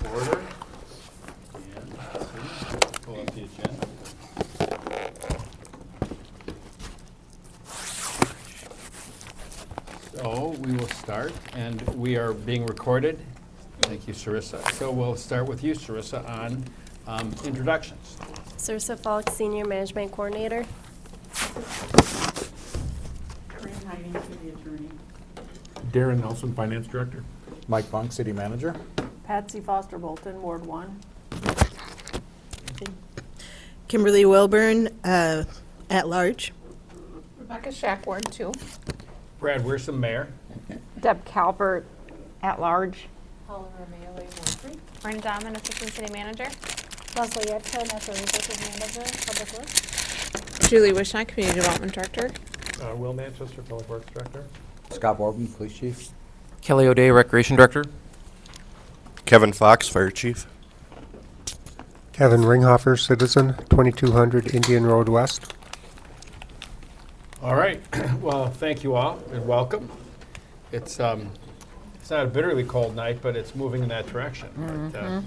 order. And let's see, pull up the agenda. So we will start, and we are being recorded. Thank you, Sarissa. So we'll start with you, Sarissa, on introductions. Sarissa Falk, Senior Management Coordinator. Corinne Hiding, City Attorney. Darren Nelson, Finance Director. Mike Funk, City Manager. Patsy Foster Bolton, Ward 1. Kimberly Wilburn, at large. Rebecca Shack, Ward 2. Brad Wiersum, Mayor. Deb Calvert, at large. Paula Romeo, Ward 3. Brenda Dahman, Assistant City Manager. Leslie Edson, as a Resources Manager, Public Works. Julie Wishnak, Community Development Director. Will Manchester, Public Works Director. Scott Borden, Police Chief. Kelly O'Day, Recreation Director. Kevin Fox, Fire Chief. Kevin Ringhofer, Citizen, 2200 Indian Road West. All right. Well, thank you all, and welcome. It's not a bitterly cold night, but it's moving in that direction. But,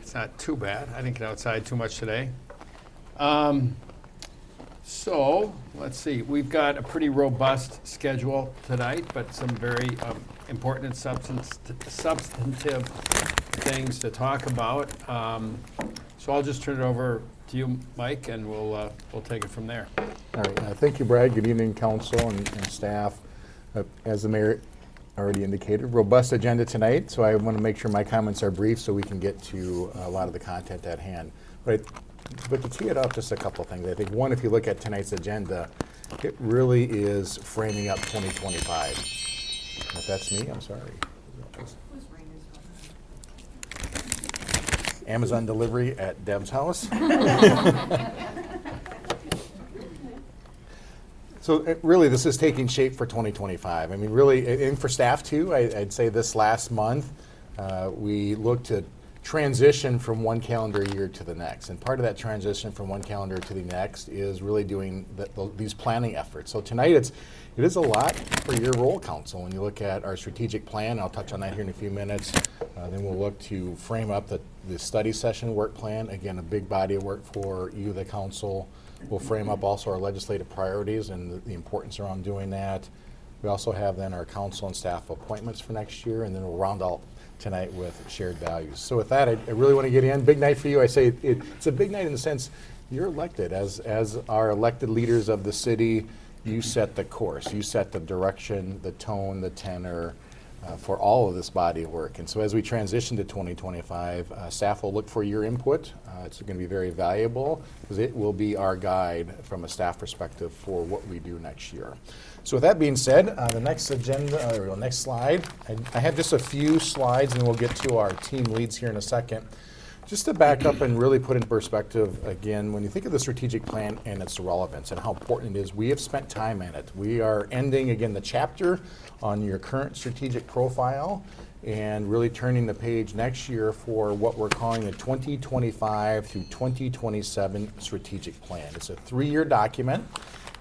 it's not too bad. I didn't get outside too much today. So let's see. We've got a pretty robust schedule tonight, but some very important and substantive things to talk about. So I'll just turn it over to you, Mike, and we'll take it from there. All right, thank you, Brad. Good evening, council and staff. As the mayor already indicated, robust agenda tonight, so I want to make sure my comments are brief so we can get to a lot of the content at hand. But to tee it up, just a couple things. I think one, if you look at tonight's agenda, it really is framing up 2025. If that's me, I'm sorry. Amazon delivery at Deb's house. So really, this is taking shape for 2025. I mean, really, and for staff too, I'd say this last month, we looked to transition from one calendar year to the next. And part of that transition from one calendar to the next is really doing these planning efforts. So tonight, it is a lot for your role, council. When you look at our strategic plan, I'll touch on that here in a few minutes. Then we'll look to frame up the study session work plan. Again, a big body of work for you, the council. We'll frame up also our legislative priorities and the importance around doing that. We also have then our council and staff appointments for next year, and then we'll round out tonight with shared values. So with that, I really want to get in. Big night for you. I say it's a big night in the sense you're elected. As our elected leaders of the city, you set the course. You set the direction, the tone, the tenor for all of this body of work. And so as we transition to 2025, staff will look for your input. It's going to be very valuable because it will be our guide from a staff perspective for what we do next year. So with that being said, the next agenda, there we go, next slide. I have just a few slides and we'll get to our team leads here in a second. Just to back up and really put in perspective, again, when you think of the strategic plan and its relevance and how important it is, we have spent time in it. We are ending, again, the chapter on your current strategic profile and really turning the page next year for what we're calling the 2025 through 2027 strategic plan. It's a 3-year document.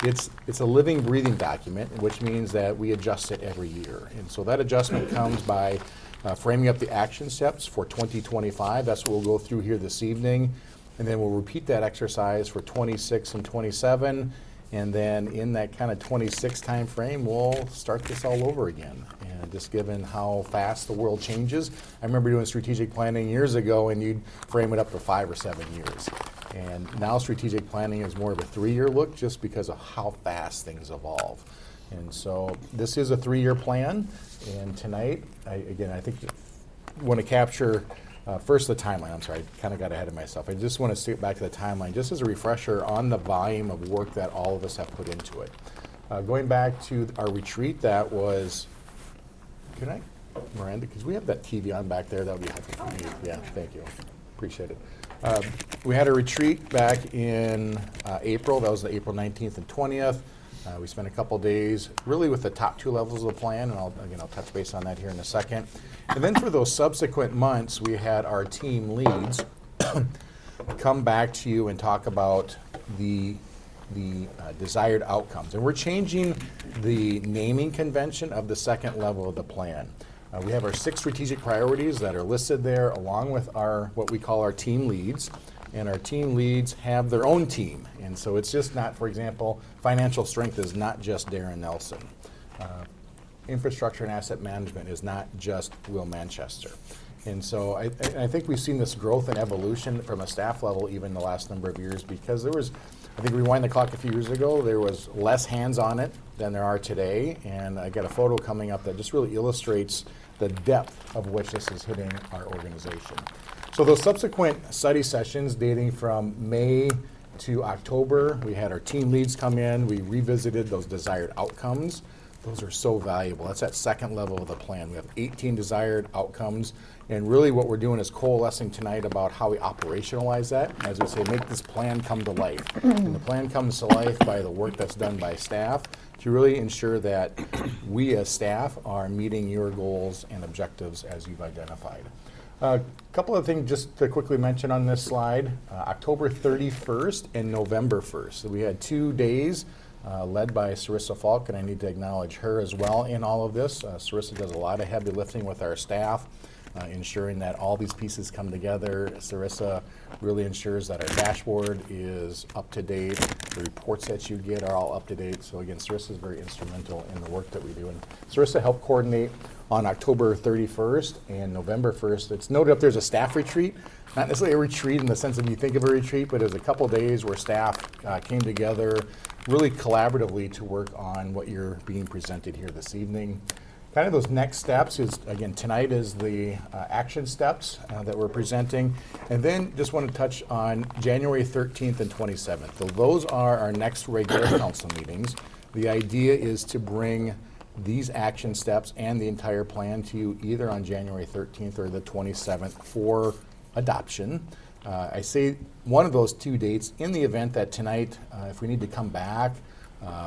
It's a living, breathing document, which means that we adjust it every year. And so that adjustment comes by framing up the action steps for 2025. That's what we'll go through here this evening. And then we'll repeat that exercise for 26 and 27. And then in that kind of 26 time frame, we'll start this all over again. And just given how fast the world changes, I remember doing strategic planning years ago and you'd frame it up for 5 or 7 years. And now strategic planning is more of a 3-year look just because of how fast things evolve. And so this is a 3-year plan. And tonight, I think I want to capture first the timeline. I'm sorry, I kind of got ahead of myself. I just want to stick back to the timeline just as a refresher on the volume of work that all of us have put into it. Going back to our retreat, that was, can I, Miranda, because we have that TV on back there, that would be helpful for me. Yeah, thank you. Appreciate it. We had a retreat back in April. That was the April 19th and 20th. We spent a couple days really with the top 2 levels of the plan, and I'll touch base on that here in a second. And then for those subsequent months, we had our team leads come back to you and talk about the desired outcomes. And we're changing the naming convention of the second level of the plan. We have our 6 strategic priorities that are listed there, along with our what we call our team leads. And our team leads have their own team. And so it's just not, for example, financial strength is not just Darren Nelson. Infrastructure and asset management is not just Will Manchester. And so I think we've seen this growth and evolution from a staff level even the last number of years, because there was, I think rewind the clock a few years ago, there was less hands on it than there are today. And I got a photo coming up that just really illustrates the depth of which this is hitting our organization. So those subsequent study sessions dating from May to October, we had our team leads come in, we revisited those desired outcomes. Those are so valuable. That's that second level of the plan. We have 18 desired outcomes, and really what we're doing is coalescing tonight about how we operationalize that. As we say, make this plan come to life. And the plan comes to life by the work that's done by staff to really ensure that we as staff are meeting your goals and objectives as you've identified. A couple of things just to quickly mention on this slide. October 31st and November 1st. So we had 2 days led by Sarissa Falk, and I need to acknowledge her as well in all of this. Sarissa does a lot of heavy lifting with our staff, ensuring that all these pieces come together. Sarissa really ensures that our dashboard is up to date. The reports that you get are all up to date. So again, Sarissa is very instrumental in the work that we do. And Sarissa helped coordinate on October 31st and November 1st. It's noted up there's a staff retreat. Not necessarily a retreat in the sense that you think of a retreat, but it was a couple days where staff came together really collaboratively to work on what you're being presented here this evening. Kind of those next steps is, again, tonight is the action steps that we're presenting. And then just want to touch on January 13th and 27th. So those are our next regular council meetings. The idea is to bring these action steps and the entire plan to you either on January 13th or the 27th for adoption. I say one of those 2 dates in the event that tonight, if we need to come back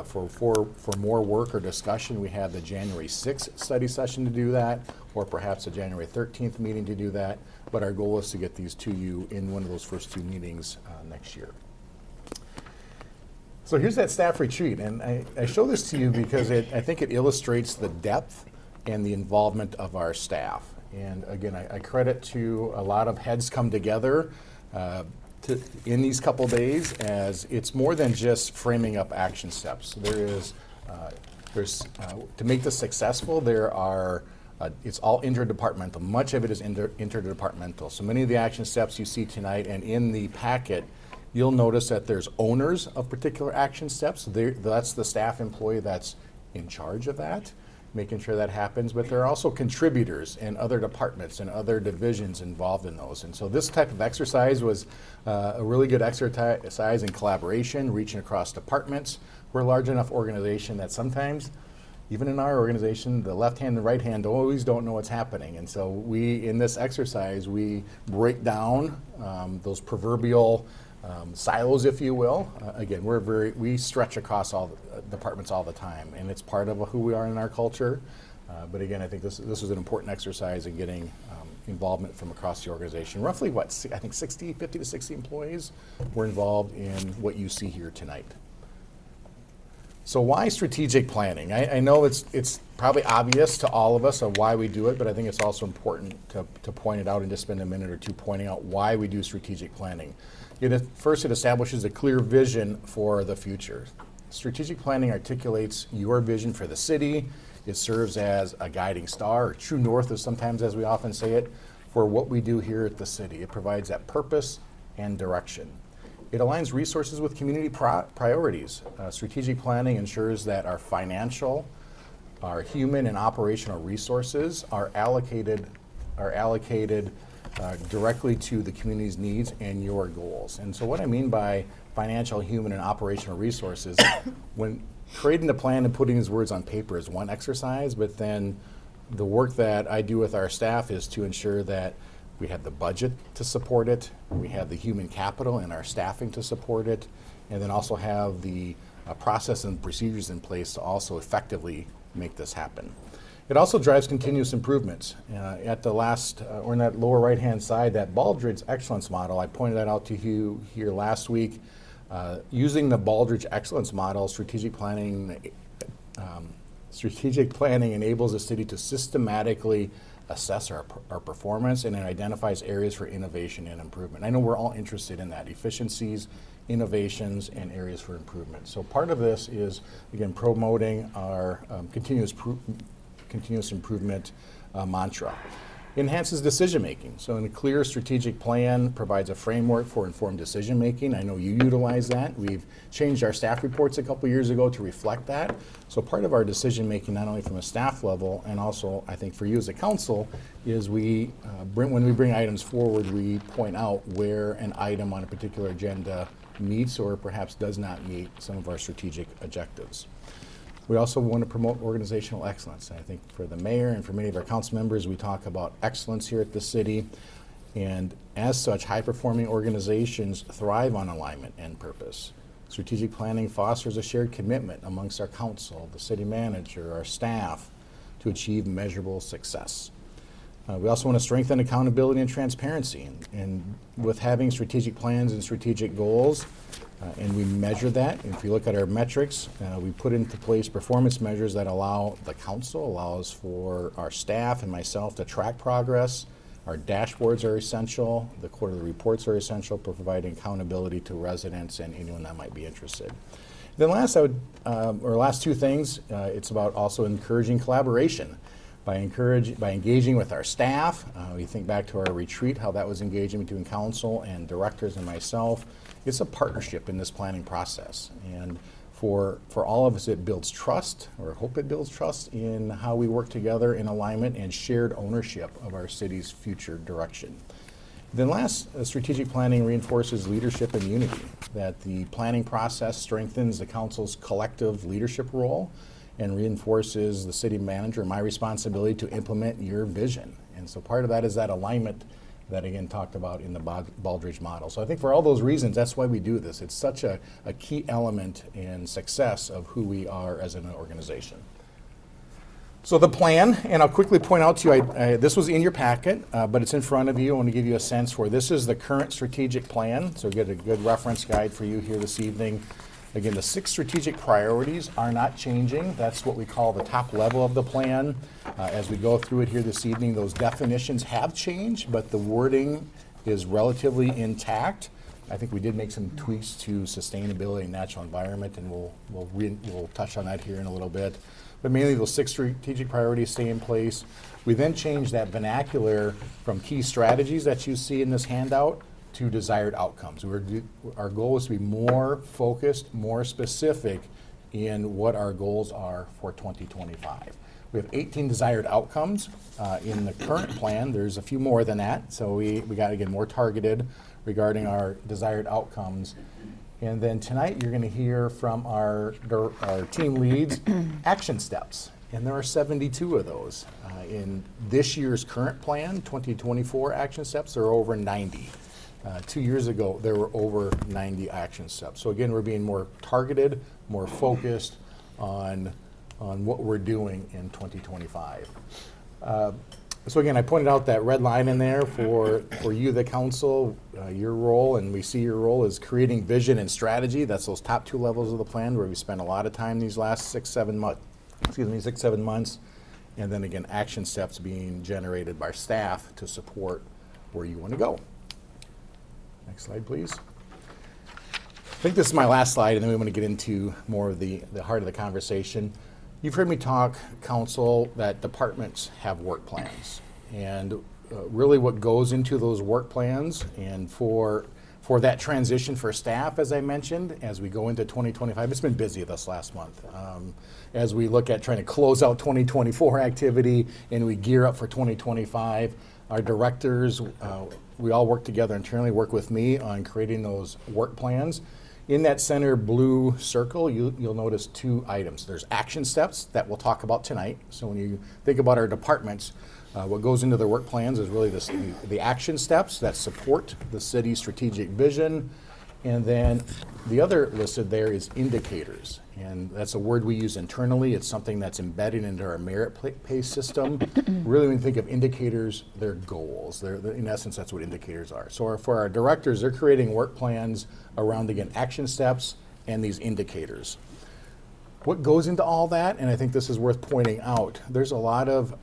for more work or discussion, we have the January 6th study session to do that, or perhaps a January 13th meeting to do that. But our goal is to get these to you in one of those first 2 meetings next year. So here's that staff retreat, and I show this to you because I think it illustrates the depth and the involvement of our staff. And again, I credit to a lot of heads come together in these couple days, as it's more than just framing up action steps. There's to make this successful, it's all interdepartmental. Much of it is interdepartmental. So many of the action steps you see tonight and in the packet, you'll notice that there's owners of particular action steps. That's the staff employee that's in charge of that, making sure that happens. But there are also contributors in other departments and other divisions involved in those. And so this type of exercise was a really good exercise in collaboration, reaching across departments. We're a large enough organization that sometimes, even in our organization, the left hand and the right hand always don't know what's happening. And so in this exercise, we break down those proverbial silos, if you will. Again, we stretch across all departments all the time, and it's part of who we are in our culture. But again, I think this was an important exercise in getting involvement from across the organization. Roughly, I think 50 to 60 employees were involved in what you see here tonight. So why strategic planning? I know it's probably obvious to all of us of why we do it, but I think it's also important to point it out and just spend a minute or two pointing out why we do strategic planning. First, it establishes a clear vision for the future. Strategic planning articulates your vision for the city. It serves as a guiding star, or true north, as sometimes as we often say it, for what we do here at the city. It provides that purpose and direction. It aligns resources with community priorities. Strategic planning ensures that our financial, our human and operational resources are allocated directly to the community's needs and your goals. And so what I mean by financial, human, and operational resources, when creating the plan and putting these words on paper is one exercise, but then the work that I do with our staff is to ensure that we have the budget to support it, we have the human capital and our staffing to support it, and then also have the process and procedures in place to also effectively make this happen. It also drives continuous improvements. At the last, or in that lower right-hand side, that Baldrige Excellence Model, I pointed that out to you here last week. Using the Baldrige Excellence Model, strategic planning Strategic planning enables the city to systematically assess our performance, and it identifies areas for innovation and improvement. I know we're all interested in that, efficiencies, innovations, and areas for improvement. So part of this is, again, promoting our continuous improvement mantra. Enhances decision-making. So a clear strategic plan provides a framework for informed decision-making. I know you utilize that. We've changed our staff reports a couple years ago to reflect that. So part of our decision-making, not only from a staff level, and also I think for you as a council, is when we bring items forward, we point out where an item on a particular agenda meets or perhaps does not meet some of our strategic objectives. We also want to promote organizational excellence. I think for the mayor and for many of our council members, we talk about excellence here at the city. And as such, high-performing organizations thrive on alignment and purpose. Strategic planning fosters a shared commitment amongst our council, the city manager, our staff, to achieve measurable success. We also want to strengthen accountability and transparency. And with having strategic plans and strategic goals, and we measure that. And if you look at our metrics, we put into place performance measures that allows for our staff and myself to track progress. Our dashboards are essential. The quarterly reports are essential for providing accountability to residents and anyone that might be interested. Then last two things, it's about also encouraging collaboration. By engaging with our staff, we think back to our retreat, how that was engaging between council and directors and myself. It's a partnership in this planning process. And for all of us, it builds trust, or hope it builds trust in how we work together in alignment and shared ownership of our city's future direction. Then last, strategic planning reinforces leadership and unity, that the planning process strengthens the council's collective leadership role and reinforces the city manager, my responsibility to implement your vision. And so part of that is that alignment that again talked about in the Baldrige model. So I think for all those reasons, that's why we do this. It's such a key element in success of who we are as an organization. So the plan, and I'll quickly point out to you, this was in your packet, but it's in front of you. I want to give you a sense for this is the current strategic plan. So get a good reference guide for you here this evening. Again, the 6 strategic priorities are not changing. That's what we call the top level of the plan. As we go through it here this evening, those definitions have changed, but the wording is relatively intact. I think we did make some tweaks to sustainability and natural environment, and we'll touch on that here in a little bit. But mainly those 6 strategic priorities stay in place. We then changed that vernacular from key strategies that you see in this handout to desired outcomes. Our goal is to be more focused, more specific in what our goals are for 2025. We have 18 desired outcomes in the current plan. There's a few more than that, so we got to get more targeted regarding our desired outcomes. And then tonight you're going to hear from our team leads action steps, and there are 72 of those. In this year's current plan, 2024 action steps, there are over 90. 2 years ago, there were over 90 action steps. So again, we're being more targeted, more focused on what we're doing in 2025. So again, I pointed out that red line in there for you, the council, your role, and we see your role is creating vision and strategy. That's those top 2 levels of the plan where we spent a lot of time these last 6-7 months. And then again, action steps being generated by staff to support where you want to go. Next slide, please. I think this is my last slide, and then we want to get into more of the heart of the conversation. You've heard me talk, council, that departments have work plans. And really what goes into those work plans, and for that transition for staff, as I mentioned, as we go into 2025, it's been busy this last month. As we look at trying to close out 2024 activity and we gear up for 2025, our directors, we all work together internally, work with me on creating those work plans. In that center blue circle, you'll notice 2 items. There's action steps that we'll talk about tonight. So when you think about our departments, what goes into their work plans is really the action steps that support the city's strategic vision. And then the other listed there is indicators. And that's a word we use internally. It's something that's embedded into our merit pay system. Really, when you think of indicators, they're goals. In essence, that's what indicators are. So for our directors, they're creating work plans around, again, action steps and these indicators. what goes into all that, and I think this is worth pointing out, there's a lot of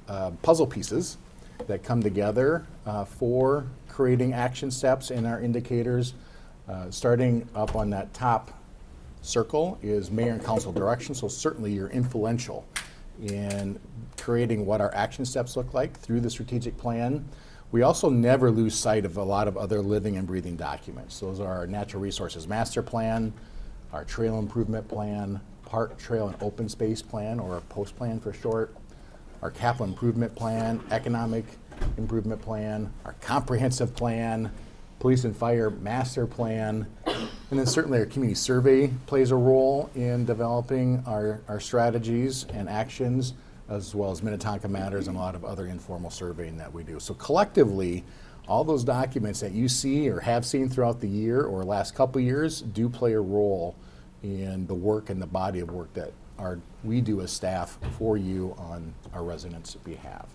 puzzle pieces that come together for creating action steps in our indicators. Starting up on that top circle is mayor and council direction, so certainly you're influential in creating what our action steps look like through the strategic plan. We also never lose sight of a lot of other living and breathing documents. Those are our natural resources master plan, our trail improvement plan, park, trail, and open space plan, or a post plan for short, our capital improvement plan, economic improvement plan, our comprehensive plan, police and fire master plan, and then certainly our community survey plays a role in developing our strategies and actions, as well as Minnetonka Matters and a lot of other informal surveying that we do. So collectively, all those documents that you see or have seen throughout the year or last couple years do play a role in the work and the body of work that we do as staff for you on our residents' behalf.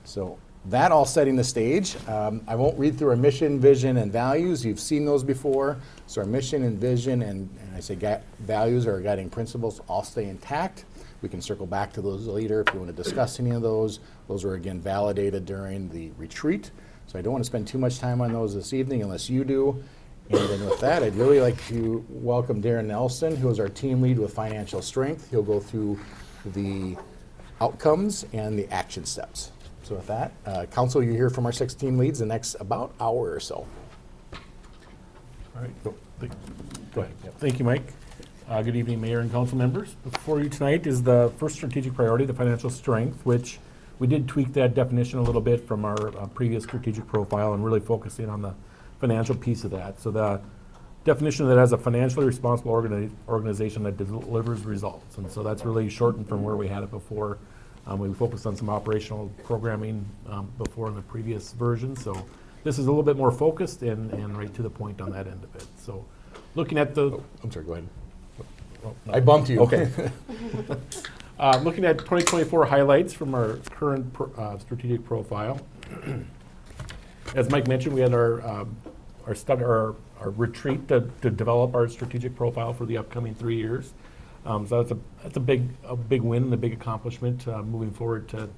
So that all setting the stage. I won't read through our mission, vision, and values. You've seen those before. So our mission and vision and I say values or guiding principles all stay intact. We can circle back to those later if you want to discuss any of those. Those were again validated during the retreat. So I don't want to spend too much time on those this evening unless you do. And then with that, I'd really like to welcome Darren Nelson, who is our team lead with financial strength. He'll go through the outcomes and the action steps. So with that, council, you hear from our 6 team leads the next about hour or so. All right, go ahead. Yeah, thank you, Mike. Good evening, Mayor and council members. Before you tonight is the first strategic priority, the financial strength, which we did tweak that definition a little bit from our previous strategic profile and really focusing on the financial piece of that. So the definition of that as a financially responsible organization that delivers results. And so that's really shortened from where we had it before. We focused on some operational programming before in the previous version. So this is a little bit more focused and right to the point on that end of it. So looking at the... Oh, I'm sorry, go ahead. Oh, no. I bumped you. Okay. Looking at 2024 highlights from our current strategic profile. As Mike mentioned, we had our retreat to develop our strategic profile for the upcoming 3 years. So that's a big win and a big accomplishment moving forward to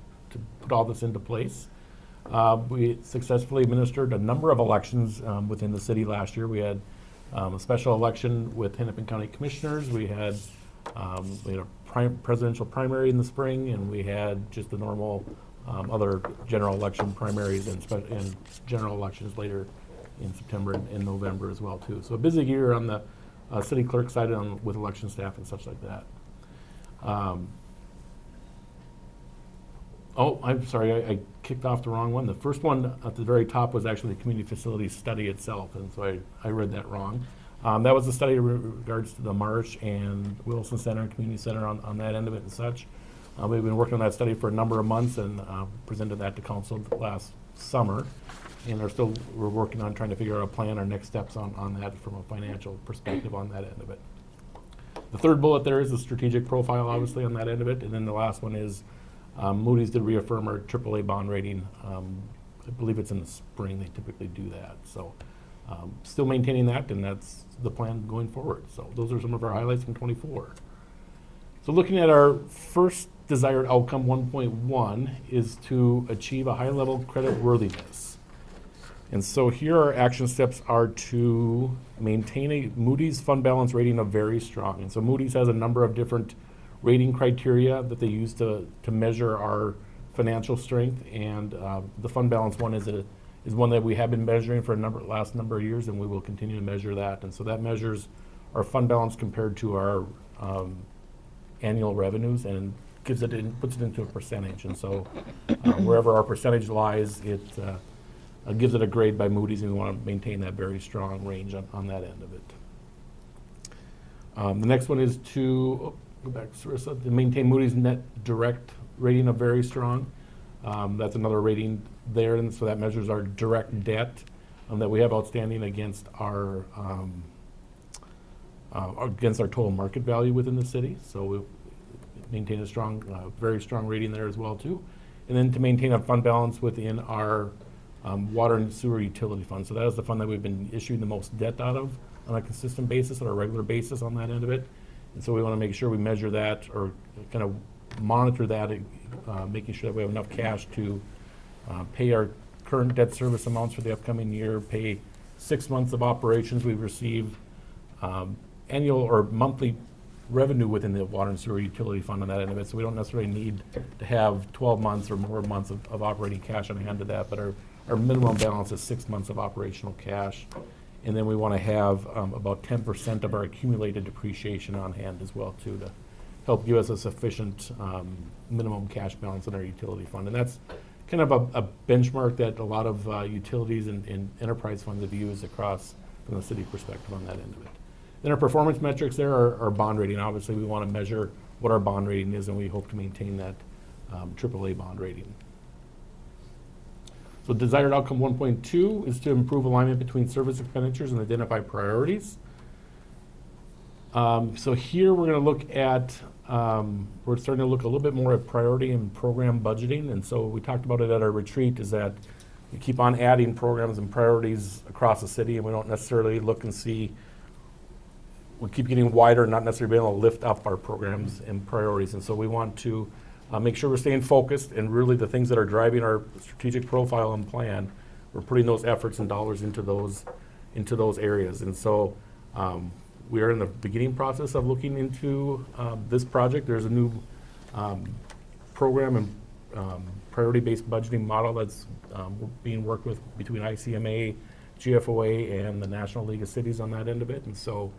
put all this into place. We successfully administered a number of elections within the city last year. We had a special election with Hennepin County Commissioners. We had a presidential primary in the spring, and we had just the normal other general election primaries and general elections later in September and November as well too. So a busy year on the city clerk side with election staff and such like that. Oh, I'm sorry, I kicked off the wrong one. The first one at the very top was actually the community facilities study itself, and so I read that wrong. That was a study in regards to the Marsh and Wilson Center and Community Center on that end of it and such. We've been working on that study for a number of months and presented that to council last summer. And we're working on trying to figure out a plan, our next steps on that from a financial perspective on that end of it. The third bullet there is the strategic profile, obviously, on that end of it. And then the last one is Moody's did reaffirm our AAA bond rating. I believe it's in the spring. They typically do that. So still maintaining that, and that's the plan going forward. So those are some of our highlights from 24. So looking at our first desired outcome, 1.1, is to achieve a high level of credit worthiness. And so here our action steps are to maintain a Moody's fund balance rating of very strong. And so Moody's has a number of different rating criteria that they use to measure our financial strength. And the fund balance one is one that we have been measuring for last number of years, and we will continue to measure that. And so that measures our fund balance compared to our annual revenues and puts it into a percentage. And so wherever our percentage lies, it gives it a grade by Moody's, and we want to maintain that very strong range on that end of it. The next one is to go back to Sarissa, to maintain Moody's net direct rating of very strong. That's another rating there, and so that measures our direct debt that we have outstanding against our total market value within the city. So we maintain a strong, very strong rating there as well too. And then to maintain a fund balance within our water and sewer utility fund. So that is the fund that we've been issuing the most debt out of on a consistent basis, on a regular basis on that end of it. And so we want to make sure we measure that or kind of monitor that, making sure that we have enough cash to pay our current debt service amounts for the upcoming year, pay 6 months of operations. We've received annual or monthly revenue within the water and sewer utility fund on that end of it. So we don't necessarily need to have 12 months or more months of operating cash on hand to that, but our minimum balance is 6 months of operational cash. And then we want to have about 10% of our accumulated depreciation on hand as well too, to help give us a sufficient minimum cash balance in our utility fund. And that's kind of a benchmark that a lot of utilities and enterprise funds have used across from the city perspective on that end of it. Then our performance metrics there are bond rating. Obviously, we want to measure what our bond rating is, and we hope to maintain that AAA bond rating. So desired outcome 1.2 is to improve alignment between service expenditures and identify priorities. So here we're going to look at, we're starting to look a little bit more at priority and program budgeting. And so we talked about it at our retreat, is that we keep on adding programs and priorities across the city, and we don't necessarily look and see, we keep getting wider, not necessarily being able to lift up our programs and priorities. And so we want to make sure we're staying focused, and really the things that are driving our strategic profile and plan, we're putting those efforts and dollars into those areas. And so we are in the beginning process of looking into this project. There's a new program and priority-based budgeting model that's being worked with between ICMA, GFOA, and the National League of Cities on that end of it. And so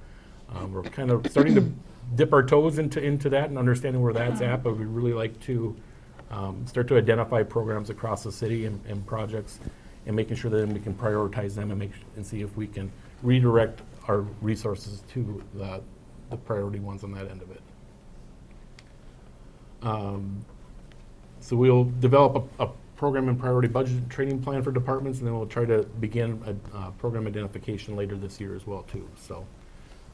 we're kind of starting to dip our toes into that and understanding where that's at, but we'd really like to start to identify programs across the city and projects, and making sure that we can prioritize them and see if we can redirect our resources to the priority ones on that end of it. So we'll develop a program and priority budget training plan for departments, and then we'll try to begin a program identification later this year as well too. So,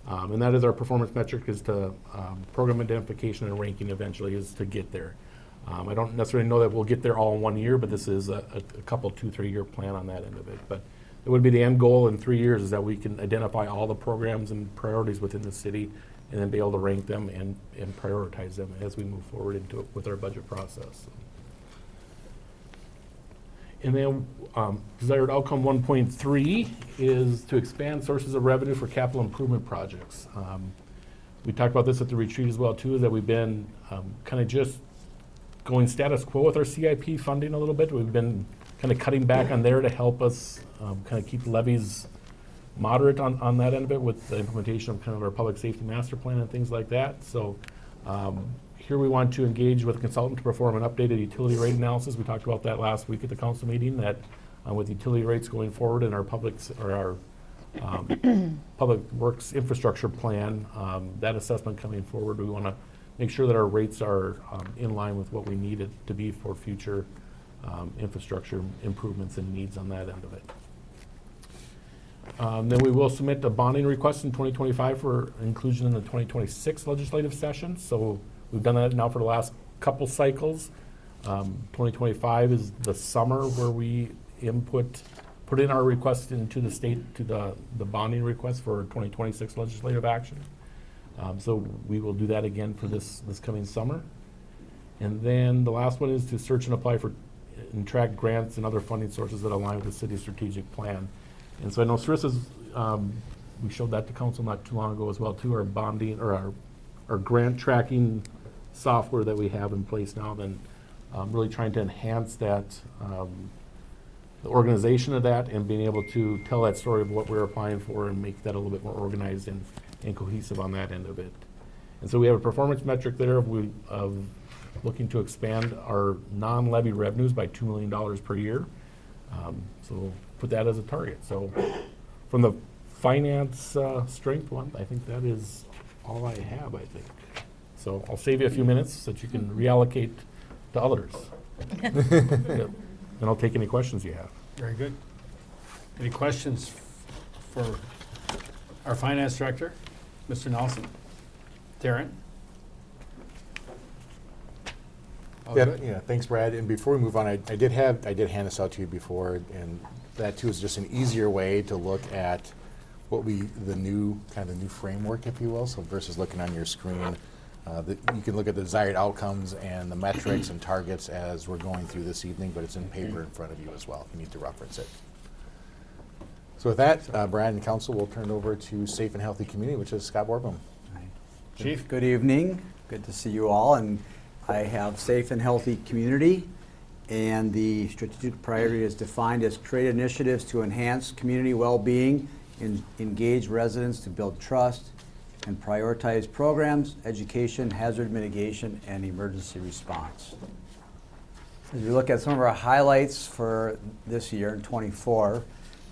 and that is our performance metric, is to program identification and ranking eventually is to get there. I don't necessarily know that we'll get there all in 1 year, but this is a couple 2-3 year plan on that end of it. But it would be the end goal in 3 years, is that we can identify all the programs and priorities within the city, and then be able to rank them and prioritize them as we move forward into it with our budget process. And then desired outcome 1.3 is to expand sources of revenue for capital improvement projects. We talked about this at the retreat as well too, is that we've been kind of just going status quo with our CIP funding a little bit. We've been kind of cutting back on there to help us kind of keep levies moderate on that end of it, with the implementation of kind of our public safety master plan and things like that. So here we want to engage with a consultant to perform an updated utility rate analysis. We talked about that last week at the council meeting, that with utility rates going forward in our public works infrastructure plan, that assessment coming forward, we want to make sure that our rates are in line with what we need it to be for future infrastructure improvements and needs on that end of it. Then we will submit a bonding request in 2025 for inclusion in the 2026 legislative session. So we've done that now for the last couple cycles. 2025 is the summer where we put in our request into the state, to the bonding request for 2026 legislative action. So we will do that again for this coming summer. And then the last one is to search and apply for and track grants and other funding sources that align with the city's strategic plan. And so I know Sarissa's, we showed that to council not too long ago as well too, our bonding, or our grant tracking software that we have in place now, then really trying to enhance that, the organization of that, and being able to tell that story of what we're applying for and make that a little bit more organized and cohesive on that end of it. And so we have a performance metric there of looking to expand our non-levy revenues by $2 million per year. So put that as a target. So from the finance strength one, I think that is all I have, I think. So I'll save you a few minutes so that you can reallocate to others. Yep. And I'll take any questions you have. Very good. Any questions for our finance director, Mr. Nelson? Darren? All good? Yeah, thanks, Brad. And before we move on, I did hand this out to you before, and that too is just an easier way to look at what we the new framework, if you will. So versus looking on your screen, you can look at the desired outcomes and the metrics and targets as we're going through this evening, but it's in paper in front of you as well if you need to reference it. So with that, Brad and Council, we'll turn it over to Safe and Healthy Community, which is Scott Borboom. Chief? Good evening. Good to see you all. And I have Safe and Healthy Community. And the strategic priority is defined as create initiatives to enhance community well-being and engage residents to build trust and prioritize programs, education, hazard mitigation, and emergency response. As we look at some of our highlights for this year in '24,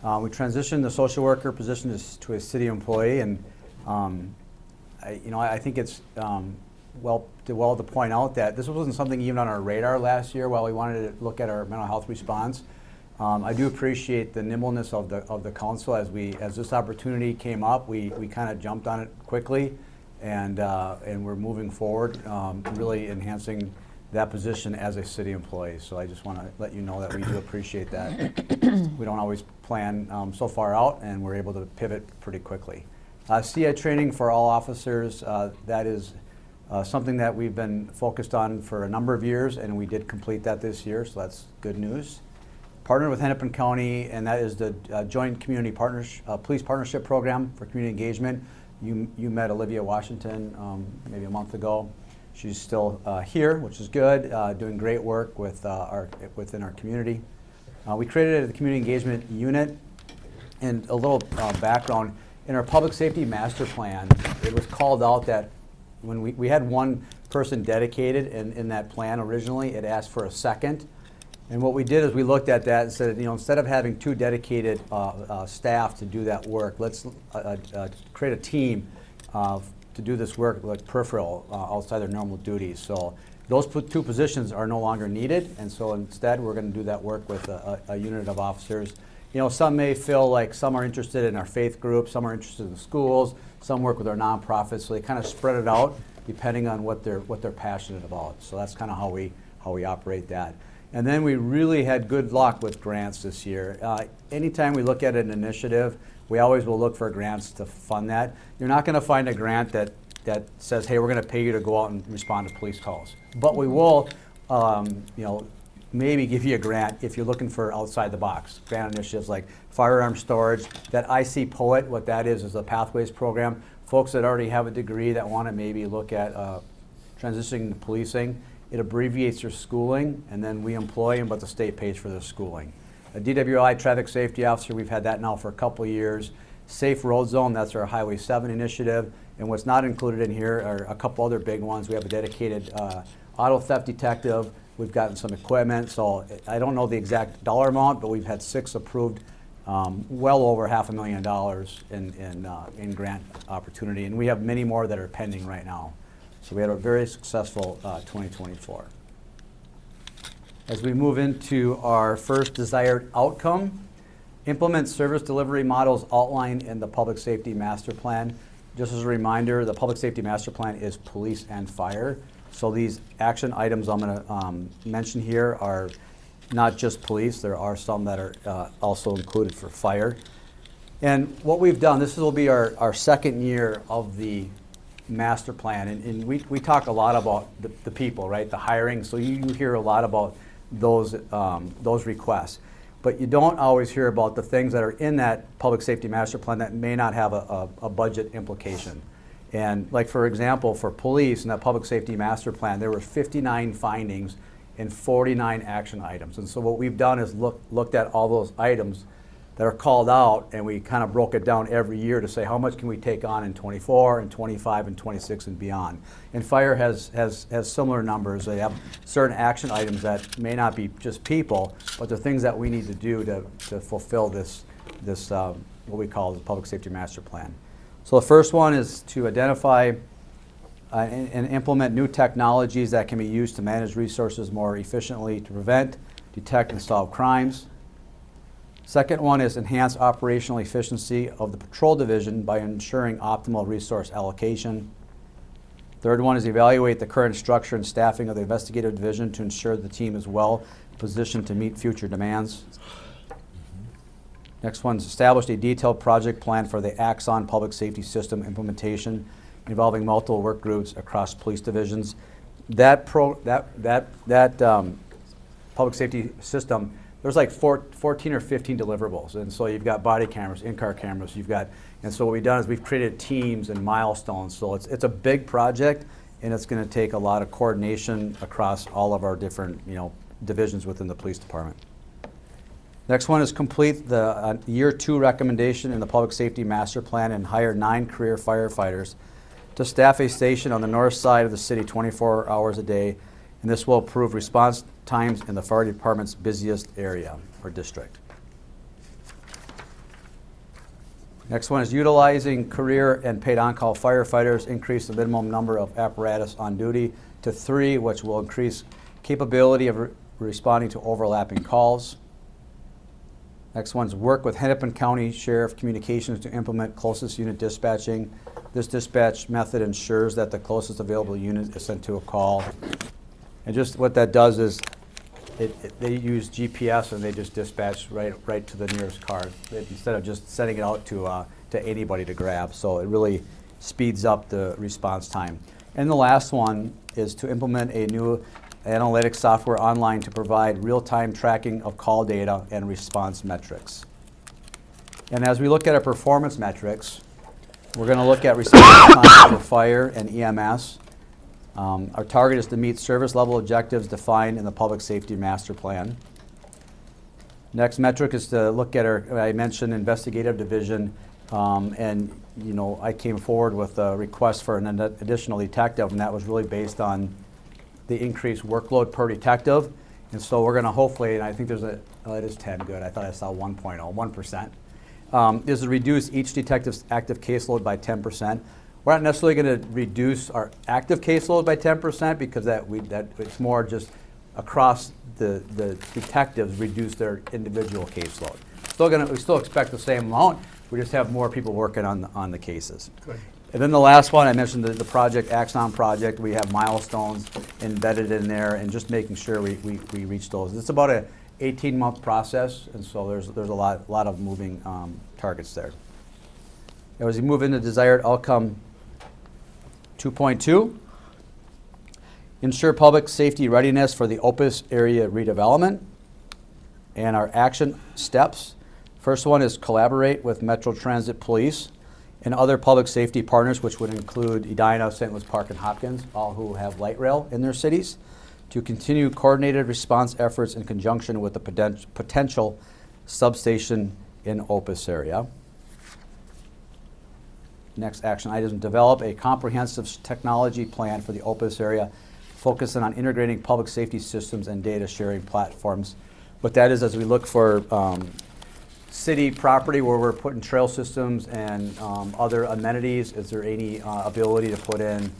we transitioned the social worker position to a city employee, and I think it's well to point out that this wasn't something even on our radar last year while we wanted to look at our mental health response. I do appreciate the nimbleness of the council as this opportunity came up. We kind of jumped on it quickly, and we're moving forward, really enhancing that position as a city employee. So I just want to let you know that we do appreciate that. We don't always plan so far out, and we're able to pivot pretty quickly. CI training for all officers, that is something that we've been focused on for a number of years, and we did complete that this year, so that's good news. Partnered with Hennepin County, and that is the Joint Community Police Partnership Program for Community Engagement. You met Olivia Washington maybe a month ago. She's still here, which is good, doing great work within our community. We created the Community Engagement Unit, and a little background. In our Public Safety Master Plan, it was called out that when we had one person dedicated in that plan originally, it asked for a second. And what we did is we looked at that and said, instead of having two dedicated staff to do that work, let's create a team to do this work like peripheral outside their normal duties. So those two positions are no longer needed, and so instead we're going to do that work with a unit of officers. Some may feel like some are interested in our faith group, some are interested in the schools, some work with our nonprofits, so they kind of spread it out depending on what they're passionate about. So that's kind of how we operate that. And then we really had good luck with grants this year. Anytime we look at an initiative, we always will look for grants to fund that. You're not going to find a grant that says, hey, we're going to pay you to go out and respond to police calls. But we will, maybe give you a grant if you're looking for outside the box grant initiatives like firearm storage. That IC Poet, what that is a Pathways program. Folks that already have a degree that want to maybe look at transitioning to policing. It abbreviates their schooling, and then we employ them, but the state pays for their schooling. A DWI traffic safety officer, we've had that now for a couple of years. Safe Road Zone, that's our Highway 7 initiative. And what's not included in here are a couple other big ones. We have a dedicated auto theft detective. We've gotten some equipment, so I don't know the exact dollar amount, but we've had 6 approved, well over $500,000 in grant opportunity, and we have many more that are pending right now. So we had a very successful 2024. As we move into our first desired outcome, implement service delivery models outlined in the Public Safety Master Plan. Just as a reminder, the Public Safety Master Plan is police and fire. So these action items I'm going to mention here are not just police. There are some that are also included for fire. And what we've done, this will be our second year of the master plan. And we talk a lot about the people, right? The hiring. So you hear a lot about those requests. But you don't always hear about the things that are in that Public Safety Master Plan that may not have a budget implication. And like, for example, for police in that Public Safety Master Plan, there were 59 findings and 49 action items. And so what we've done is looked at all those items that are called out, and we kind of broke it down every year to say how much can we take on in 24 and 25 and 26 and beyond. And fire has similar numbers. They have certain action items that may not be just people, but they're things that we need to do to fulfill this what we call the Public Safety Master Plan. So the first one is to identify and implement new technologies that can be used to manage resources more efficiently to prevent, detect, and solve crimes. Second one is enhance operational efficiency of the patrol division by ensuring optimal resource allocation. Third one is evaluate the current structure and staffing of the investigative division to ensure the team is well positioned to meet future demands. Next one's established a detailed project plan for the Axon Public Safety System implementation involving multiple work groups across police divisions. That public safety system, there's like 14 or 15 deliverables. And so you've got body cameras, in-car cameras, and so what we've done is we've created teams and milestones. So it's a big project, and it's going to take a lot of coordination across all of our different divisions within the police department. Next one is complete the year 2 recommendation in the Public Safety Master Plan and hire 9 career firefighters to staff a station on the north side of the city 24 hours a day, and this will improve response times in the fire department's busiest area or district. Next one is utilizing career and paid on-call firefighters, increase the minimum number of apparatus on duty to 3, which will increase capability of responding to overlapping calls. Next one's work with Hennepin County Sheriff Communications to implement closest unit dispatching. This dispatch method ensures that the closest available unit is sent to a call. And just what that does is they use GPS and they just dispatch right to the nearest car instead of just sending it out to anybody to grab. So it really speeds up the response time. And the last one is to implement a new analytics software online to provide real-time tracking of call data and response metrics. And as we look at our performance metrics, we're going to look at response time for fire and EMS. Our target is to meet service level objectives defined in the Public Safety Master Plan. Next metric is to look at our, I mentioned, investigative division, and I came forward with a request for an additional detective, and that was really based on the increased workload per detective. And so we're going to hopefully, and I think there's it is 10, good. I thought I saw 1%. Is to reduce each detective's active caseload by 10%. We're not necessarily going to reduce our active caseload by 10% because it's more just across the detectives reduce their individual caseload. We still expect the same amount. We just have more people working on the cases. Good. And then the last one, I mentioned the project, Axon project. We have milestones embedded in there and just making sure we reach those. It's about a 18-month process, and so there's a lot of moving targets there. Now, as we move into desired outcome 2.2, ensure public safety readiness for the Opus area redevelopment. And our action steps. First one is collaborate with Metro Transit Police and other public safety partners, which would include Edina, St. Louis Park, and Hopkins, all who have light rail in their cities, to continue coordinated response efforts in conjunction with the potential substation in Opus area. Next action item, develop a comprehensive technology plan for the Opus area, focusing on integrating public safety systems and data sharing platforms. What that is, as we look for city property where we're putting trail systems and other amenities, is there any ability to put in,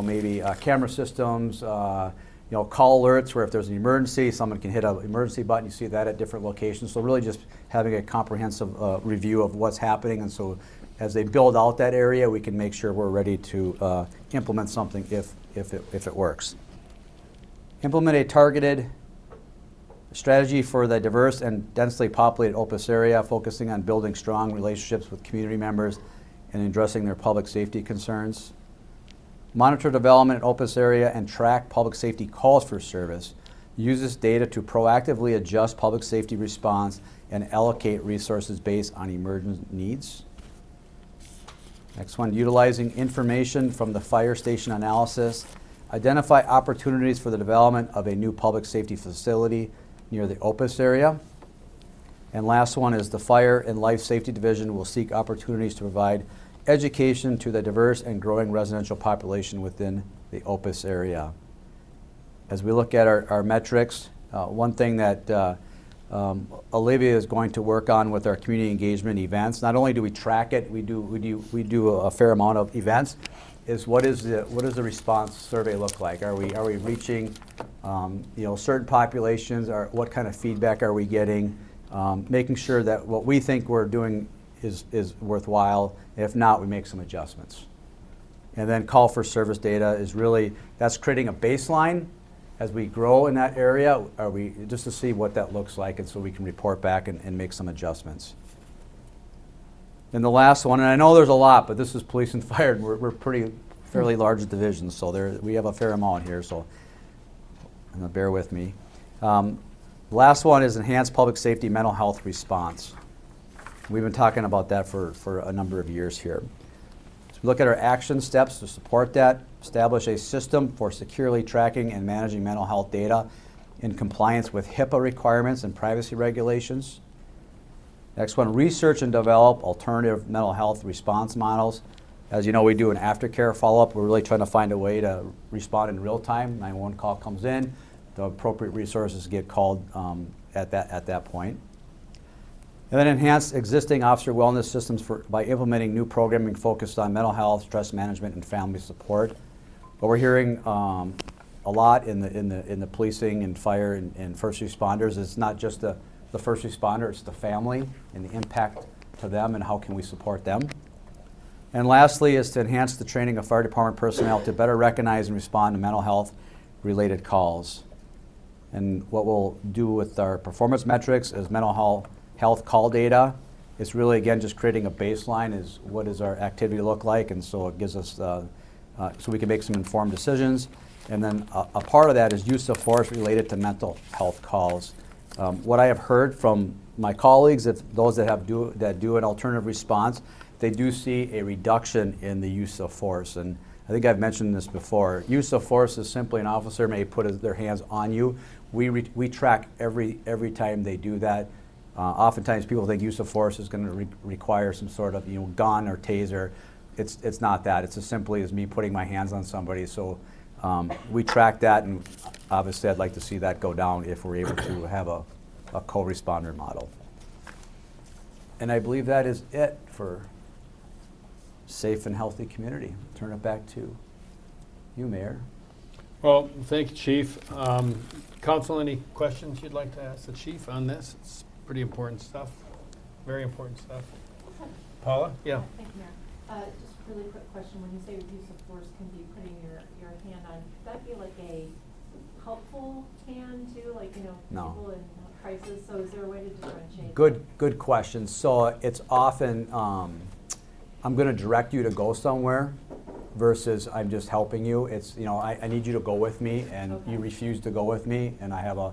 maybe camera systems, call alerts where if there's an emergency, someone can hit an emergency button. You see that at different locations. So really just having a comprehensive review of what's happening. And so as they build out that area, we can make sure we're ready to implement something if it works. Implement a targeted strategy for the diverse and densely populated Opus area, focusing on building strong relationships with community members and addressing their public safety concerns. Monitor development in Opus area and track public safety calls for service. Use this data to proactively adjust public safety response and allocate resources based on emergent needs. Next one, utilizing information from the fire station analysis. Identify opportunities for the development of a new public safety facility near the Opus area. And last one is the Fire and Life Safety Division will seek opportunities to provide education to the diverse and growing residential population within the Opus area. As we look at our metrics, one thing that Olivia is going to work on with our community engagement events, not only do we track it, we do a fair amount of events, is what does the response survey look like? Are we reaching certain populations? Or what kind of feedback are we getting? Making sure that what we think we're doing is worthwhile. If not, we make some adjustments. And then call for service data is really, that's creating a baseline as we grow in that area, just to see what that looks like, and so we can report back and make some adjustments. Then the last one, and I know there's a lot, but this is police and fire, and we're fairly large divisions, so we have a fair amount here, so bear with me. The last one is enhanced public safety mental health response. We've been talking about that for a number of years here. So we look at our action steps to support that, establish a system for securely tracking and managing mental health data in compliance with HIPAA requirements and privacy regulations. Next one, research and develop alternative mental health response models. As you know, we do an aftercare follow-up. We're really trying to find a way to respond in real time. 911 call comes in, the appropriate resources get called at that point. And then enhance existing officer wellness systems by implementing new programming focused on mental health, stress management, and family support. What we're hearing a lot in the policing and fire and first responders is not just the first responder, it's the family and the impact to them and how can we support them. And lastly is to enhance the training of fire department personnel to better recognize and respond to mental health related calls. And what we'll do with our performance metrics is mental health call data. It's really, again, just creating a baseline is what does our activity look like, and so it gives us, so we can make some informed decisions. And then a part of that is use of force related to mental health calls. What I have heard from my colleagues, if those that do an alternative response, they do see a reduction in the use of force. And I think I've mentioned this before. Use of force is simply an officer may put their hands on you. We track every time they do that. Oftentimes people think use of force is going to require some sort of gun or taser. It's not that. It's as simply as me putting my hands on somebody. So we track that, and obviously I'd like to see that go down if we're able to have a co-responder model. And I believe that is it for safe and healthy community. Turn it back to you, Mayor. Well, thank you, Chief. Council, any questions you'd like to ask the Chief on this? It's pretty important stuff, very important stuff. Paula? Yeah. Thank you, Mayor. Just a really quick question. When you say use of force can be putting your hand on, would that be like a helpful hand too? Like, No. people in crisis? So is there a way to differentiate? Good question. So it's often, I'm going to direct you to go somewhere versus I'm just helping you. It's, I need you to go with me, and Okay. you refuse to go with me, and I have a,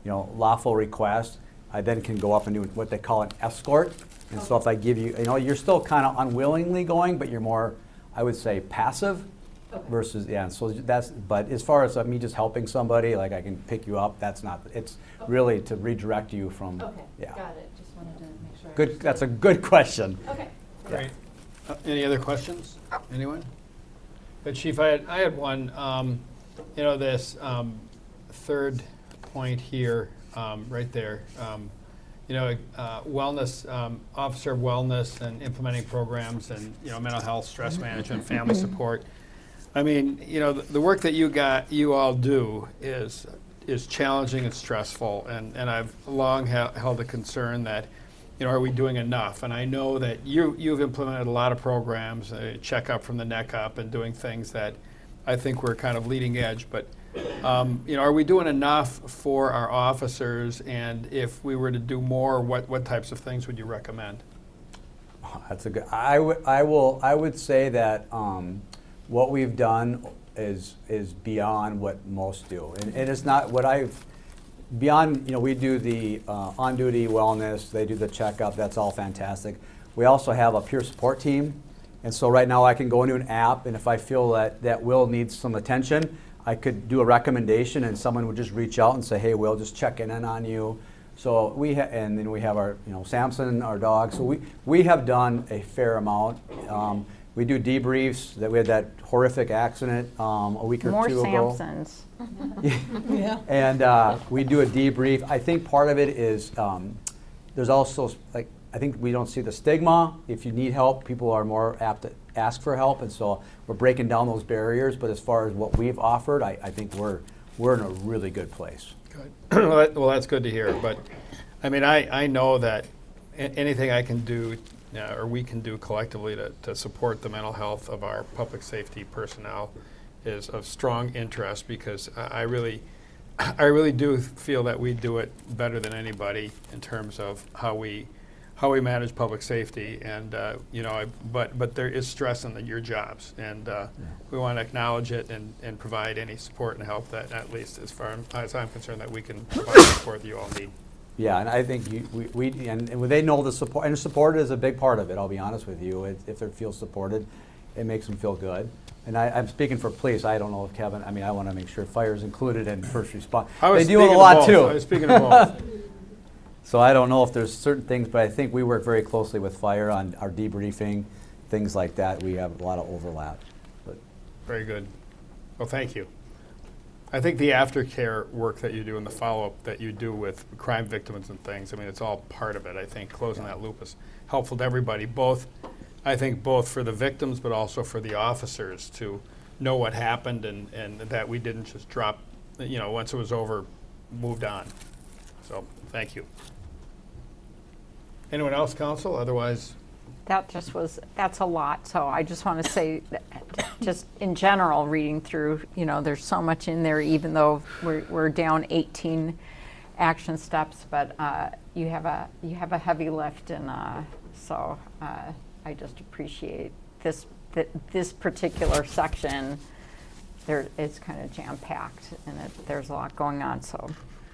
lawful request. I then can go up and do what they call an escort. And so if I give you, you're still kind of unwillingly going, but you're more, I would say, passive Okay. versus, yeah. So but as far as me just helping somebody, like I can pick you up, that's not, it's Okay. really to redirect you from, Okay, yeah. got it. Just wanted to make sure. I Good, that's a understood. good question. Okay. Great. Any other questions? Anyone? But Chief, I had one. This third point here, right there. Wellness, officer wellness, and implementing programs, and mental health, stress management, family support. I mean, the work that you all do is challenging and stressful, and I've long held a concern that, are we doing enough? And I know that you've implemented a lot of programs, check up from the neck up, and doing things that I think we're kind of leading edge. But are we doing enough for our officers? And if we were to do more, what types of things would you recommend? That's a good. I would say that what we've done is beyond what most do, and it's not what I've. Beyond, we do the on-duty wellness, they do the checkup, that's all fantastic. We also have a peer support team, and so right now I can go into an app, and if I feel that Will needs some attention, I could do a recommendation, and someone would just reach out and say, hey, Will, just checking in on you. So and then we have our, Samson, our dog, so we have done a fair amount. We do debriefs, that we had that horrific accident a week or two ago. More Samsons. Yeah. And we do a debrief. I think part of it is there's also, I think we don't see the stigma. If you need help, people are more apt to ask for help, and so we're breaking down those barriers. But as far as what we've offered, I think we're in a really good place. Good. Well, that's good to hear. But I mean, I know that anything I can do, or we can do collectively to support the mental health of our public safety personnel is of strong interest, because I really do feel that we do it better than anybody in terms of how we how we manage public safety, and but there is stress on your jobs, and we want to acknowledge it and provide any support and help that, at least as far as I'm concerned, that we can provide the support that you all need. Yeah, and I think and they know the support, and support is a big part of it, I'll be honest with you. If they feel supported, it makes them feel good. And I'm speaking for police, I don't know if Kevin, I mean, I want to make sure fire is included in first response. They do it a lot too. I was speaking of both. So I don't know if there's certain things, but I think we work very closely with fire on our debriefing, things like that. We have a lot of overlap. But Very good. Well, thank you. I think the aftercare work that you do and the follow-up that you do with crime victims and things, I mean, it's all part of it. I think closing that loop is helpful to everybody, both for the victims, but also for the officers to know what happened and that we didn't just drop, once it was over, moved on. So, thank you. Anyone else, counsel? Otherwise, That's a lot. So I just want to say, that just in general, reading through, there's so much in there, even though we're down 18 action steps, but you have a heavy lift, and so I just appreciate this particular section. It's kind of jam-packed, and there's a lot going on. So.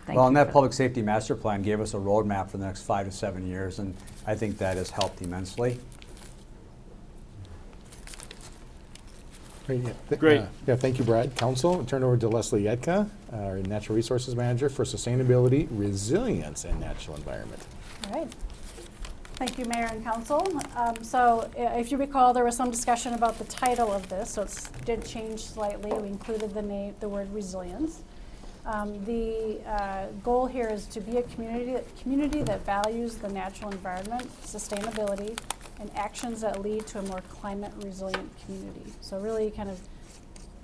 Well, and that public safety master plan gave us a roadmap for the next 5 to 7 years, and I think that has helped immensely. Great. Great. Thank you, Brad. Council, turn over to Leslie Yedka, our Natural Resources Manager for Sustainability, Resilience, and Natural Environment. All right. Thank you, Mayor and Council. So if you recall, there was some discussion about the title of this, so it did change slightly. We included the word resilience. The goal here is to be a community that values the natural environment, sustainability, and actions that lead to a more climate resilient community. So really kind of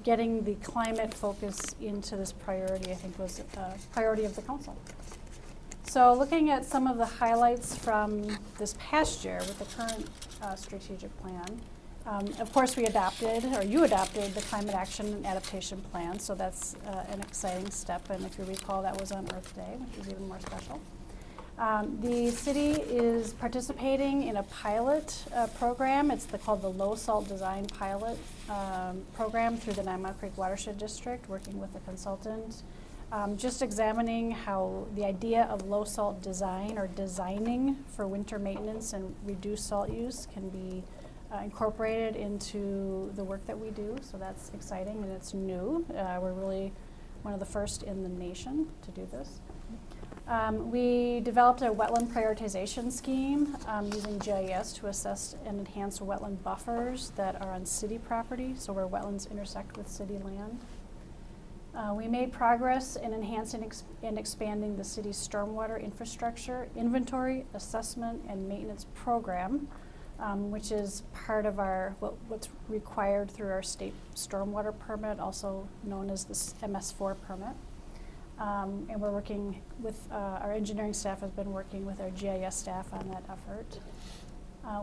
getting the climate focus into this priority, I think, was a priority of the council. So looking at some of the highlights from this past year with the current strategic plan, of course, you adopted the Climate Action and Adaptation Plan, so that's an exciting step, and if you recall, that was on Earth Day, which is even more special. The city is participating in a pilot program. It's called the Low Salt Design Pilot Program through the 9 Mile Creek Watershed District, working with a consultant, just examining how the idea of low salt design or designing for winter maintenance and reduced salt use can be incorporated into the work that we do, so that's exciting and it's new. We're really one of the first in the nation to do this. We developed a wetland prioritization scheme using GIS to assess and enhance wetland buffers that are on city property, so where wetlands intersect with city land. We made progress in enhancing and expanding the city's stormwater infrastructure inventory, assessment, and maintenance program, which is part of what's required through our state stormwater permit, also known as the MS4 permit. And we're working with, our engineering staff has been working with our GIS staff on that effort.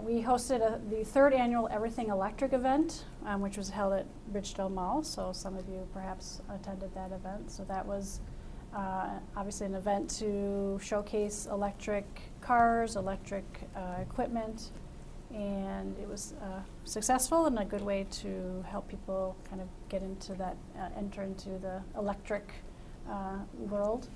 We hosted the 3rd annual Everything Electric event, which was held at Ridgedale Mall, so some of you perhaps attended that event. So that was obviously an event to showcase electric cars, electric equipment, and it was successful and a good way to help people kind of get into that, enter into the electric world.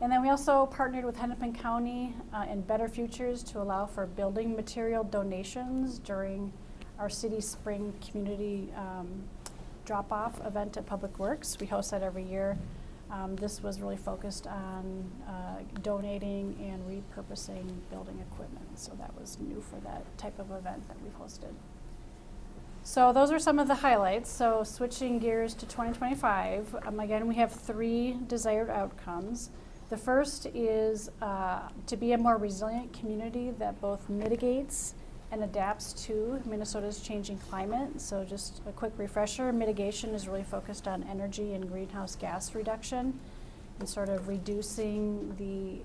And then we also partnered with Hennepin County and Better Futures to allow for building material donations during our city spring community drop-off event at Public Works. We host that every year. This was really focused on donating and repurposing building equipment. So that was new for that type of event that we've hosted. So those are some of the highlights. So switching gears to 2025, again, we have 3 desired outcomes. The first is to be a more resilient community that both mitigates and adapts to Minnesota's changing climate. So just a quick refresher, mitigation is really focused on energy and greenhouse gas reduction and sort of reducing the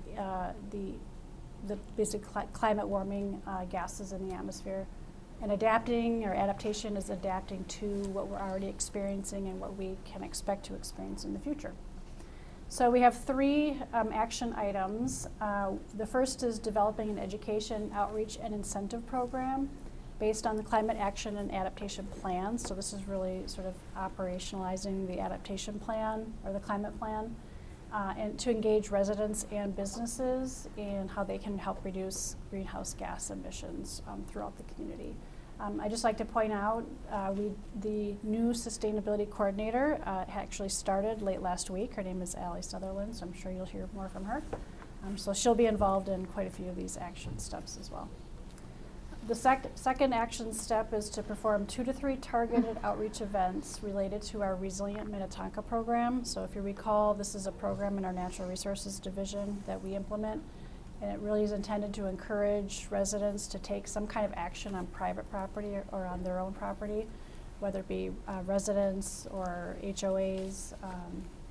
basic climate warming gases in the atmosphere. And adaptation is adapting to what we're already experiencing and what we can expect to experience in the future. So we have three action items. The first is developing an education, outreach, and incentive program based on the Climate Action and Adaptation Plan. So this is really sort of operationalizing the adaptation plan or the climate plan, and to engage residents and businesses in how they can help reduce greenhouse gas emissions throughout the community. I'd just like to point out the new sustainability coordinator actually started late last week. Her name is Allie Sutherland, so I'm sure you'll hear more from her. So she'll be involved in quite a few of these action steps as well. The second action step is to perform 2 to 3 targeted outreach events related to our Resilient Minnetonka program. So if you recall, this is a program in our Natural Resources Division that we implement, and it really is intended to encourage residents to take some kind of action on private property or on their own property, whether it be residents or HOAs.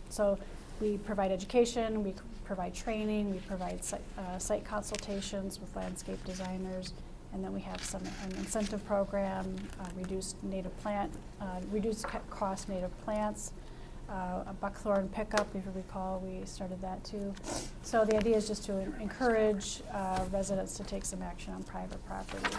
So we provide education, we provide training, we provide site consultations with landscape designers, and then we have an incentive program, reduced cost native plants, a buckthorn pickup, if you recall, we started that too. So the idea is just to encourage residents to take some action on private property.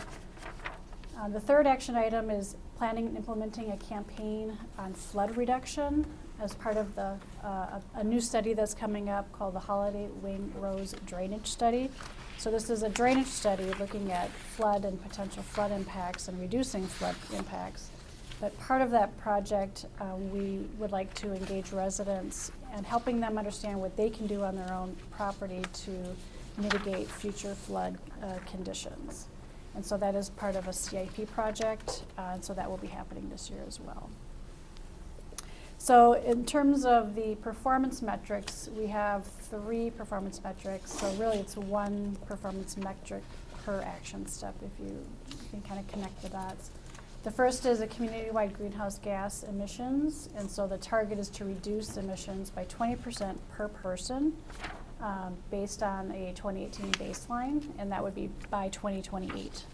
The third action item is planning and implementing a campaign on flood reduction as part of a new study that's coming up called the Holiday Wing Rose Drainage Study. So this is a drainage study looking at flood and potential flood impacts and reducing flood impacts. But part of that project, we would like to engage residents and helping them understand what they can do on their own property to mitigate future flood conditions. And so that is part of a CIP project, and so that will be happening this year as well. So in terms of the performance metrics, we have 3 performance metrics. So really it's 1 performance metric per action step if you can kind of connect the dots. The first is a community-wide greenhouse gas emissions, and so the target is to reduce emissions by 20% per person based on a 2018 baseline, and that would be by 2028.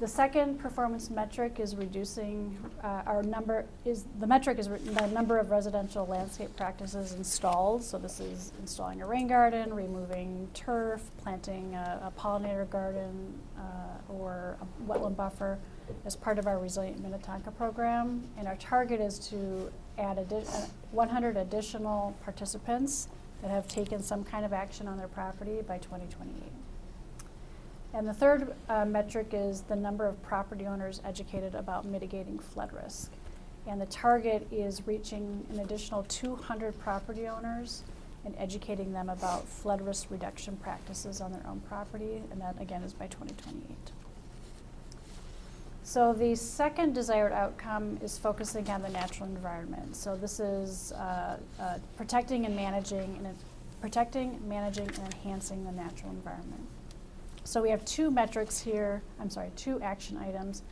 The second performance metric is reducing the number of residential landscape practices installed. So this is installing a rain garden, removing turf, planting a pollinator garden or a wetland buffer as part of our Resilient Minnetonka program. And our target is to add 100 additional participants that have taken some kind of action on their property by 2028. And the third metric is the number of property owners educated about mitigating flood risk. And the target is reaching an additional 200 property owners and educating them about flood risk reduction practices on their own property, and that again is by 2028. So the second desired outcome is focusing on the natural environment. So this is protecting, managing, and enhancing the natural environment. So we have 2 metrics here, 2 action items.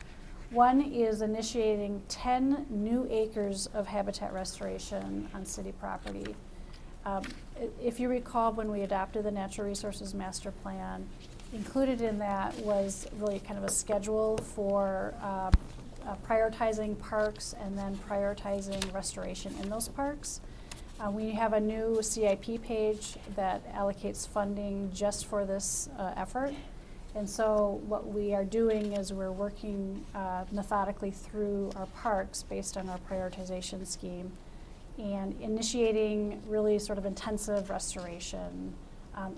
One is initiating 10 new acres of habitat restoration on city property. If you recall, when we adopted the Natural Resources Master Plan, included in that was really kind of a schedule for prioritizing parks and then prioritizing restoration in those parks. We have a new CIP page that allocates funding just for this effort. And so what we are doing is we're working methodically through our parks based on our prioritization scheme and initiating really sort of intensive restoration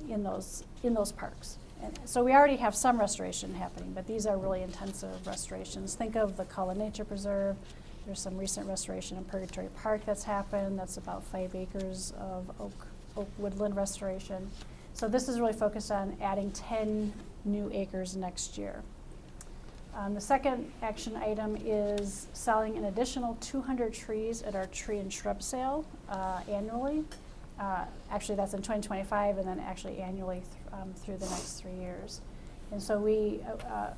in those parks. And so we already have some restoration happening, but these are really intensive restorations. Think of the Cullen Nature Preserve. There's some recent restoration in Purgatory Park that's happened. That's about 5 acres of oak woodland restoration. So this is really focused on adding 10 new acres next year. The second action item is selling an additional 200 trees at our tree and shrub sale annually. Actually, that's in 2025, and then actually annually through the next 3 years. And so we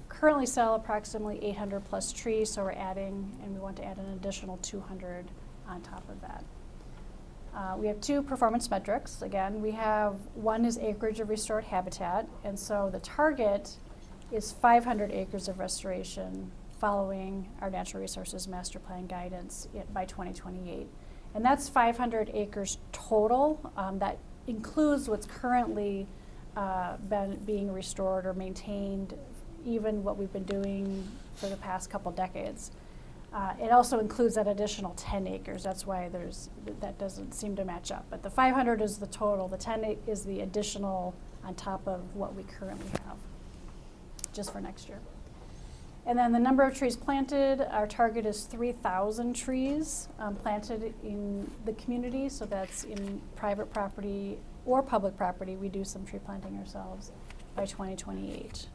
currently sell approximately 800 plus trees, so we're adding, and we want to add an additional 200 on top of that. We have 2 performance metrics. Again, we have one is acreage of restored habitat, and so the target is 500 acres of restoration following our Natural Resources Master Plan guidance by 2028. And that's 500 acres total. That includes what's currently being restored or maintained, even what we've been doing for the past couple decades. It also includes that additional 10 acres. That's why that doesn't seem to match up. But the 500 is the total. The 10 is the additional on top of what we currently have, just for next year. And then the number of trees planted, our target is 3,000 trees planted in the community. So that's in private property or public property. We do some tree planting ourselves by 2028.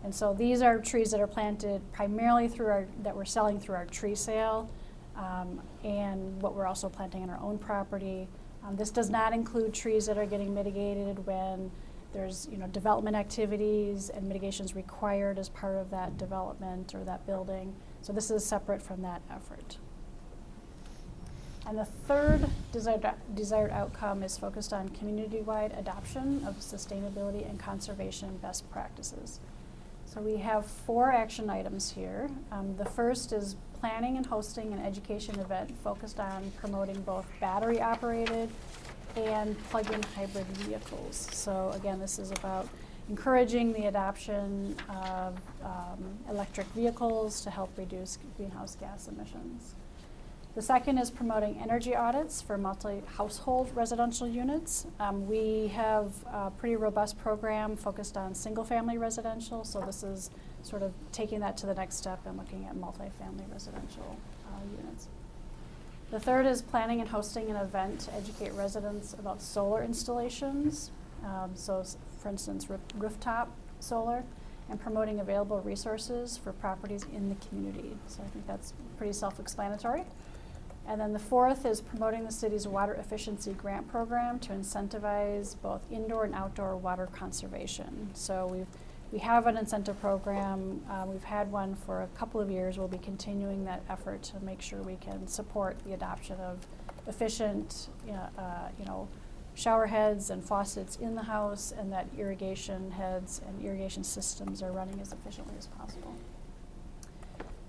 And so these are trees that are planted primarily that we're selling through our tree sale, and what we're also planting on our own property. This does not include trees that are getting mitigated when there's development activities and mitigations required as part of that development or that building. So this is separate from that effort. And the third desired outcome is focused on community-wide adoption of sustainability and conservation best practices. So we have 4 action items here. The first is planning and hosting an education event focused on promoting both battery-operated and plug-in hybrid vehicles. So again, this is about encouraging the adoption of electric vehicles to help reduce greenhouse gas emissions. The second is promoting energy audits for multi-household residential units. We have a pretty robust program focused on single-family residential, so this is sort of taking that to the next step and looking at multi-family residential units. The third is planning and hosting an event to educate residents about solar installations, for instance, rooftop solar, and promoting available resources for properties in the community. So I think that's pretty self-explanatory. And then the fourth is promoting the city's water efficiency grant program to incentivize both indoor and outdoor water conservation. So we have an incentive program. We've had one for a couple of years. We'll be continuing that effort to make sure we can support the adoption of efficient, shower heads and faucets in the house, and that irrigation heads and irrigation systems are running as efficiently as possible.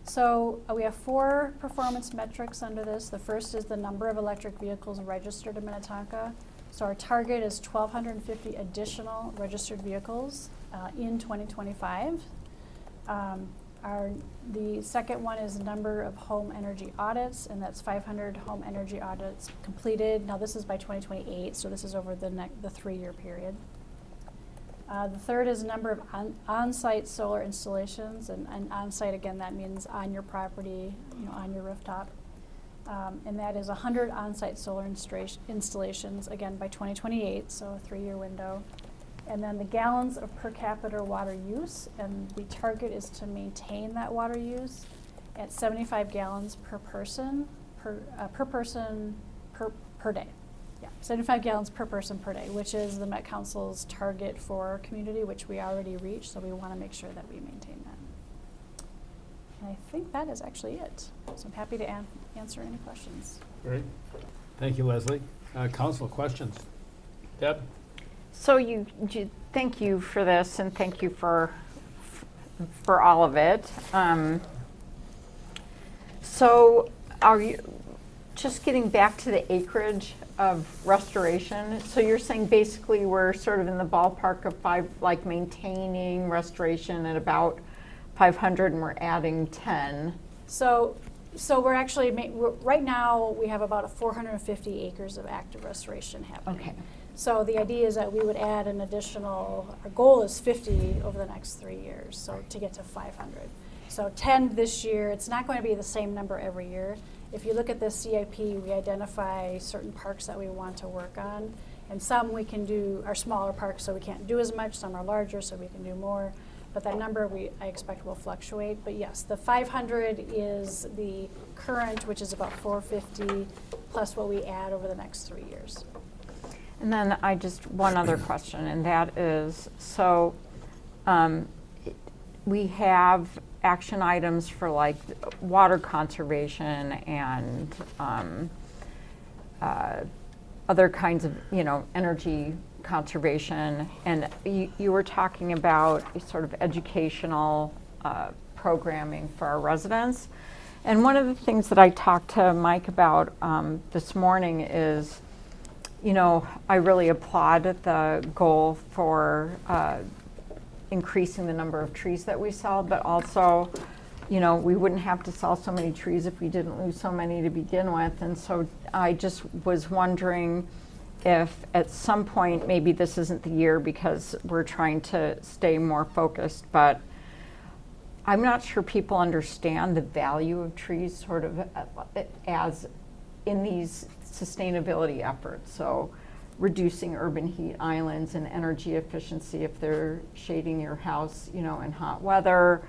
So we have 4 performance metrics under this. The first is the number of electric vehicles registered in Minnetonka. So our target is 1,250 additional registered vehicles in 2025. The second one is the number of home energy audits, and that's 500 home energy audits completed. Now this is by 2028, so this is over the 3-year period. The third is the number of on-site solar installations, and on-site, again, that means on your property, on your rooftop. And that is 100 on-site solar installations, again, by 2028, so a 3-year window. And then the gallons of per capita water use, and the target is to maintain that water use at 75 gallons per person per day. Yeah, 75 gallons per person per day, which is the Met Council's target for our community, which we already reached, so we want to make sure that we maintain that. And I think that is actually it. So I'm happy to answer any questions. Great. Thank you, Leslie. Council questions? Deb? So thank you for this, and thank you for all of it. So are you just getting back to the acreage of restoration? So you're saying basically we're sort of in the ballpark of maintaining restoration at about 500, and we're adding 10. So we're actually right now we have about 450 acres of active restoration happening. Okay. So the idea is that we would add an additional, our goal is 50 over the next 3 years, so to get to 500. So 10 this year. It's not going to be the same number every year. If you look at the CIP, we identify certain parks that we want to work on, and some we can do are smaller parks, so we can't do as much. Some are larger, so we can do more. But that number I expect will fluctuate. But yes, the 500 is the current, which is about 450, plus what we add over the next 3 years. And then one other question, and that is, so we have action items for water conservation and other kinds of, energy conservation. And you were talking about sort of educational programming for our residents. And one of the things that I talked to Mike about this morning is, you know, I really applaud the goal for increasing the number of trees that we sell, but also, you know, we wouldn't have to sell so many trees if we didn't lose so many to begin with. And so I just was wondering if at some point, maybe this isn't the year because we're trying to stay more focused, but I'm not sure people understand the value of trees sort of as in these sustainability efforts. So reducing urban heat islands and energy efficiency if they're shading your house, you know, in hot weather,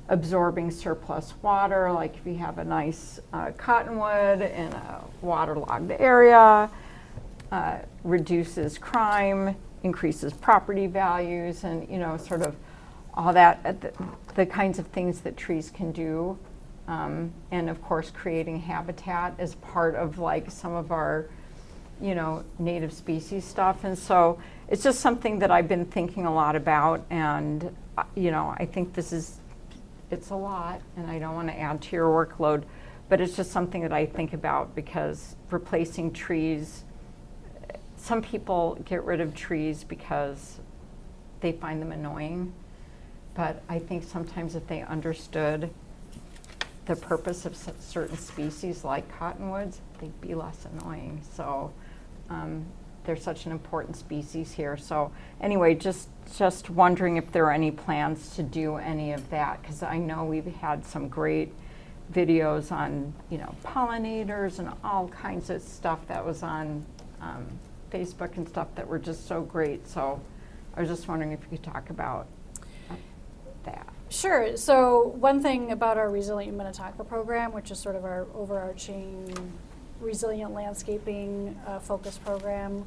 absorbing surplus water, like if you have a nice cottonwood in a waterlogged area, reduces crime, increases property values, and, you know, sort of all that, the kinds of things that trees can do. And of course, creating habitat is part of like some of our, you know, native species stuff. And so it's just something that I've been thinking a lot about. And, you know, I think it's a lot, and I don't want to add to your workload, but it's just something that I think about because replacing trees, some people get rid of trees because they find them annoying. But I think sometimes if they understood the purpose of certain species like cottonwoods, they'd be less annoying. So they're such an important species here. So anyway, just wondering if there are any plans to do any of that, because I know we've had some great videos on, you know, pollinators and all kinds of stuff that was on Facebook and stuff that were just so great. So I was just wondering if you could talk about that. Sure. So one thing about our Resilient Minnetonka program, which is sort of our overarching resilient landscaping focused program,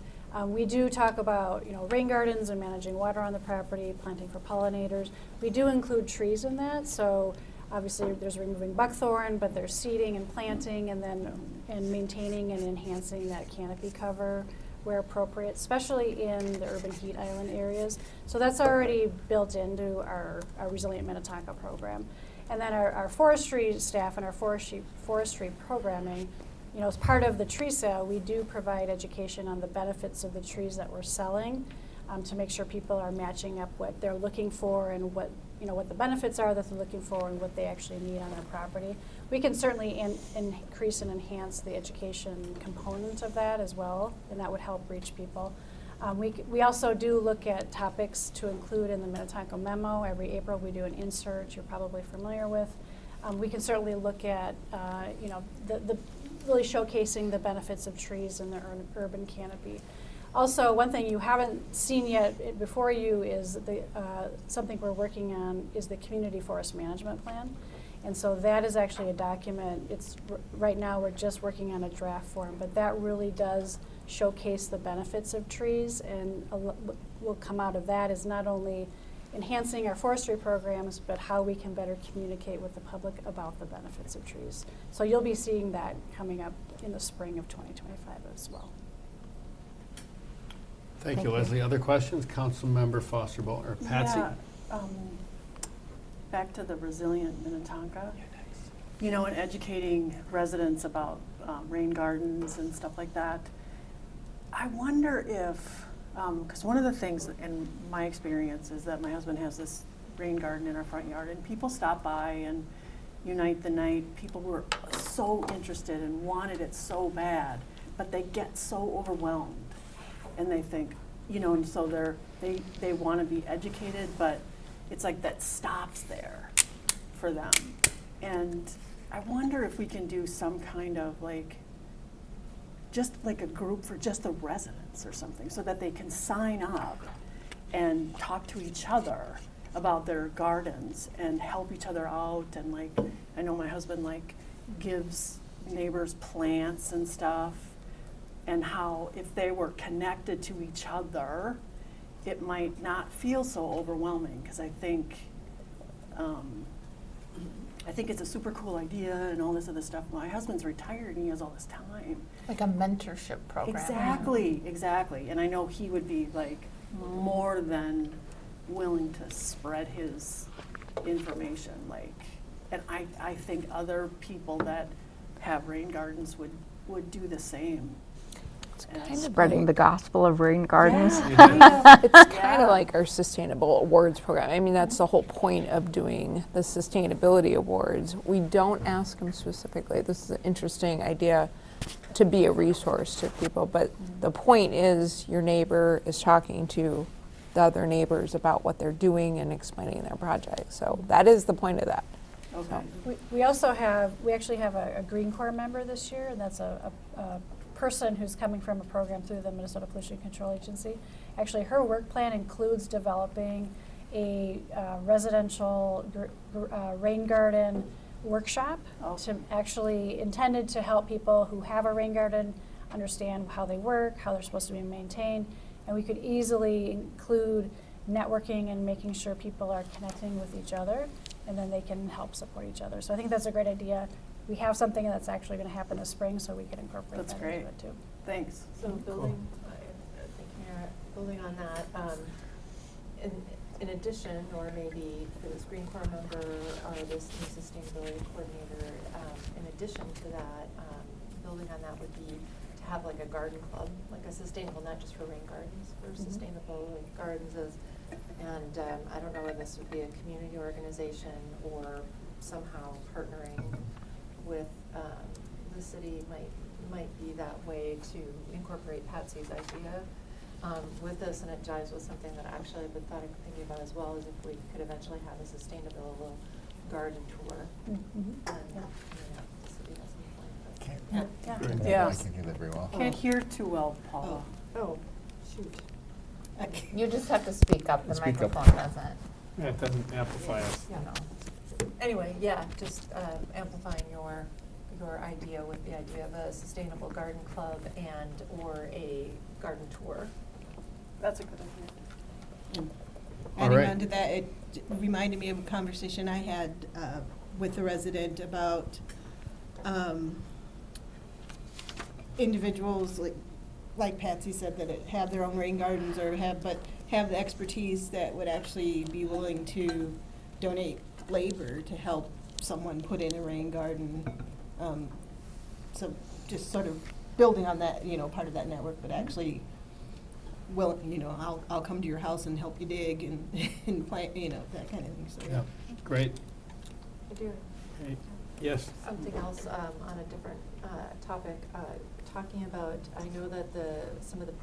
we do talk about, you know, rain gardens and managing water on the property, planting for pollinators. We do include trees in that. So obviously there's removing buckthorn, but there's seeding and planting, and then maintaining and enhancing that canopy cover where appropriate, especially in the urban heat island areas. So that's already built into our Resilient Minnetonka program. And then our forestry staff and our forestry programming, you know, as part of the tree sale, we do provide education on the benefits of the trees that we're selling, to make sure people are matching up what they're looking for and what, you know, what the benefits are that they're looking for and what they actually need on their property. We can certainly increase and enhance the education component of that as well, and that would help reach people. We also do look at topics to include in the Minnetonka memo. Every April we do an insert you're probably familiar with. We can certainly look at, you know, the really showcasing the benefits of trees in the urban canopy. Also, one thing you haven't seen yet before you is something we're working on is the Community Forest Management Plan. And so that is actually a document. Right now we're just working on a draft form, but that really does showcase the benefits of trees, and what will come out of that is not only enhancing our forestry programs, but how we can better communicate with the public about the benefits of trees. So you'll be seeing that coming up in the spring of 2025 as well. Thank you, Leslie. Other questions? Councilmember Foster Bowler, or Patsy? Yeah, back to the Resilient Minnetonka. You know, and educating residents about rain gardens and stuff like that. I wonder if, because one of the things in my experience is that my husband has this rain garden in our front yard, and people stop by and unite the night. People were so interested and wanted it so bad, but they get so overwhelmed. And they think, you know, and so they want to be educated, but it's like that stops there for them. And I wonder if we can do some kind of like, just like a group for just the residents or something, so that they can sign up and talk to each other about their gardens and help each other out. And like, I know my husband like gives neighbors plants and stuff, and how if they were connected to each other, it might not feel so overwhelming. Because I think it's a super cool idea and all this other stuff. My husband's retired and he has all this time. Like a mentorship program. Exactly. And I know he would be like more than willing to spread his information, like, And I think other people that have rain gardens would do the same. And- Spreading the gospel of rain gardens. It's Yeah. kind of like our sustainable awards program. I mean, that's the whole point of doing the sustainability awards. We don't ask them specifically. This is an interesting idea to be a resource to people, but the point is your neighbor is talking to the other neighbors about what they're doing and explaining their project. So that is the point of that. Okay. We actually have a Green Corps member this year, and that's a person who's coming from a program through the Minnesota Pollution Control Agency. Actually, her work plan includes developing a residential rain garden workshop to actually intended to help people who have a rain garden understand how they work, how they're supposed to be maintained, and we could easily include networking and making sure people are connecting with each other, and then they can help support each other. So I think that's a great idea. We have something that's actually going to happen this spring, so we can incorporate That's that great. into it too. Thanks. So building on that, in addition, or maybe for this Green Corps member or this new sustainability coordinator, in addition to that, building on that would be to have like a garden club, like a sustainable, not just for rain gardens, for sustainable like gardens as, and I don't know whether this would be a community organization or somehow partnering with the city might be that way to incorporate Patsy's idea with this, and it jives with something that actually I've been thinking about as well, is if we could eventually have a sustainable garden tour. And, the city doesn't plan, but- Yeah. I can hear that very well. Can't hear too well, Paula. Oh, shoot. You just have to speak up. The Speak up. microphone doesn't. Yeah, it doesn't amplify us. Yeah. Anyway, yeah, just amplifying your idea with the idea of a sustainable garden club or a garden tour. That's a good idea. All Adding right. on to that, it reminded me of a conversation I had with a resident about individuals like Patsy said, that have their own rain gardens or have the expertise that would actually be willing to donate labor to help someone put in a rain garden. So just sort of building on that, part of that network, but actually, well, I'll come to your house and help you dig and plant, that kind of thing. So Yeah, great. I do. Great. Yes. Something else on a different topic, talking about, I know that some of the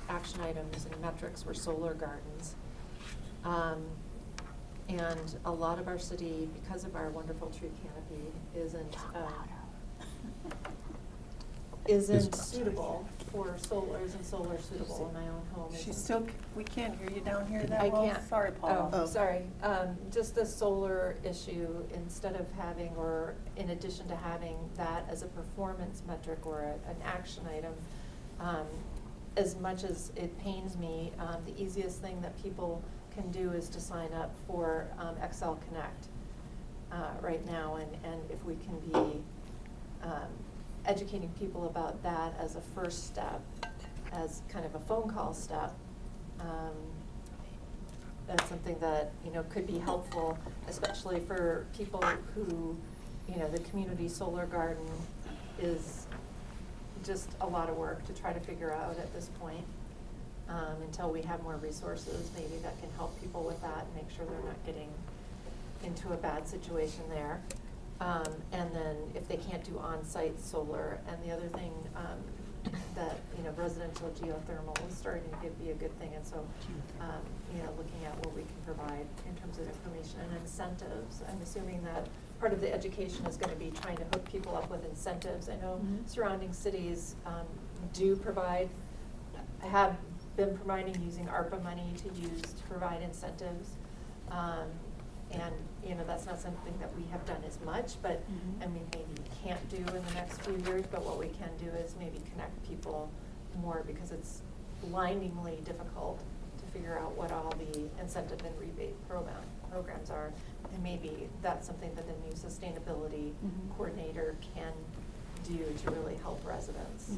action items and metrics were solar gardens. And a lot of our city, because of our wonderful tree canopy, isn't suitable for solar, isn't solar suitable in my own home. We can't hear you down here I that well. can't. Sorry, Paula. Oh, sorry. Just the solar issue, instead of having, or in addition to having that as a performance metric or an action item, as much as it pains me, the easiest thing that people can do is to sign up for Excel Connect right now, and if we can be educating people about that as a first step, as kind of a phone call step, that's something that could be helpful, especially for people who, the community solar garden is just a lot of work to try to figure out at this point. Until we have more resources, maybe that can help people with that and make sure they're not getting into a bad situation there. And then if they can't do on-site solar, and the other thing that residential geothermal is starting to be a good thing, and so looking at what we can provide in terms of information and incentives. I'm assuming that part of the education is going to be trying to hook people up with incentives. I know surrounding cities do have been providing using ARPA money to provide incentives. And that's not something that we have done as much, but maybe can't do in the next few years, but what we can do is maybe connect people more, because it's blindingly difficult to figure out what all the incentive and rebate programs are. And maybe that's something that the new sustainability coordinator can do to really help residents.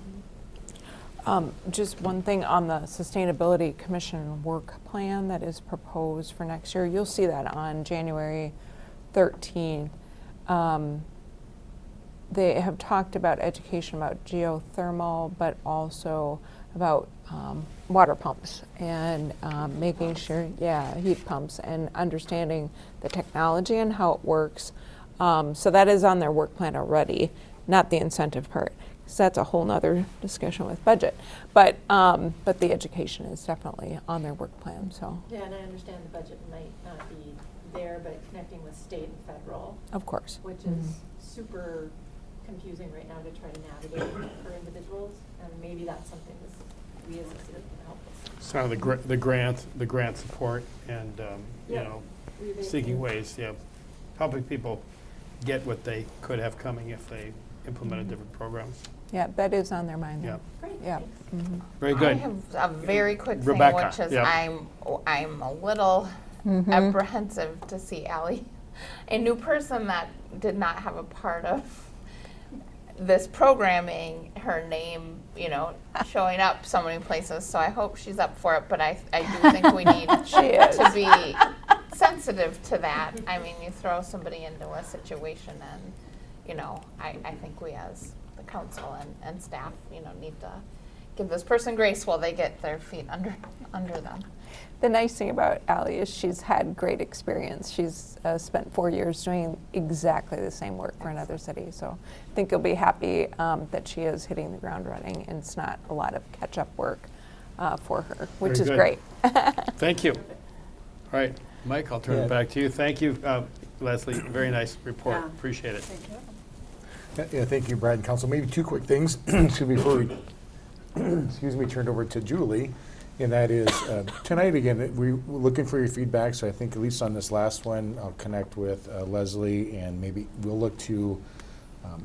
Just one thing on the Sustainability Commission work plan that is proposed for next year. You'll see that on January 13th. they have talked about education about geothermal, but also about water pumps and making sure, heat pumps and understanding the technology and how it works. So that is on their work plan already, not the incentive part, because that's a whole nother discussion with budget. But the education is definitely on their work plan. So Yeah, and I understand the budget might not be there, but connecting with state and federal, of course, which is super confusing right now to try to navigate for individuals, and maybe that's something we as a city can help us. So the grant support and, you Yeah. know, Rebates seeking and- ways, helping people get what they could have coming if they implemented different programs. yeah, that is on their mind. Yeah. Great, Yeah. thanks. Mhm. Very I good. have a very quick Rebecca, thing, which is yeah. I'm a little apprehensive to see Ally, a new person that did not have a part of this programming, her name, showing up so many places. So I hope she's up for it. But I do think we need to be sensitive to that. I mean, you throw somebody into a situation, and I think we as the council and staff, need to give this person grace while they get their feet under them. The nice thing about Ally is she's had great experience. She's spent 4 years doing exactly the same work for another city. So I think you'll be happy that she is hitting the ground running, and it's not a lot of catch-up work for her, which Very is good. great. Thank you. All right, Mike, I'll turn Yeah. it back to you. Thank you, Leslie. Very nice report. Yeah. Appreciate it. Thank you. Yeah, thank you, Brad and Council. Maybe two quick things excuse me, before we turned over to Julie. And that is, tonight again, we're looking for your feedback. So I think at least on this last one, I'll connect with Leslie, and maybe we'll look to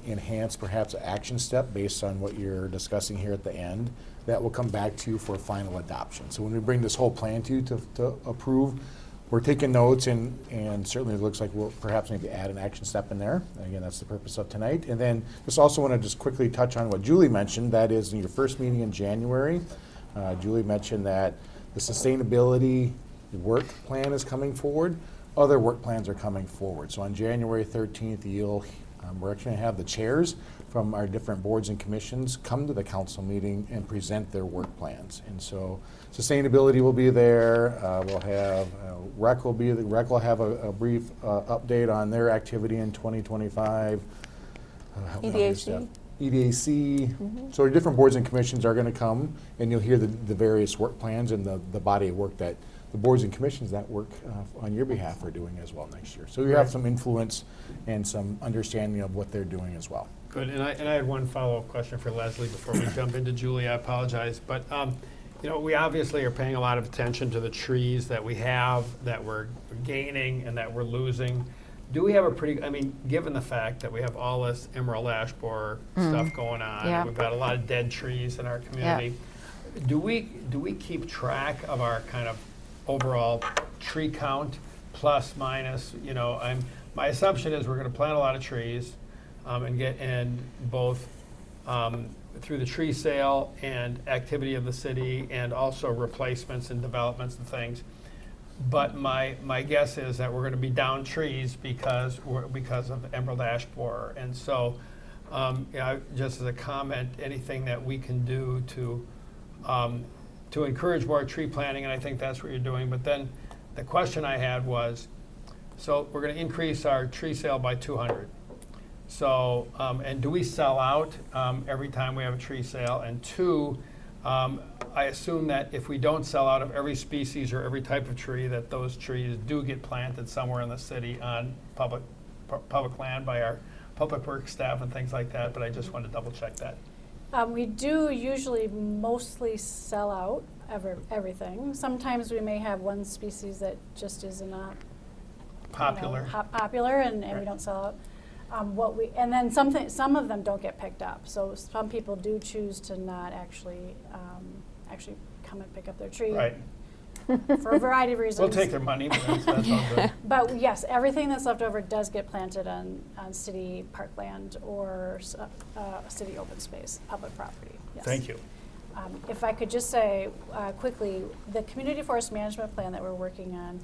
enhance perhaps an action step based on what you're discussing here at the end. That will come back to you for final adoption. So when we bring this whole plan to you to approve, we're taking notes, and certainly it looks like we'll perhaps maybe add an action step in there. Again, that's the purpose of tonight. And then just also want to just quickly touch on what Julie mentioned. That is, in your first meeting in January, Julie mentioned that the sustainability work plan is coming forward. Other work plans are coming forward. So on January 13th, we're actually going to have the chairs from our different boards and commissions come to the council meeting and present their work plans. And so sustainability will be there. We'll have REC will have a brief update on their activity in 2025. EDAC. EDAC. So our different boards and commissions are going to come, and you'll hear the various work plans and the body of work that the boards and commissions that work on your behalf are doing as well next year. So you have some influence and some understanding of what they're doing as well. Good, and I had one follow-up question for Leslie before we jump into Julie. I apologize, but we obviously are paying a lot of attention to the trees that we have, that we're gaining, and that we're losing. Do we have given the fact that we have all this emerald ash borer stuff going on, Yeah. and we've got a lot of dead trees in our community, do we keep track of our kind of overall tree count, plus, minus? My assumption is we're going to plant a lot of trees, and both through the tree sale and activity of the city, and also replacements and developments and things. But my guess is that we're going to be down trees because of emerald ash borer. And so, just as a comment, anything that we can do to encourage more tree planting, and I think that's what you're doing. But then the question I had was, so we're going to increase our tree sale by 200. So, and do we sell out every time we have a tree sale? And two, I assume that if we don't sell out of every species or every type of tree, that those trees do get planted somewhere in the city on public land by our public works staff and things like that. But I just wanted to double check that. We do usually mostly sell out everything. Sometimes we may have one species that just is not Popular. popular, and Right. we don't sell out. And then some of them don't get picked up. So some people do choose to not actually come and pick up their tree Right. for a variety of reasons. We'll take their money, but that's all good. But yes, everything that's left over does get planted on city parkland or city open space, public property. Yes. Thank you. If I could just say quickly, the community forest management plan that we're working on,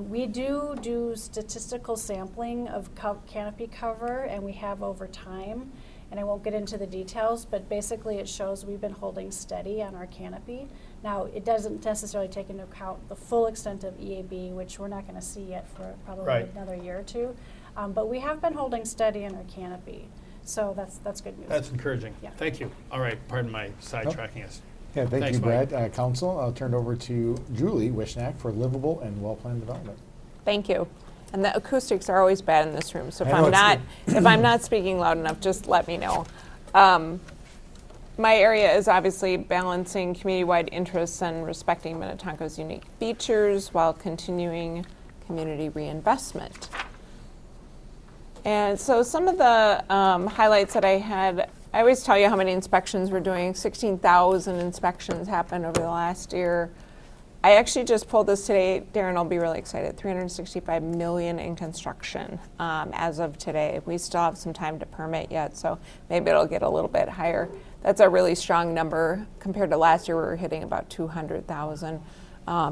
We do statistical sampling of canopy cover, and we have over time. And I won't get into the details, but basically it shows we've been holding steady on our canopy. Now, it doesn't necessarily take into account the full extent of EAB, which we're not going to see yet for probably Right. another year or two. But we have been holding steady on our canopy. So that's good news. That's encouraging. Yeah. Thank you. All right, pardon my sidetracking us. Yeah, thank Thanks, you, Mike. Brad. Council, I'll turn it over to Julie Wishnack for livable and well-planned development. Thank you. And the acoustics are always bad in this room, so if I know, if I'm not speaking loud enough, just let me know. My area is obviously balancing community-wide interests and respecting Minnetonka's unique features while continuing community reinvestment. And so some of the highlights that I had, I always tell you how many inspections we're doing. 16,000 inspections happened over the last year. I actually just pulled this today. Darren will be really excited. 365 million in construction as of today. We still have some time to permit yet, so maybe it'll get a little bit higher. That's a really strong number. Compared to last year, we were hitting about 200,000.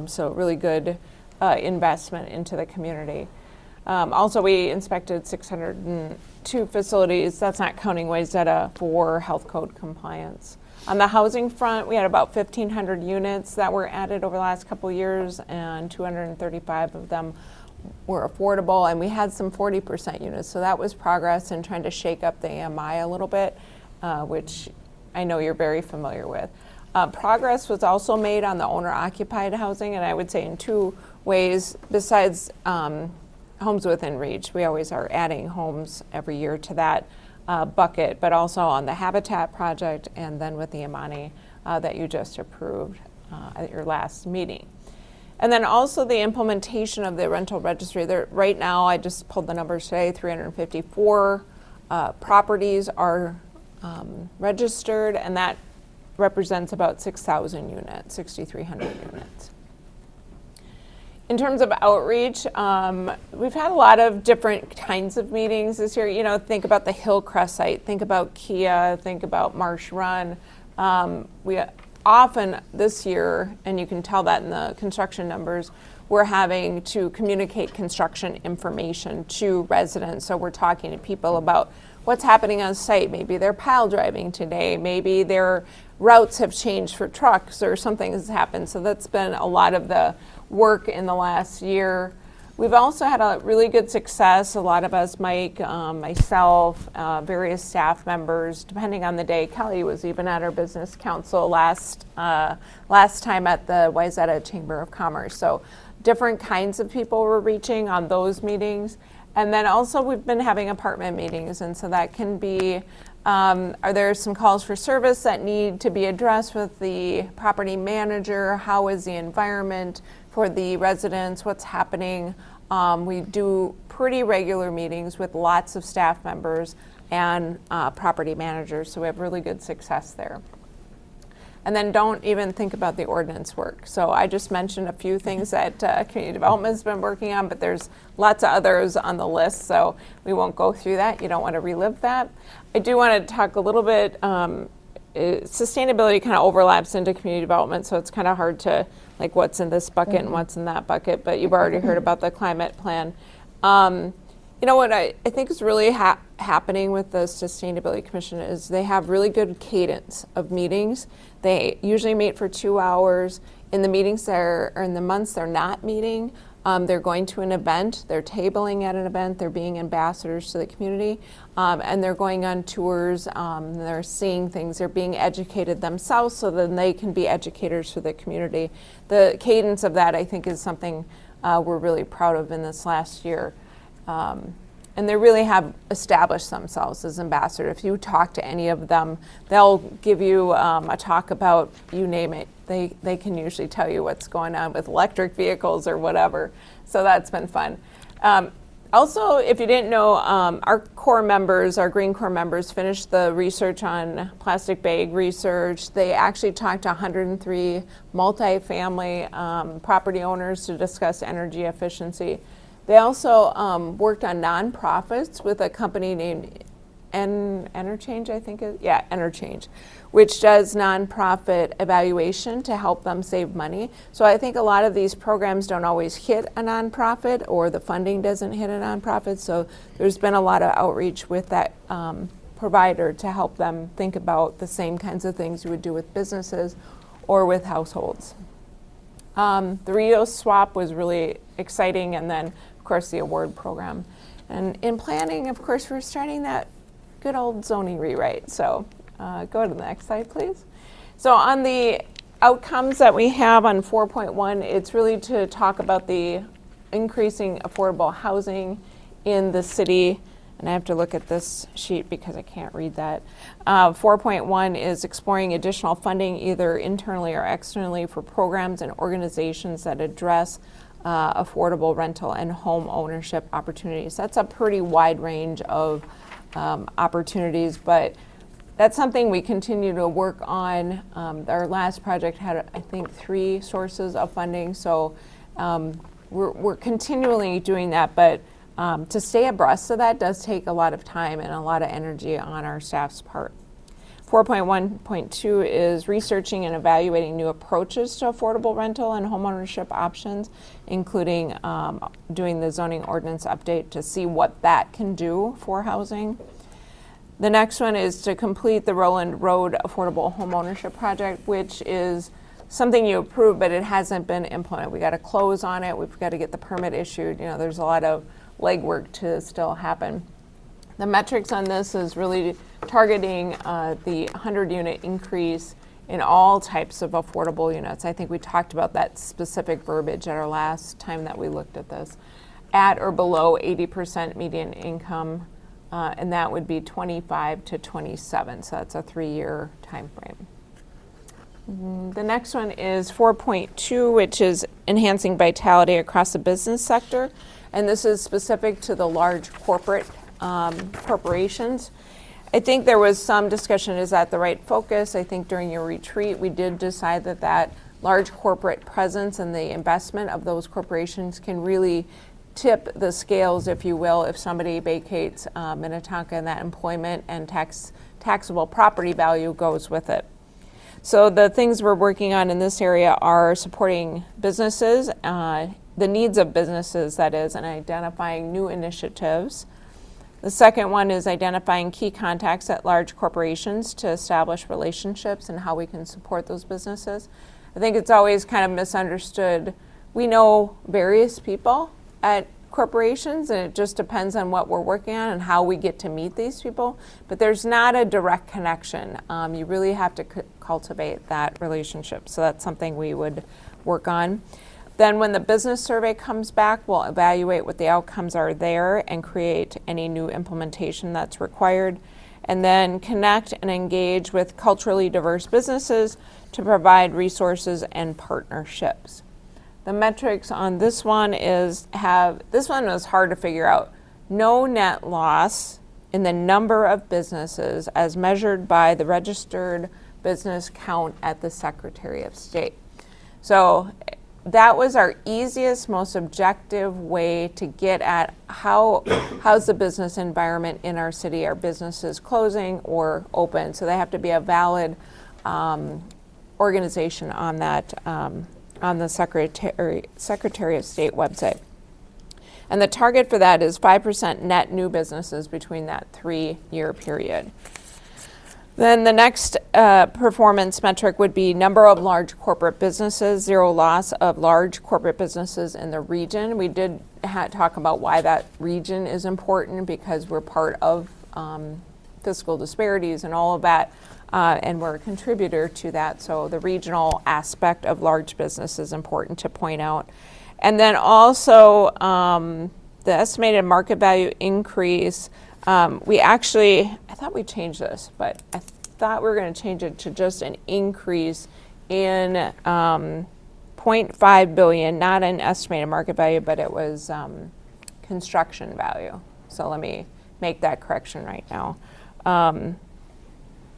So really good investment into the community. Also, we inspected 602 facilities. That's not counting Wayzata for health code compliance. On the housing front, we had about 1,500 units that were added over the last couple of years, and 235 of them were affordable, and we had some 40% units. So that was progress in trying to shake up the AMI a little bit, which I know you're very familiar with. Progress was also made on the owner-occupied housing, and I would say in two ways. Besides homes within reach, we always are adding homes every year to that bucket, but also on the Habitat project, and then with the Imani that you just approved at your last meeting. And then also the implementation of the rental registry. There, right now, I just pulled the numbers today, 354 properties are registered, and that represents about 6,000 units, 6,300 units. In terms of outreach, we've had a lot of different kinds of meetings this year. You know, think about the Hillcrest site, think about Kia, think about Marsh Run. We often this year, and you can tell that in the construction numbers, we're having to communicate construction information to residents. So we're talking to people about what's happening on site. Maybe they're pile driving today. Maybe their routes have changed for trucks or something has happened. So that's been a lot of the work in the last year. We've also had a really good success. A lot of us, Mike, myself, various staff members, depending on the day. Kelly was even at our business council last time at the Wayzata Chamber of Commerce. So different kinds of people were reaching on those meetings. And then also we've been having apartment meetings, and so that can be, are there some calls for service that need to be addressed with the property manager? How is the environment for the residents? What's happening? We do pretty regular meetings with lots of staff members and property managers, so we have really good success there. And then don't even think about the ordinance work. So I just mentioned a few things that community development has been working on, but there's lots of others on the list, so we won't go through that. You don't want to relive that. I do want to talk a little bit, sustainability kind of overlaps into community development, so it's kind of hard to, like, what's in this bucket and what's in that bucket, but you've already heard about the climate plan. You know what I think is really happening with the Sustainability Commission is they have really good cadence of meetings. They usually meet for 2 hours. In the meetings or in the months they're not meeting, they're going to an event, they're tabling at an event, they're being ambassadors to the community, and they're going on tours, they're seeing things, they're being educated themselves so then they can be educators for the community. The cadence of that, I think, is something we're really proud of in this last year. And they really have established themselves as ambassadors. If you talk to any of them, they'll give you a talk about, you name it. They can usually tell you what's going on with electric vehicles or whatever. So that's been fun. Also, if you didn't know, our core members, our Green Corps members, finished the research on plastic bag research. They actually talked to 103 multifamily property owners to discuss energy efficiency. They also worked on nonprofits with a company named Interchange, I think Interchange, which does nonprofit evaluation to help them save money. So I think a lot of these programs don't always hit a nonprofit, or the funding doesn't hit a nonprofit. So there's been a lot of outreach with that provider to help them think about the same kinds of things you would do with businesses or with households. The Rio swap was really exciting, and then of course the award program. And in planning, of course, we're starting that good old zoning rewrite. So go to the next slide, please. So on the outcomes that we have on 4.1, it's really to talk about the increasing affordable housing in the city. And I have to look at this sheet because I can't read that. 4.1 is exploring additional funding either internally or externally for programs and organizations that address affordable rental and home ownership opportunities. That's a pretty wide range of opportunities, but that's something we continue to work on. Our last project had, I think, 3 sources of funding, so we're continually doing that, but to stay abreast of that does take a lot of time and a lot of energy on our staff's part. 4.1.2 is researching and evaluating new approaches to affordable rental and homeownership options, including doing the zoning ordinance update to see what that can do for housing. The next one is to complete the Roland Road Affordable Homeownership Project, which is something you approved, but it hasn't been implemented. We got to close on it. We've got to get the permit issued. You know, there's a lot of legwork to still happen. The metrics on this is really targeting the 100-unit increase in all types of affordable units. I think we talked about that specific verbiage at our last time that we looked at this. At or below 80% median income, and that would be 25 to 27, so that's a 3-year time frame. The next one is 4.2, which is enhancing vitality across the business sector. And this is specific to the large corporate corporations. I think there was some discussion, is that the right focus? I think during your retreat, we did decide that that large corporate presence and the investment of those corporations can really tip the scales, if you will, if somebody vacates Minnetonka, and that employment and taxable property value goes with it. So the things we're working on in this area are supporting businesses, the needs of businesses, that is, and identifying new initiatives. The second one is identifying key contacts at large corporations to establish relationships and how we can support those businesses. I think it's always kind of misunderstood. We know various people at corporations, and it just depends on what we're working on and how we get to meet these people, but there's not a direct connection. You really have to cultivate that relationship, so that's something we would work on. Then when the business survey comes back, we'll evaluate what the outcomes are there and create any new implementation that's required, and then connect and engage with culturally diverse businesses to provide resources and partnerships. The metrics on this one this one was hard to figure out. No net loss in the number of businesses as measured by the registered business count at the Secretary of State. So that was our easiest, most objective way to get at how's the business environment in our city. Are businesses closing or open? So they have to be a valid organization on that, on the Secretary of State website. And the target for that is 5% net new businesses between that 3-year period. Then the next performance metric would be number of large corporate businesses, 0 loss of large corporate businesses in the region. We did talk about why that region is important, because we're part of fiscal disparities and all of that, and we're a contributor to that. So the regional aspect of large business is important to point out. And then also the estimated market value increase. I thought we changed this, but I thought we were going to change it to just an increase in 0.5 billion, not an estimated market value, but it was construction value. So let me make that correction right now.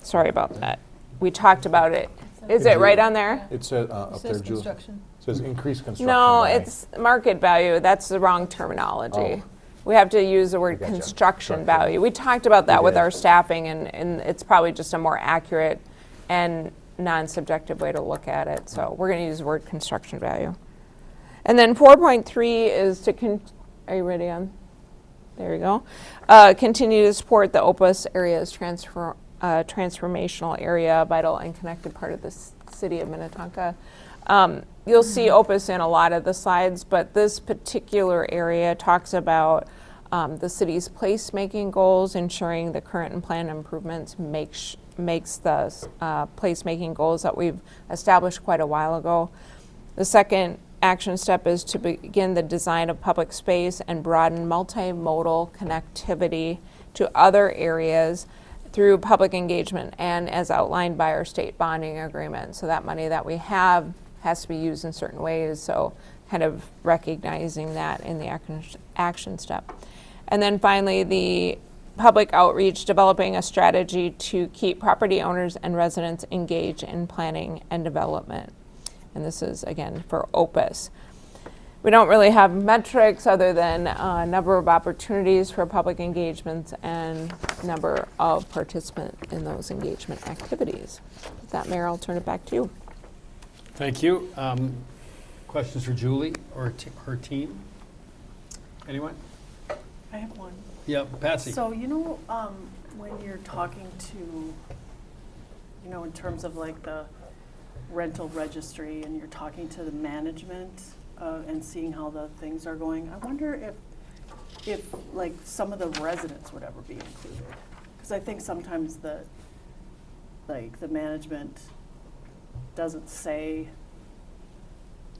Sorry about that. We talked about it. Is it right on there? It says up there, Julie. It says increased construction No, value. it's market value. That's the wrong terminology. We have to use the word Gotcha. construction value. We talked about that with did. our staffing, and it's probably just a more accurate and non-subjective way to look at it. So we're going to use the word construction value. And then 4.3 is to, are you ready on? There you go. Continue to support the Opus area's transformational area, vital and connected part of the city of Minnetonka. You'll see Opus in a lot of the slides, but this particular area talks about the city's placemaking goals, ensuring the current and planned improvements makes the placemaking goals that we've established quite a while ago. The second action step is to begin the design of public space and broaden multimodal connectivity to other areas through public engagement and as outlined by our state bonding agreement. So that money that we have has to be used in certain ways, so kind of recognizing that in the action step. And then finally, the public outreach, developing a strategy to keep property owners and residents engaged in planning and development. And this is, again, for Opus. We don't really have metrics other than number of opportunities for public engagements and number of participants in those engagement activities. With that, Mayor, I'll turn it back to you. Thank you. Questions for Julie or her team? Anyone? I have one. Yeah, Patsy. So, when you're talking to, in terms of like the rental registry and you're talking to the management and seeing how the things are going, I wonder if like some of the residents would ever be included. Because I think sometimes the management doesn't say,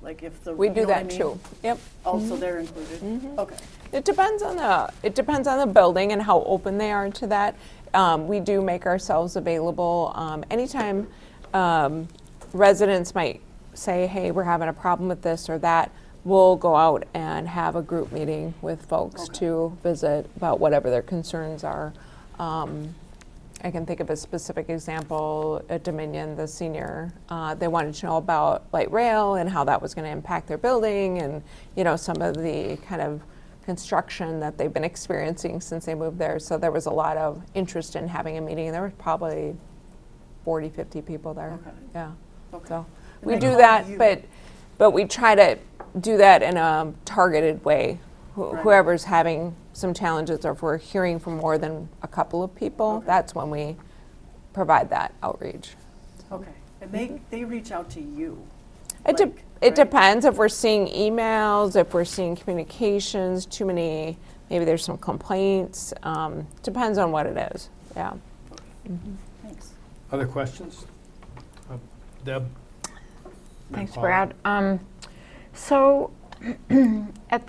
like if the. We you do know what I that mean? too. Yep. Also, they're included? Okay. It depends on the building and how open they are to that. We do make ourselves available anytime residents might say, "Hey, we're having a problem with this or that." We'll go out and have a group meeting with folks to visit about whatever their concerns are. I can think of a specific example at Dominion, the senior, they wanted to know about light rail and how that was going to impact their building and, some of the kind of construction that they've been experiencing since they moved there. So there was a lot of interest in having a meeting. There were probably 40, 50 people there. Okay. Yeah. Okay. So And we they do call that, you. but we try to do that in a targeted way. Right. Whoever's having some challenges, or if we're hearing from more than a couple of people, that's when we provide that outreach. Okay. And they reach out to you? It right? depends if we're seeing emails, if we're seeing communications, too many, maybe there's some complaints. Depends on what it is. Yeah. Thanks. Other questions? Deb? Thanks, Paul? Brad. So at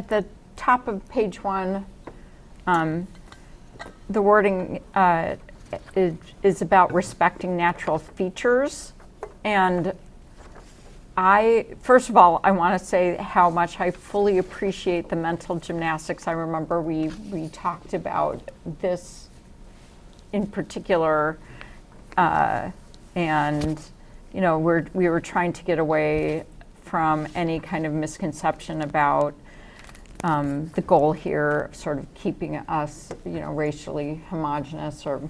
the top of page 1, the wording is about respecting natural features. And first of all, I want to say how much I fully appreciate the mental gymnastics. I remember we talked about this in particular, and we were trying to get away from any kind of misconception about the goal here, sort of keeping us, racially homogenous, or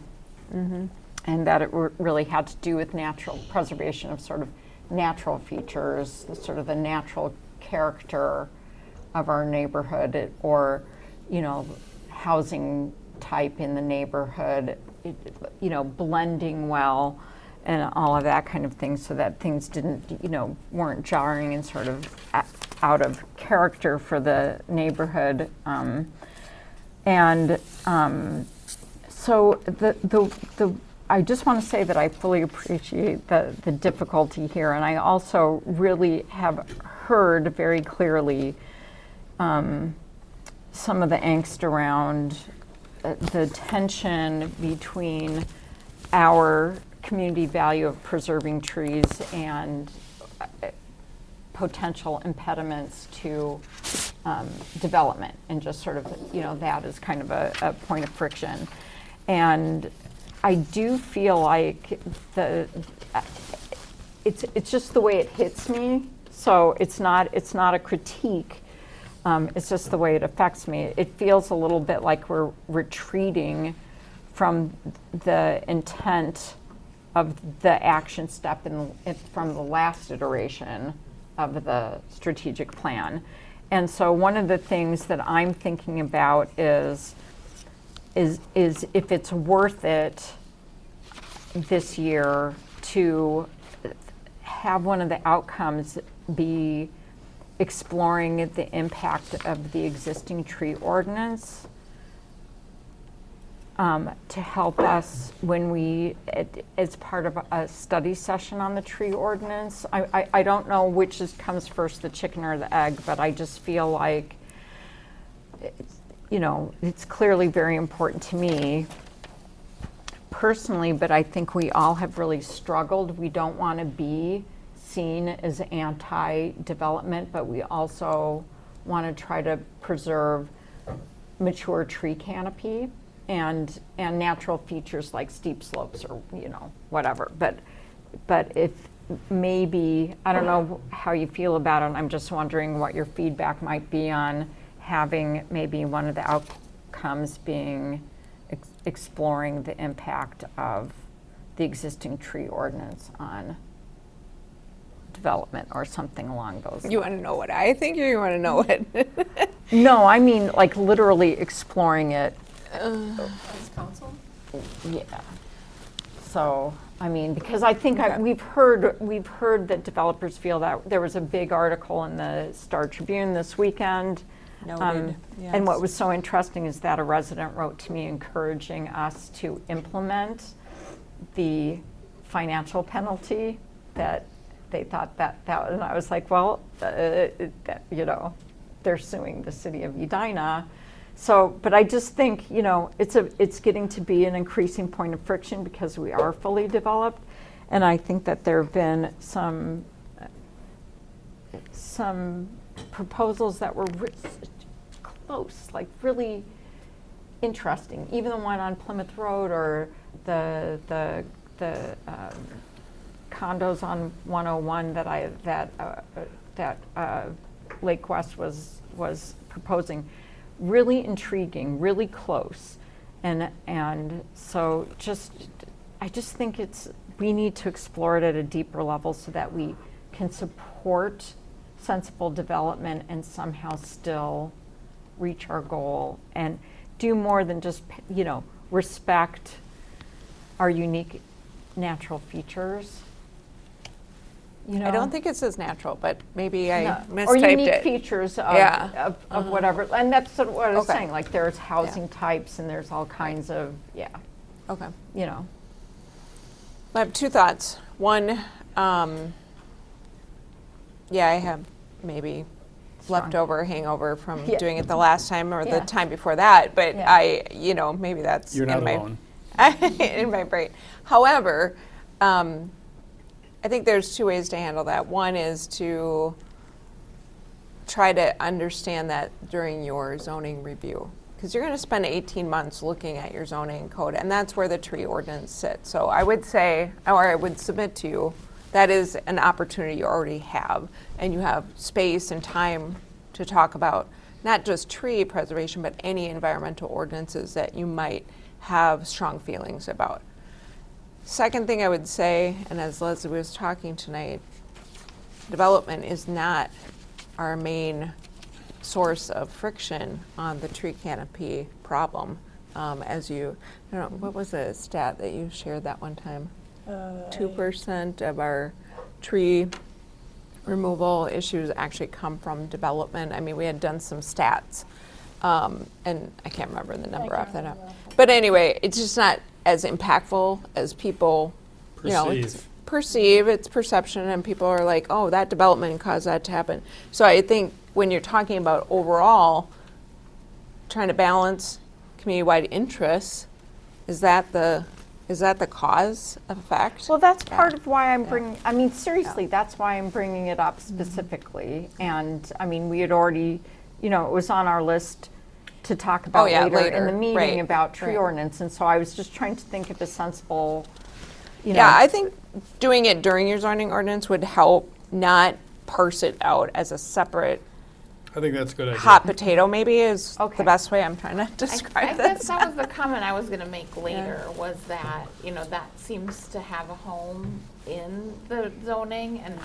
and that it really had to do with natural preservation of sort of natural features, sort of the natural character of our neighborhood, or housing type in the neighborhood, blending well, and all of that kind of thing, so that things weren't jarring and sort of out of character for the neighborhood. So I just want to say that I fully appreciate the difficulty here, and I also really have heard very clearly some of the angst around the tension between our community value of preserving trees and potential impediments to development, and just sort of, that is kind of a point of friction. And I do feel like it's just the way it hits me. So it's not a critique It's just the way it affects me. It feels a little bit like we're retreating from the intent of the action step from the last iteration of the strategic plan. And so one of the things that I'm thinking about is if it's worth it this year to have one of the outcomes be exploring the impact of the existing tree ordinance to help us when as part of a study session on the tree ordinance. I don't know which comes first, the chicken or the egg, but I just feel like, it's clearly very important to me personally, but I think we all have really struggled. We don't want to be seen as anti-development, but we also want to try to preserve mature tree canopy and natural features like steep slopes or whatever. But if maybe, I don't know how you feel about it, I'm just wondering what your feedback might be on having maybe one of the outcomes being exploring the impact of the existing tree ordinance on development or something along those lines. You want to know what I think, or you want to know what? No, I mean like literally exploring it. As council? Yeah. So, I mean, because I think we've heard that developers feel that there was a big article in the Star Tribune this weekend. Noted, And what yes. was so interesting is that a resident wrote to me encouraging us to implement the financial penalty that they thought that and I was like, well, they're suing the city of Edina. So, but I just think, it's getting to be an increasing point of friction because we are fully developed. And I think that there have been some proposals that were close, like really interesting. Even the one on Plymouth Road or the condos on 101 that Lake West was proposing. Really intriguing, really close, and so I just think we need to explore it at a deeper level so that we can support sensible development and somehow still reach our goal and do more than just respect our unique natural features. I don't think it says natural, but maybe I mistyped or unique it. features of, Yeah. of whatever, and that's sort of what I was Okay. saying. Like there's housing types, and there's all kinds of Okay. you I have two thoughts. One, I have maybe leftover hangover from Yeah. doing it the last time or Yeah. the time before that, but Yeah. maybe that's You're not in my alone. in my brain. However, I think there's two ways to handle that. One is to try to understand that during your zoning review, because you're going to spend 18 months looking at your zoning code, and that's where the tree ordinance sits. So I would say, or I would submit to you, that is an opportunity you already have, and you have space and time to talk about not just tree preservation, but any environmental ordinances that you might have strong feelings about. Second thing I would say, and as Leslie was talking tonight, development is not our main source of friction on the tree canopy problem. What was the stat that you shared that one time? 2% of our tree removal issues actually come from development. I mean, we had done some stats, and I can't remember the number off that up. But anyway, it's just not as impactful as people, it's perceive, it's perception, and people are like, oh, that development caused that to happen. So I think when you're talking about overall trying to balance community-wide interests, is that the cause effect? Well, that's part of why I'm bringing, I mean, seriously, that's why I'm bringing it up specifically. And, I mean, we had already, it was on our list to talk about later in the meeting right, about tree right. ordinance. And so I was just trying to think of a sensible, Yeah, I think doing it during your zoning ordinance would help not parse it out as a separate I think that's a good idea. hot potato maybe is Okay. the best way I'm trying to I describe guess this. that was the comment I was going to make later, was that, that seems to have a home in the zoning, and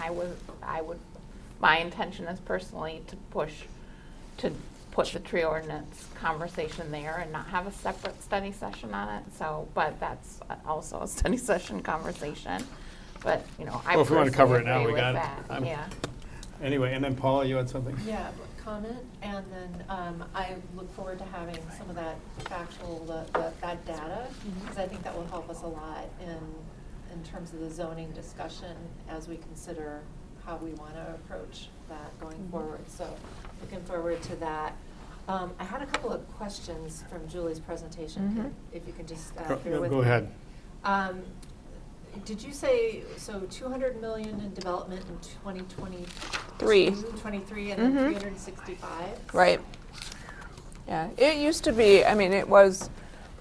my intention is personally to put the tree ordinance conversation there and not have a separate study session on it, but that's also a study session conversation. But, I Well, if we wanna cover it personally now, agree we with got it. that, I'm- yeah. Anyway, and then Paula, you had something? Yeah, comment, and then I look forward to having some of that factual, that data, because I think that will help us a lot in terms of the zoning discussion as we consider how we want to approach that going forward. So looking forward to that. I had a couple of questions from Julie's presentation, if you could just bear with me. Go ahead. Did you say, so 200 million in development in 2023, 23, and then 365? Right. Yeah, it used to be, it was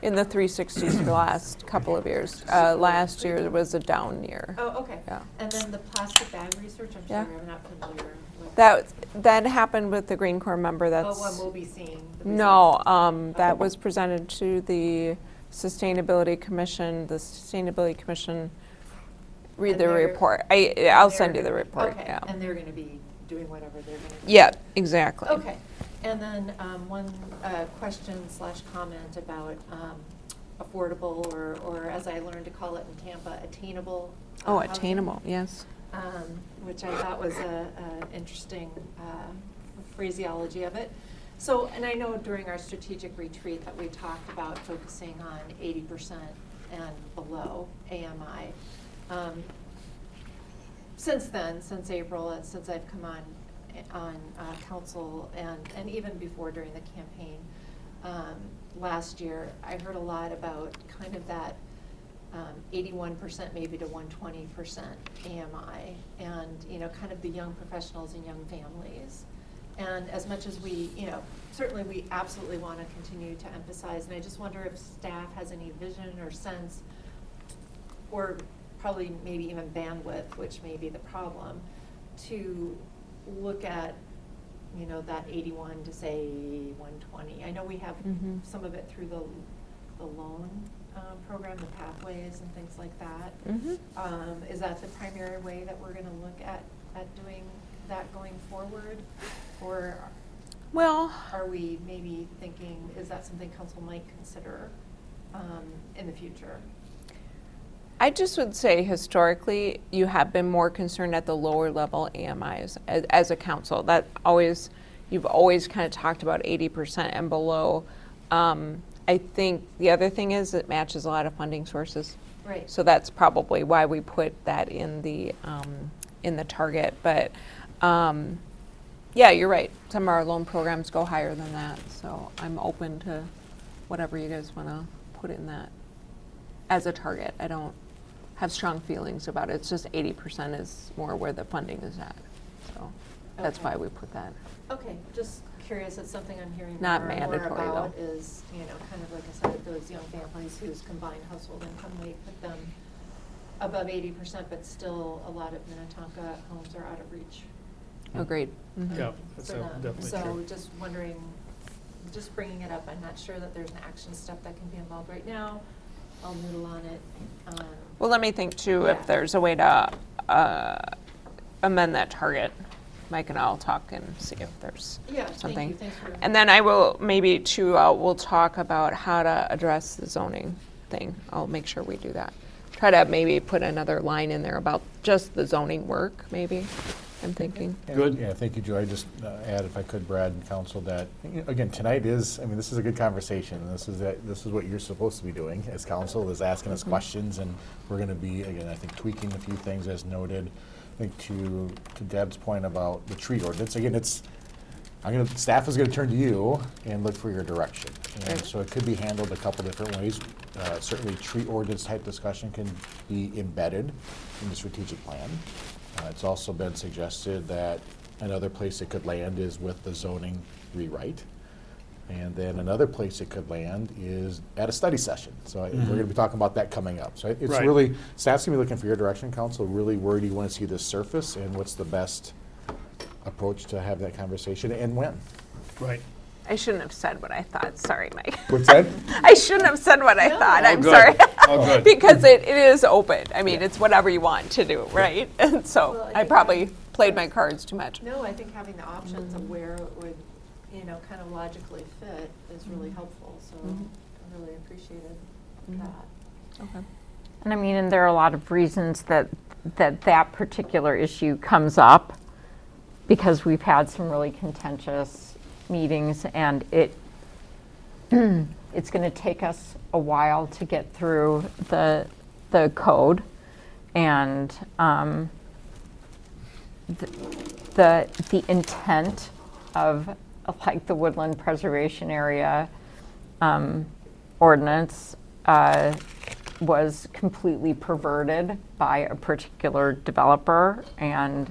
in the 360s for the last couple of years. Last year was a down year. Oh, okay. Yeah. And then the plastic bag research, I'm Yeah. sorry, I'm not familiar with. That happened with the Green Corps member. That's Oh, we'll be seeing the no, results. that was presented to the Sustainability Commission. The Sustainability Commission read And the they're- report. I'll They're send you the gonna- report. Okay, Yeah. and they're going to be doing whatever they're going to do. Yeah, exactly. Okay, and then one question/comment about affordable, or as I learned to call it in Tampa, attainable. Oh, housing, attainable. Yes. which I thought was a interesting phraseology of it. So, and I know during our strategic retreat that we talked about focusing on 80% and below AMI. Since then, since April, and since I've come on council, and even before during the campaign last year, I heard a lot about kind of that 81% maybe to 120% AMI, and kind of the young professionals and young families. And as much as we, certainly we absolutely want to continue to emphasize, and I just wonder if staff has any vision or sense, or probably maybe even bandwidth, which may be the problem, to look at, that 81 to say 120. I know we have some of it through the loan program, the pathways and things like that. Is that the primary way that we're going to look at doing that going forward? Or are we maybe thinking, is that something council might consider in the future? I just would say historically, you have been more concerned at the lower level AMIs as a council. You've always kind of talked about 80% and below. I think the other thing is it matches a lot of funding sources. Right. So that's probably why we put that in the target. But yeah, you're right. Some of our loan programs go higher than that. So I'm open to whatever you guys want to put in that as a target. I don't have strong feelings about it. It's just 80% is more where the funding is at. So that's Okay. why we put that. Okay, just curious, it's something I'm hearing Not more and more mandatory, about though. is, kind of like I said, those young families whose combined household income may put them above 80%, but still a lot of Minnetonka homes are out of reach Agreed. Mhm. Yeah, that's for them. definitely So true. just wondering, just bringing it up, I'm not sure that there's an action step that can be involved right now. I'll noodle on it. Well, let me think too, Yeah. if there's a way to amend that target. Mike and I'll talk and see if there's Yeah, thank something. you. Thanks for. And then I will maybe too, we'll talk about how to address the zoning thing. I'll make sure we do that. Try to maybe put another line in there about just the zoning work, maybe, I'm thinking. Good. Yeah, thank you, Joe. I just add, if I could, Brad and council, that, again, tonight is, this is a good conversation. This is what you're supposed to be doing as council, is asking us questions, and we're going to be, again, I think tweaking a few things as noted. I think to Deb's point about the tree ordinance, again, staff is going to turn to you and look for your direction. And so it could be handled a couple different ways. Certainly, tree ordinance type discussion can be embedded in the strategic plan. It's also been suggested that another place it could land is with the zoning rewrite. And then another place it could land is at a study session. So we're going to be talking about that coming up. So it's Right. really, staff's going to be looking for your direction, council. Really, where do you want to see this surface, and what's the best approach to have that conversation and when. Right. I shouldn't have said what I thought. Sorry, Mike. What's that? I shouldn't have said what I thought. I'm good. sorry. All good. Because it is open. I mean, it's whatever you want to do, right? And so Well, I think probably played my cards too much. No, I think having the options of where it would, kind of logically fit is really helpful, so I really appreciated that. Okay. And I mean, and there are a lot of reasons that that particular issue comes up, because we've had some really contentious meetings, and it's going to take us a while to get through the code, and the intent of like the woodland preservation area ordinance was completely perverted by a particular developer, and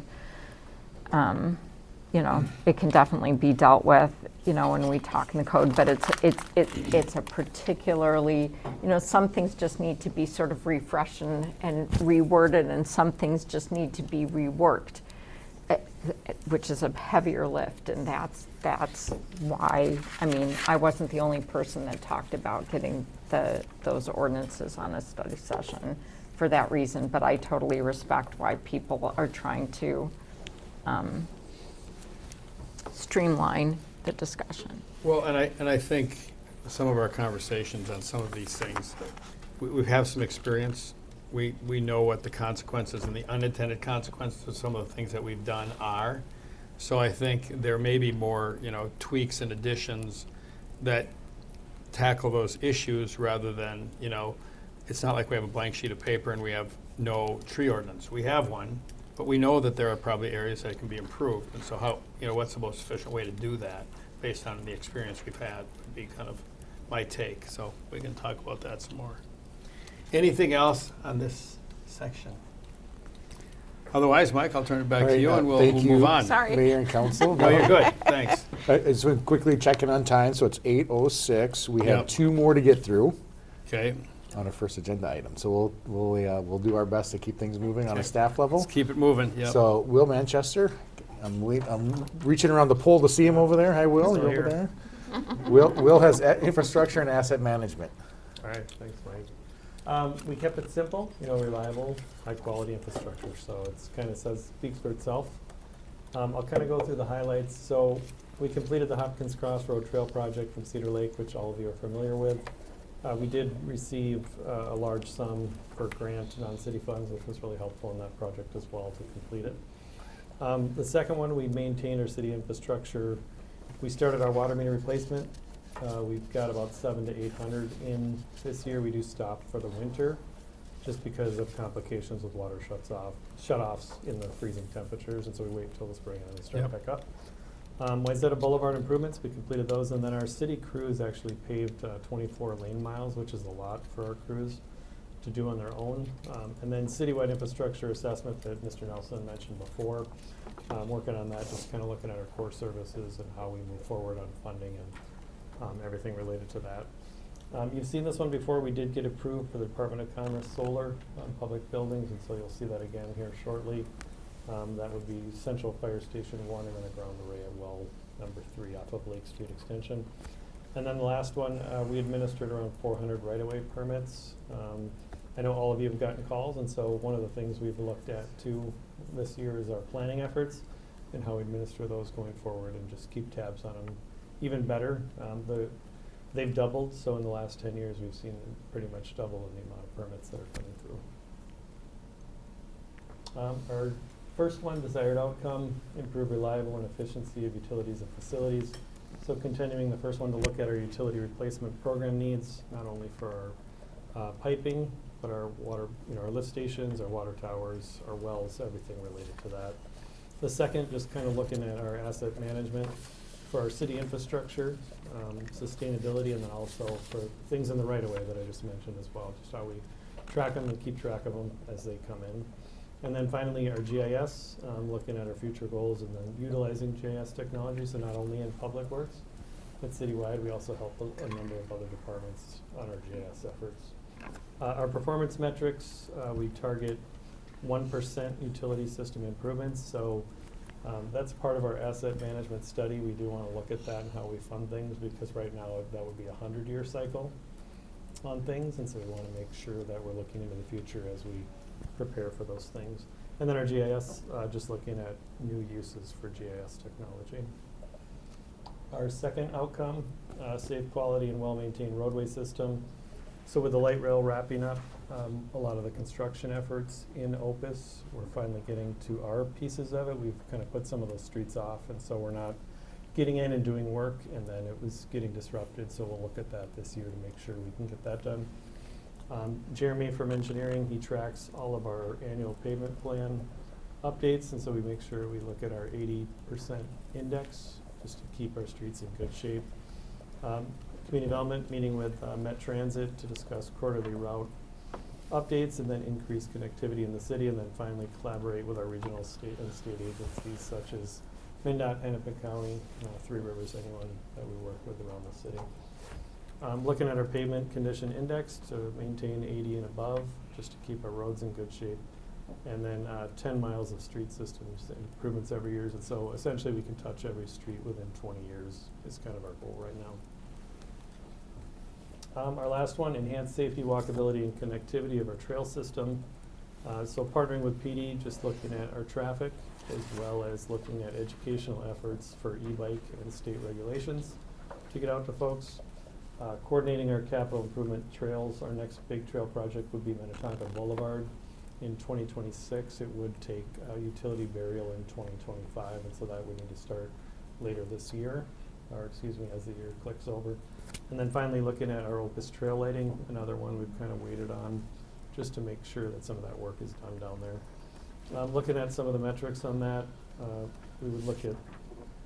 it can definitely be dealt with, when we talk in the code, but it's a particularly, some things just need to be sort of refreshed and reworded, and some things just need to be reworked, which is a heavier lift, and that's why, I wasn't the only person that talked about getting those ordinances on a study session for that reason, but I totally respect why people are trying to streamline the discussion. Well, and I think some of our conversations on some of these things, we have some experience. We know what the consequences and the unintended consequences of some of the things that we've done are. So I think there may be more, tweaks and additions that tackle those issues rather than, it's not like we have a blank sheet of paper and we have no tree ordinance. We have one, but we know that there are probably areas that can be improved. And so how, what's the most efficient way to do that based on the experience we've had would be kind of my take. So we can talk about that some more. Anything else on this section? Otherwise, Mike, I'll turn it back All to right, you and we'll thank move you, on. Sorry. Mayor and council. No, you're good. Thanks. I just want to quickly check in on time, so it's 8:06. We have Yep. 2 more to get through Okay, on our first agenda item. So we'll do our best to keep things moving on a Okay. staff level. let's keep it moving. Yep. So Will Manchester, I'm reaching around the pole to see him over there. Hi, Will. Still You're over here. there. Will has infrastructure and asset management. All right, thanks, Mike. We kept it simple, reliable, high-quality infrastructure, so it's kind of speaks for itself. I'll kind of go through the highlights. So we completed the Hopkins Cross Road Trail project from Cedar Lake, which all of you are familiar with. We did receive a large sum for grant non-city funds, which was really helpful in that project as well to complete it. The second one, we maintained our city infrastructure. We started our water meter replacement. We've got about 700 to 800 in this year. We do stop for the winter just because of complications with water shutoffs in the freezing temperatures, and so we wait until the spring and then start Yep. back up. Wayzata Boulevard improvements, we completed those, and then our city crews actually paved 24 lane miles, which is a lot for our crews to do on their own. And then citywide infrastructure assessment that Mr. Nelson mentioned before. Working on that, just kind of looking at our core services and how we move forward on funding and everything related to that. You've seen this one before. We did get approved for the Department of Commerce solar on public buildings, and so you'll see that again here shortly. That would be Central Fire Station 1 and then a ground array at well number 3 off of Lake Street Extension. And then the last one, we administered around 400 right-of-way permits. I know all of you have gotten calls, and so one of the things we've looked at too this year is our planning efforts and how we administer those going forward and just keep tabs on them even better. They've doubled, so in the last 10 years we've seen pretty much double in the amount of permits that are coming through. Our first one, desired outcome, improve reliable and efficiency of utilities and facilities. So continuing the first one to look at our utility replacement program needs, not only for our piping, but our water, our lift stations, our water towers, our wells, everything related to that. The second, just kind of looking at our asset management for our city infrastructure, sustainability, and then also for things in the right of way that I just mentioned as well, just how we track them and keep track of them as they come in. And then finally, our GIS, looking at our future goals and then utilizing GIS technology, so not only in public works, but citywide, we also help a number of other departments on our GIS efforts. Our performance metrics, we target 1% utility system improvements, so That's part of our asset management study. We do want to look at that and how we fund things, because right now that would be a 100-year cycle on things, and so we want to make sure that we're looking into the future as we prepare for those things. And then our GIS, just looking at new uses for GIS technology. Our second outcome, safe, quality, and well-maintained roadway system. So with the light rail wrapping up, a lot of the construction efforts in Opus, we're finally getting to our pieces of it. We've kind of put some of those streets off, and so we're not getting in and doing work, and then it was getting disrupted, so we'll look at that this year to make sure we can get that done. Jeremy from engineering, he tracks all of our annual pavement plan updates, and so we make sure we look at our 80% index just to keep our streets in good shape. Community development, meeting with Met Transit to discuss quarterly route updates and then increase connectivity in the city, and then finally collaborate with our regional state and state agencies such as MnDOT, Hennepin County, Three Rivers, anyone that we work with around the city. Looking at our pavement condition index to maintain 80 and above, just to keep our roads in good shape. And then 10 miles of street systems improvements every year. And so essentially we can touch every street within 20 years is kind of our goal right now. Our last one, enhanced safety, walkability, and connectivity of our trail system. So partnering with PD, just looking at our traffic, as well as looking at educational efforts for e-bike and state regulations to get out to folks. Coordinating our capital improvement trails. Our next big trail project would be Minnetonka Boulevard. In 2026, it would take utility burial in 2025, and so that we need to start later this year, or excuse me, as the year clicks over. And then finally looking at our Opus trail lighting, another one we've kind of waited on just to make sure that some of that work is done down there. Looking at some of the metrics on that, we would look at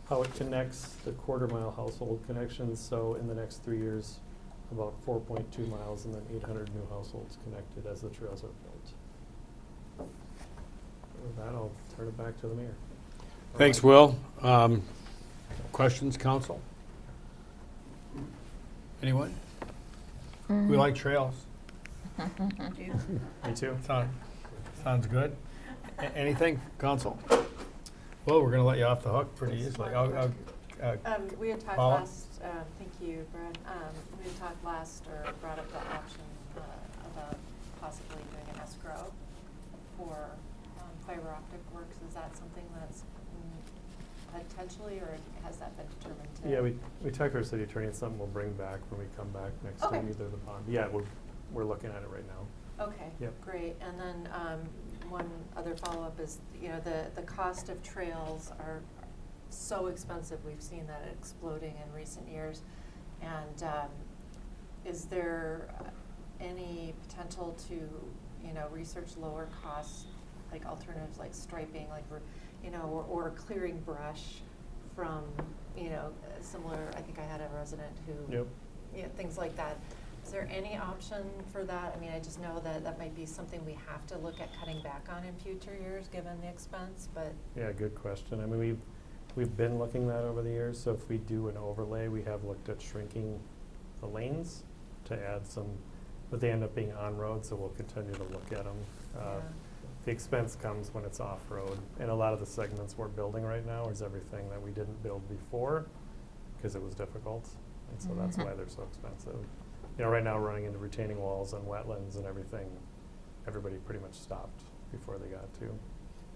how it connects the quarter-mile household connections. So in the next 3 years, about 4.2 miles and then 800 new households connected as the trails are built. With that, I'll turn it back to the mayor. Thanks, Will. Questions, council? Anyone? We like trails. Me too. Sounds good. Anything, council? Well, we're going to let you off the hook pretty easily. We had talked Paula? last, thank you, Brad. We had talked last, or brought up the option about possibly doing an escrow for fiber optic works. Is that something that's potentially, or has that been determined to? Yeah, we talked to our city attorney. It's something we'll bring back when we come back next Okay. time, either the bond. Yeah, we're looking at it right now. Okay, Yep. great. And then one other follow-up is, the cost of trails are so expensive. We've seen that exploding in recent years. And is there any potential to, research lower costs, like alternatives like striping, like, or clearing brush from, similar, I think I had a resident who, Yep. Things like that. Is there any option for that? I mean, I just know that that might be something we have to look at cutting back on in future years, given the expense, but. Yeah, good question. I mean, we've been looking that over the years. So if we do an overlay, we have looked at shrinking the lanes to add some, but they end up being on road, so we'll continue to look at them. The expense comes when it's off road, and a lot of the segments we're building right now is everything that we didn't build before because it was difficult, and so that's why they're so expensive. Right now running into retaining walls and wetlands and everything, everybody pretty much stopped before they got to.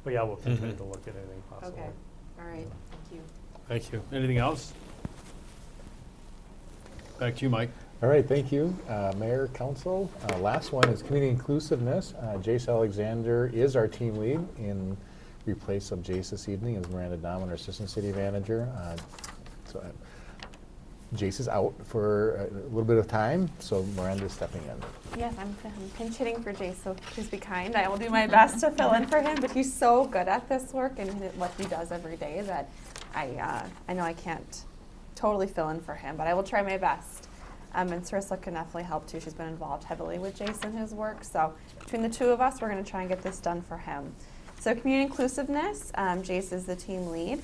But yeah, we'll continue to look at anything possible. Okay, all right, thank you. Thank you. Anything else? Back to you, Mike. All right, thank you, Mayor, Council. Last one is community inclusiveness. Jace Alexander is our team lead in replace of Jace this evening as Miranda Dahman, our assistant city manager. Jace is out for a little bit of time, so Miranda is stepping in. Yes, I'm pinch hitting for Jace, so please be kind. I will do my best to fill in for him, but he's so good at this work and what he does every day that I know I can't totally fill in for him, but I will try my best. And Sarissa can definitely help too. She's been involved heavily with Jace and his work, so between the two of us, we're going to try and get this done for him. So community inclusiveness, Jace is the team lead,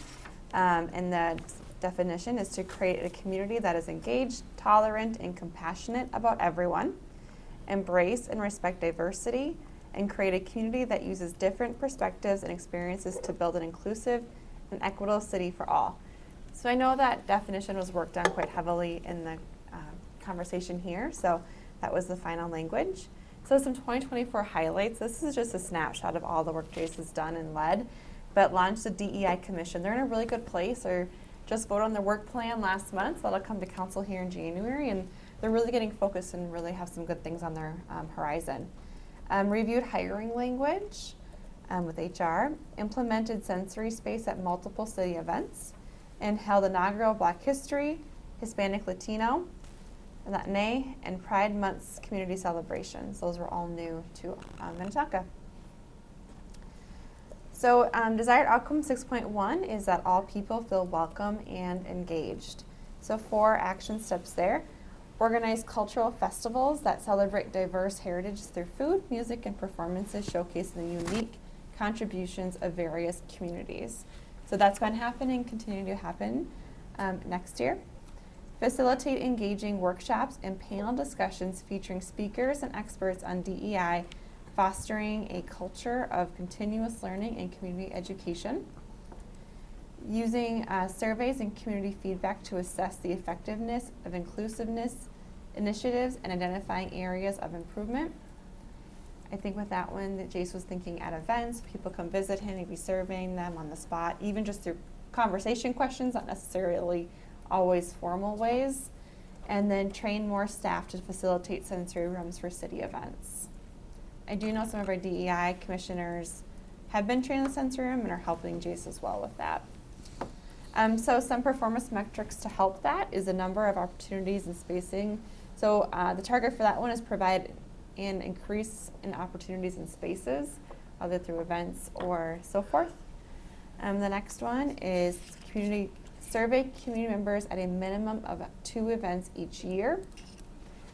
and the definition is to create a community that is engaged, tolerant, and compassionate about everyone, embrace and respect diversity, and create a community that uses different perspectives and experiences to build an inclusive an equitable city for all. So I know that definition was worked on quite heavily in the conversation here, so that was the final language. So some 2024 highlights. This is just a snapshot of all the work Jace has done and led, but launched the DEI Commission. They're in a really good place. Or just voted on their work plan last month. That'll come to council here in January, and they're really getting focused and really have some good things on their horizon. Reviewed hiring language with HR, implemented sensory space at multiple city events, and held inaugural Black History, Hispanic Latino, Latinx, and Pride Month's community celebrations. Those were all new to Minnetonka. So desired outcome 6.1 is that all people feel welcome and engaged. So 4 action steps there. Organize cultural festivals that celebrate diverse heritage through food, music, and performances showcasing the unique contributions of various communities. So that's been happening, continuing to happen next year. Facilitate engaging workshops and panel discussions featuring speakers and experts on DEI, fostering a culture of continuous learning and community education. Using surveys and community feedback to assess the effectiveness of inclusiveness initiatives and identifying areas of improvement. I think with that one that Jace was thinking at events, people come visit him, he'd be surveying them on the spot, even just through conversation questions, not necessarily always formal ways. And then train more staff to facilitate sensory rooms for city events. I do know some of our DEI commissioners have been trained in the sensory room and are helping Jace as well with that. So some performance metrics to help that is the number of opportunities and spacing. So the target for that one is provide an increase in opportunities and spaces, either through events or so forth. The next one is survey community members at a minimum of 2 events each year.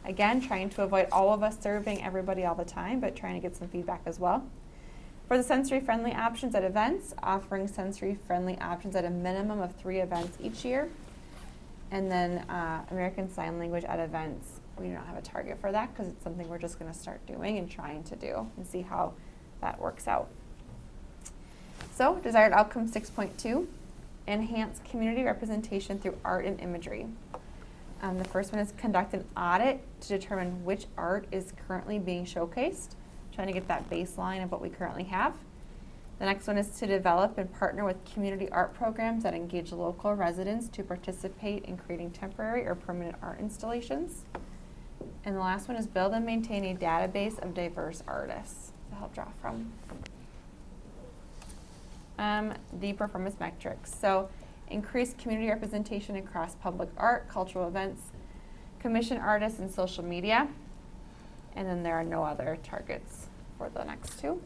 Again, trying to avoid all of us surveying everybody all the time, but trying to get some feedback as well. For the sensory-friendly options at events, offering sensory-friendly options at a minimum of 3 events each year. And then American Sign Language at events. We don't have a target for that because it's something we're just going to start doing and trying to do and see how that works out. So, desired outcome 6.2, enhance community representation through art and imagery. The first one is conduct an audit to determine which art is currently being showcased, trying to get that baseline of what we currently have. The next one is to develop and partner with community art programs that engage local residents to participate in creating temporary or permanent art installations. And the last one is build and maintain a database of diverse artists to help draw from. The performance metrics. So increase community representation across public art, cultural events, commission artists, and social media. And then there are no other targets for the next 2.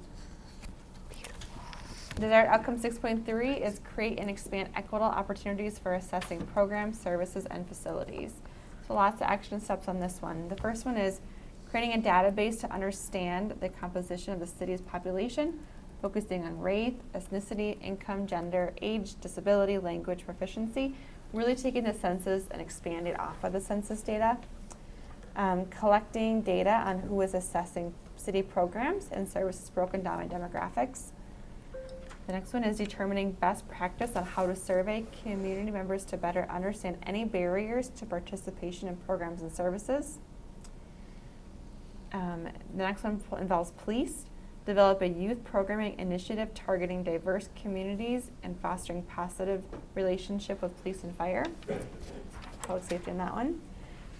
Desired outcome 6.3 is create and expand equitable opportunities for assessing programs, services, and facilities. So lots of action steps on this one. The first one is creating a database to understand the composition of the city's population, focusing on race, ethnicity, income, gender, age, disability, language, proficiency, really taking the census and expanding off of the census data. Collecting data on who is assessing city programs and services broken down by demographics. The next one is determining best practice on how to survey community members to better understand any barriers to participation in programs and services. The next one involves police. Develop a youth programming initiative targeting diverse communities and fostering positive relationship with police and fire. Public safety in that one.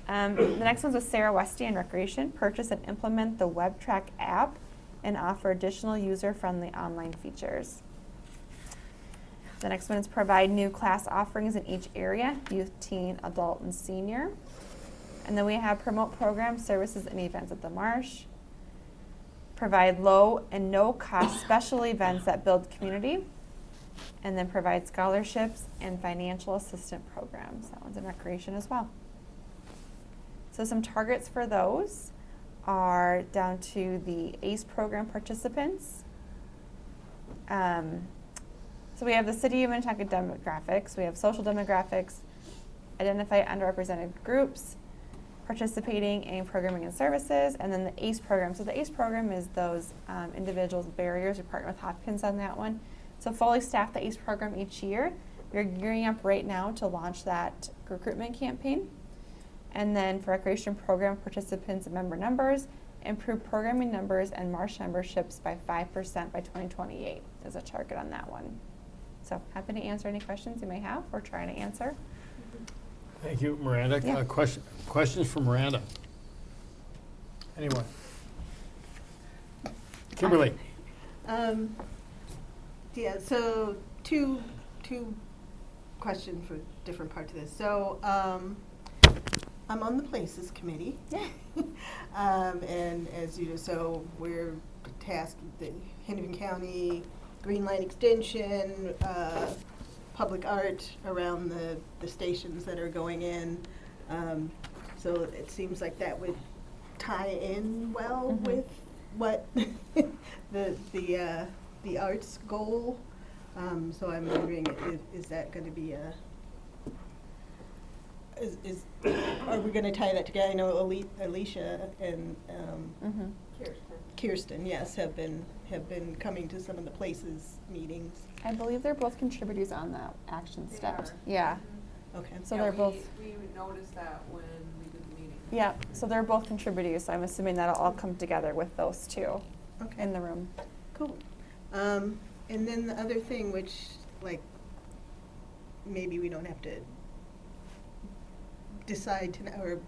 The next one's with Sarah Westy and Recreation. Purchase and implement the WebTrack app and offer additional user-friendly online features. The next one is provide new class offerings in each area, youth, teen, adult, and senior. And then we have promote programs, services, and events at the Marsh. Provide low and no cost special events that build community. And then provide scholarships and financial assistance programs. That one's in Recreation as well. So some targets for those are down to the ACE program participants. So we have the City of Minnetonka demographics. We have social demographics, identify underrepresented groups, participating in programming and services, and then the ACE program. So the ACE program is those individuals with barriers. We partner with Hopkins on that one. So fully staff the ACE program each year. We're gearing up right now to launch that recruitment campaign. And then for recreation program participants and member numbers, improve programming numbers and marsh memberships by 5% by 2028 is a target on that one. So happy to answer any questions you may have or try to answer. Thank you, Miranda. Yeah. Questions from Miranda? Anyone? Kimberly? Yeah, so two questions for different parts of this. So, I'm on the Places Committee. Yeah. And as you know, so we're tasked with the Hennepin County Green Line Extension, public art around the stations that are going in. So it seems like that would tie in well with what the arts goal. So I'm wondering, is that going to be a are we going to tie that together? I know Alicia and Kirsten, yes, have been coming to some of the Places meetings. I believe they're both contributors on the action step. Yeah. Okay. So they're both. We noticed that when we did the meeting. Yeah. So they're both contributors. So I'm assuming that'll all come together with those two in the room. Cool. And then the other thing, which like maybe we don't have to decide to, or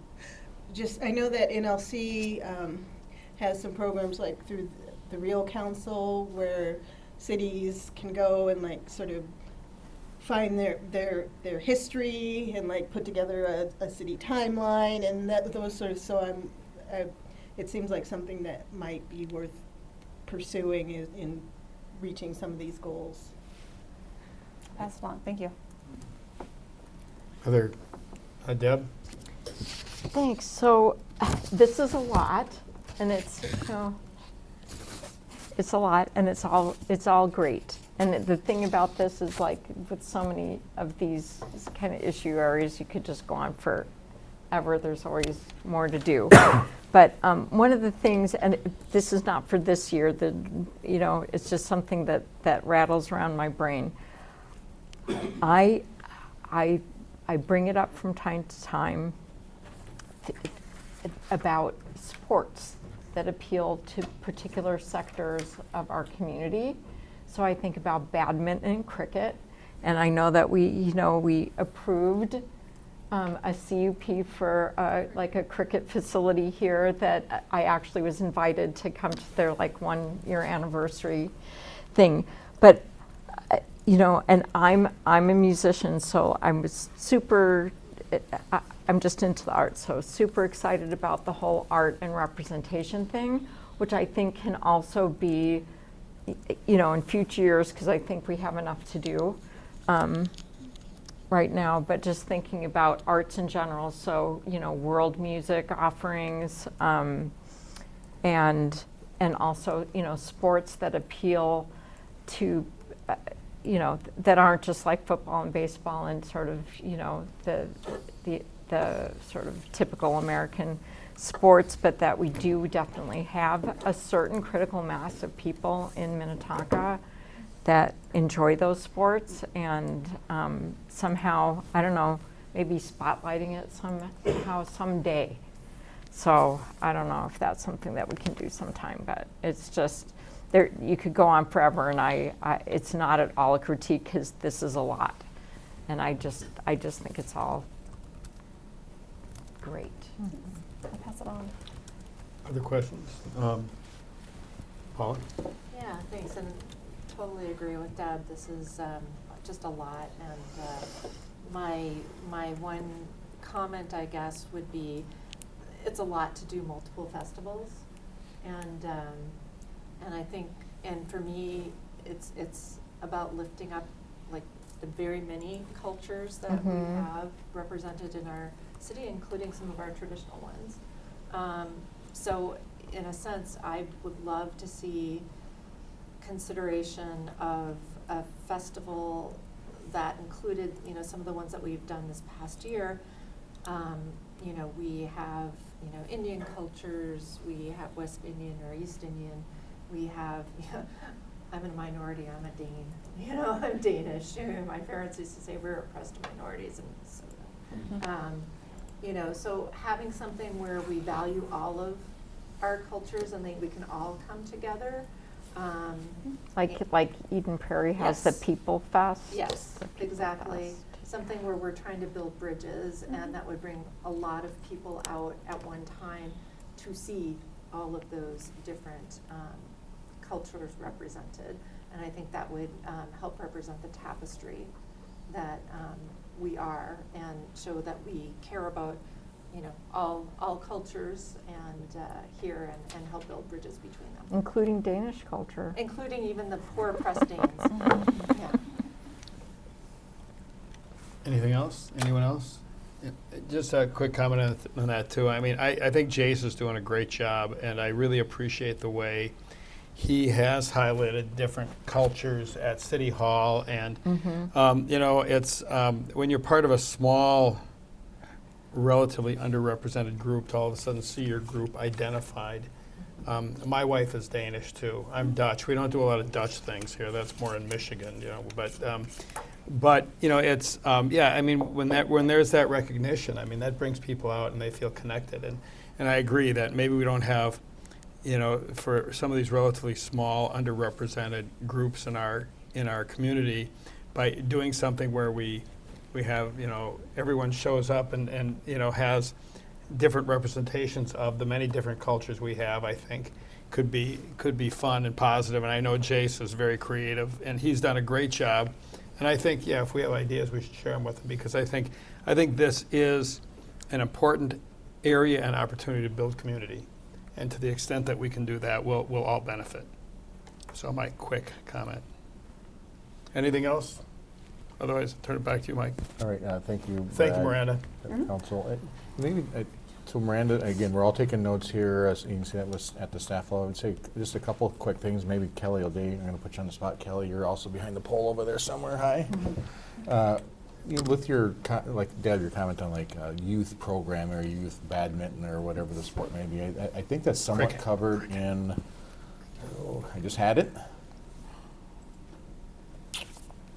just, I know that NLC has some programs like through the Real Council where cities can go and like sort of find their history and like put together a city timeline and those sort of, so it seems like something that might be worth pursuing in reaching some of these goals. Pass it along. Thank you. Other, Deb? Thanks. So this is a lot, and it's, it's a lot, and it's all great. And the thing about this is, like, with so many of these kind of issue areas, you could just go on forever. There's always more to do. But one of the things, and this is not for this year, it's just something that rattles around my brain. I bring it up from time to time about sports that appeal to particular sectors of our community. So I think about badminton and cricket, and I know that we approved a CUP for like a cricket facility here that I actually was invited to come to their like 1-year anniversary thing. But and I'm a musician, so I'm just into the arts, so super excited about the whole art and representation thing, which I think can also be, in future years, because I think we have enough to do right now, but just thinking about arts in general, so, world music offerings, and also, sports that appeal to, that aren't just like football and baseball and sort of, the sort of typical American sports, but that we do definitely have a certain critical mass of people in Minnetonka that enjoy those sports, and somehow, I don't know, maybe spotlighting it somehow someday. So I don't know if that's something that we can do sometime, but it's just, you could go on forever, and it's not at all a critique, because this is a lot. And I just think it's all great. I'll pass it on. Other questions? Paula? Yeah, thanks, and totally agree with Deb. This is just a lot, and my one comment, I guess, would be, it's a lot to do multiple festivals, and I think, and for me, it's about lifting up like the very many cultures that we have represented in our city, including some of our traditional ones. So in a sense, I would love to see consideration of a festival that included, some of the ones that we've done this past year. We have, Indian cultures, we have West Indian or East Indian, we have I'm in a minority, I'm a Dane, you know, I'm Danish. My parents used to say we're oppressed minorities in Minnesota. You know, so having something where we value all of our cultures and we can all come together. Like Eden Prairie has the Yes. People Fest. Yes, the People exactly. Fest. Something where we're trying to build bridges, and that would bring a lot of people out at one time to see all of those different cultures represented. And I think that would help represent the tapestry that we are, and show that we care about, you know, all cultures and here, and help build bridges between them. Including Danish culture. Including even the poor oppressed Danes. Yeah. Anything else? Anyone else? Yeah, just a quick comment on that too. I mean, I think Jace is doing a great job, and I really appreciate the way he has highlighted different cultures at City Hall. And, you know, it's when you're part of a small, relatively underrepresented group to all of a sudden see your group identified. My wife is Danish too. I'm Dutch. We don't do a lot of Dutch things here. That's more in Michigan, you know. But you know, it's yeah. I mean, when there's that recognition, I mean, that brings people out and they feel connected. And I agree that maybe we don't have, you know, for some of these relatively small, underrepresented groups in our community, by doing something where we have, you know, everyone shows up and you know, has different representations of the many different cultures we have, I think could be fun and positive. And I know Jace is very creative, and he's done a great job. And I think, yeah, if we have ideas, we should share them with him, because I think this is an important area and opportunity to build community. And to the extent that we can do that, we'll all benefit. So my quick comment. Anything else? Otherwise, I'll turn it back to you, Mike. All right, thank you. Thank you, Brad, Miranda. Council. Maybe, so Miranda, again, we're all taking notes here. As you can see that was at the staff level. I would say just a couple of quick things. Maybe Kelly O'Day, I'm going to put you on the spot. Kelly, you're also behind the pole over there somewhere. Hi. You know, with your, like Deb, your comment on like youth program or youth badminton or whatever the sport may be, I think that's somewhat Cricket. covered in, I just had it.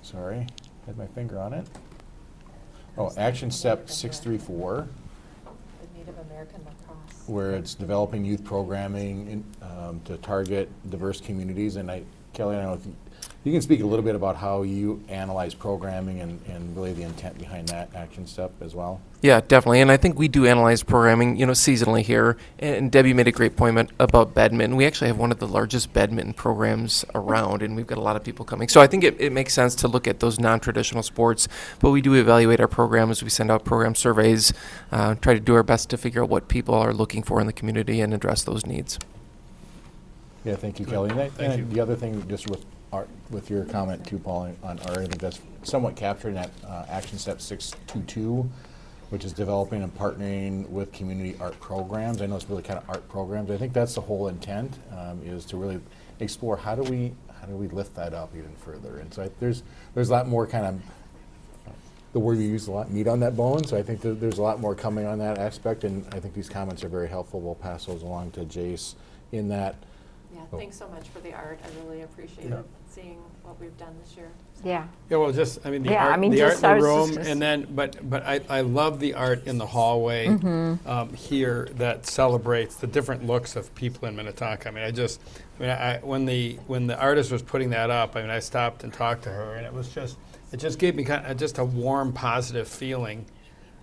Sorry, had my finger on it. Oh, action step 634. The Native American lacrosse. Where it's developing youth programming to target diverse communities. And Kelly, I don't know if you can speak a little bit about how you analyze programming and really the intent behind that action step as well. Yeah, definitely. And I think we do analyze programming, you know, seasonally here. And Debbie made a great point about badminton. We actually have one of the largest badminton programs around, and we've got a lot of people coming. So I think it makes sense to look at those non-traditional sports, but we do evaluate our programs. We send out program surveys, try to do our best to figure out what people are looking for in the community and address those needs. Yeah, thank you, Kelly. And Thank you. the other thing, just with your comment too, Paul, on art, I think that's somewhat captured in that action step 622, which is developing and partnering with community art programs. I know it's really kind of art programs. I think that's the whole intent, is to really explore how do we lift that up even further. And so there's a lot more kind of, the word you use a lot, meat on that bone. So I think there's a lot more coming on that aspect, and I think these comments are very helpful. We'll pass those along to Jace in that. Yeah, thanks so much for the art. I really appreciated seeing what we've done this year. Yeah. Yeah, well, just, I mean, the Yeah, art, I mean, the art just- in I the was room, just- and then, but I love the art in the hallway here that celebrates the different looks of people in Minnetonka. I mean, when the artist was putting that up, I mean, I stopped and talked to her, and it just gave me kind of just a warm, positive feeling,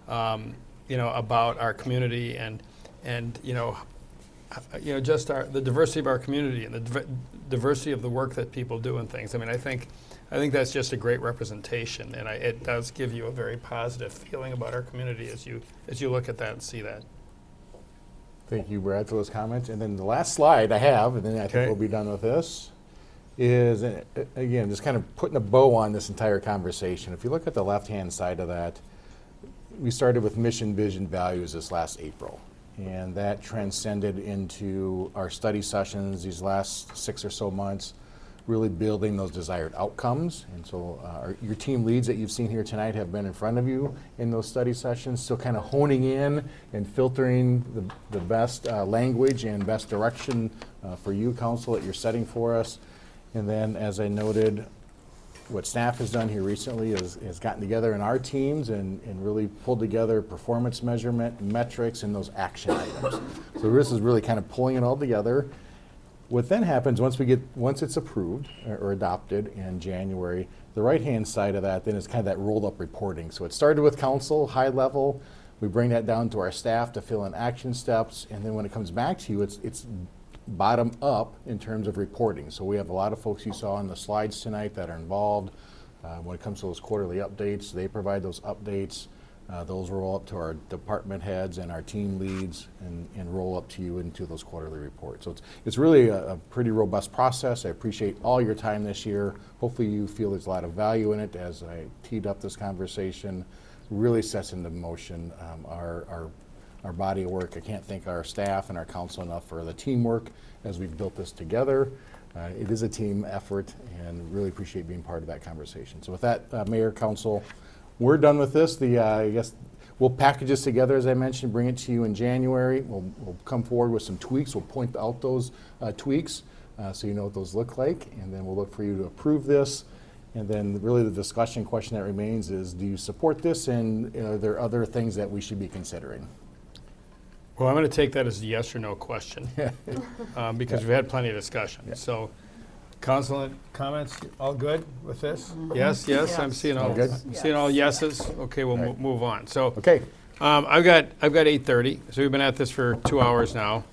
you know, about our community and you know, just the diversity of our community and the diversity of the work that people do and things. I mean, I think that's just a great representation, and it does give you a very positive feeling about our community as you look at that and see that. Thank you, Brad, for those comments. And then the last slide I have, and then I think we'll be done with this, is, again, just kind of putting a bow on this entire conversation. If you look at the left-hand side of that, we started with mission, vision, values this last April. And that transcended into our study sessions these last 6 or so months, really building those desired outcomes. And so your team leads that you've seen here tonight have been in front of you in those study sessions, still kind of honing in and filtering the best language and best direction for you, council, that you're setting for us. And then, as I noted, what staff has done here recently is gotten together in our teams and really pulled together performance measurement, metrics, and those action items. So this is really kind of pulling it all together. What then happens once it's approved or adopted in January, the right-hand side of that then is kind of that rolled-up reporting. So it started with council, high level. We bring that down to our staff to fill in action steps, and then when it comes back to you, it's bottom up in terms of reporting. So we have a lot of folks you saw on the slides tonight that are involved. When it comes to those quarterly updates, they provide those updates. Those roll up to our department heads and our team leads and roll up to you into those quarterly reports. So it's really a pretty robust process. I appreciate all your time this year. Hopefully you feel there's a lot of value in it. As I teed up this conversation, really sets into motion our body of work. I can't thank our staff and our council enough for the teamwork as we've built this together. It is a team effort, and really appreciate being part of that conversation. So with that, Mayor, Council, we're done with this. I guess we'll package this together, as I mentioned, bring it to you in January. We'll come forward with some tweaks. We'll point out those tweaks so you know what those look like, and then we'll look for you to approve this. And then really the discussion question that remains is, do you support this, and are there other things that we should be considering? Well, I'm going to take that as a yes or no question because we've had plenty of discussion. Yeah. So, council comments, all good with this? Yes, yes, I'm seeing all All good? I'm seeing all yeses. Okay, we'll move on. So, Okay. I've got 8:30. So we've been at this for 2 hours now.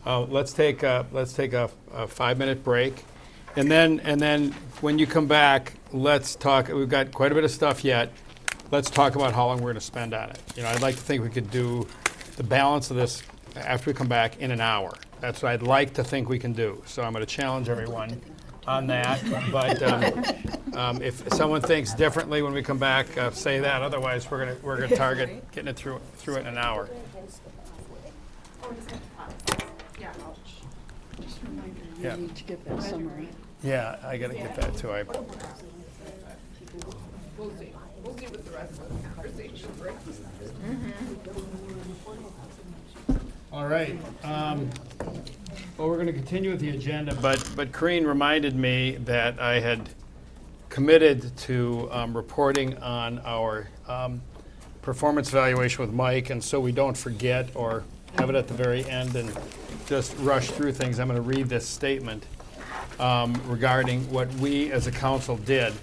Let's take a 5-minute break, and then when you come back, let's talk. We've got quite a bit of stuff yet. Let's talk about how long we're going to spend on it. I'd like to think we could do the balance of this after we come back in an hour. That's what I'd like to think we can do. So I'm going to challenge everyone on that. But if someone thinks differently when we come back, say that. Otherwise, we're going to target getting it through it in an hour. Yeah. You need to get that summary. Yeah, I got to get that too. We'll see. We'll see what the rest of the conversation brings. All right. Well, we're going to continue with the agenda, but Corrine reminded me that I had committed to reporting on our performance evaluation with Mike, and so we don't forget or have it at the very end and just rush through things. I'm going to read this statement regarding what we as a council did.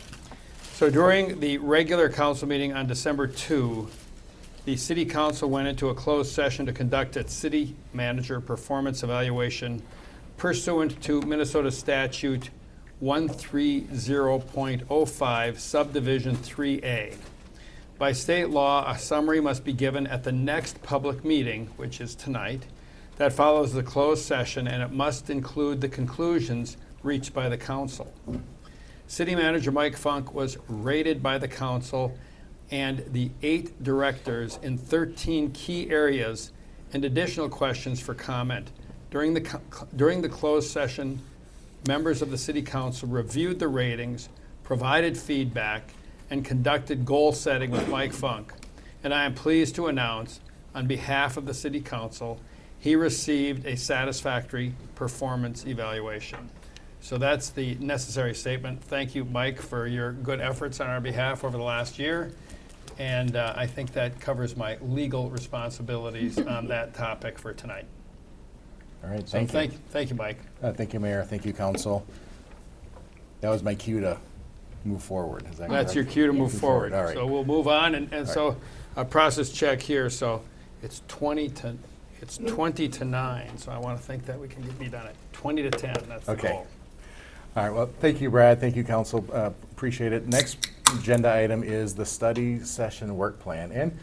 So during the regular council meeting on December 2, the City Council went into a closed session to conduct its city manager performance evaluation pursuant to Minnesota Statute 130.05, Subdivision 3A. By state law, a summary must be given at the next public meeting, which is tonight, that follows the closed session, and it must include the conclusions reached by the council. City Manager Mike Funk was rated by the council and the 8 directors in 13 key areas and additional questions for comment. During the closed session, members of the City Council reviewed the ratings, provided feedback, and conducted goal setting with Mike Funk. And I am pleased to announce, on behalf of the City Council, he received a satisfactory performance evaluation. So that's the necessary statement. Thank you, Mike, for your good efforts on our behalf over the last year. And I think that covers my legal responsibilities on that topic for tonight. All right, So thank you. thank you, Mike. Thank you, Mayor. Thank you, Council. That was my cue to move forward. Is that That's correct? your cue to move forward. All right. So we'll move on, and so a process check here. So it's 20 to 9. So I want to think that we can be done at 20 to 10. That's the Okay. goal. All right, well, thank you, Brad. Thank you, Council. Appreciate it. Next agenda item is the study session work plan. And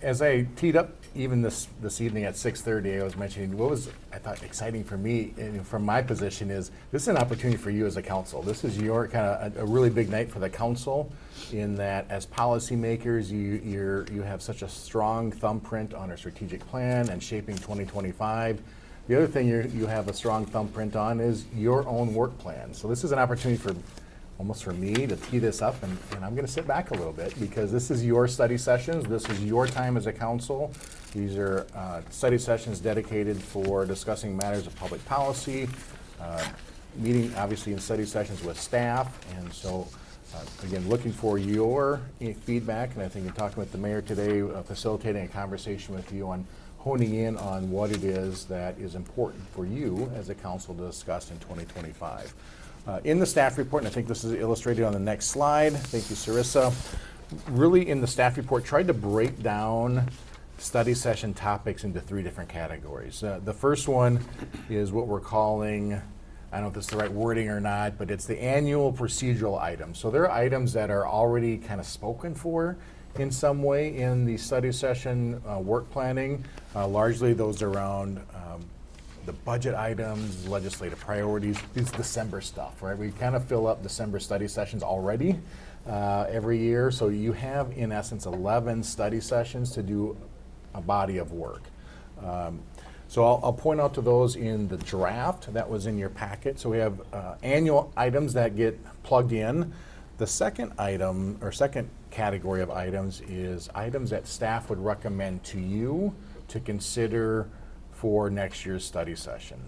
as I teed up even this evening at 6:30, I was mentioning what was, I thought, exciting for me and from my position is this is an opportunity for you as a council. This is your kind of a really big night for the council in that as policymakers, you have such a strong thumbprint on our strategic plan and shaping 2025. The other thing you have a strong thumbprint on is your own work plan. So this is an opportunity for almost for me to tee this up, and I'm going to sit back a little bit because this is your study sessions. This is your time as a council. These are study sessions dedicated for discussing matters of public policy, meeting obviously in study sessions with staff, and so again, looking for your feedback, and I think in talking with the mayor today, facilitating a conversation with you on honing in on what it is that is important for you as a council to discuss in 2025. In the staff report, and I think this is illustrated on the next slide, thank you, Sarissa, really in the staff report, tried to break down study session topics into 3 different categories. The first one is what we're calling, I don't know if this is the right wording or not, but it's the annual procedural items. So there are items that are already kind of spoken for in some way in the study session work planning. Largely those around the budget items, legislative priorities, these December stuff, right? We kind of fill up December study sessions already every year. So you have, in essence, 11 study sessions to do a body of work. So I'll point out to those in the draft that was in your packet. So we have annual items that get plugged in. The second item, or second category of items, is items that staff would recommend to you to consider for next year's study session.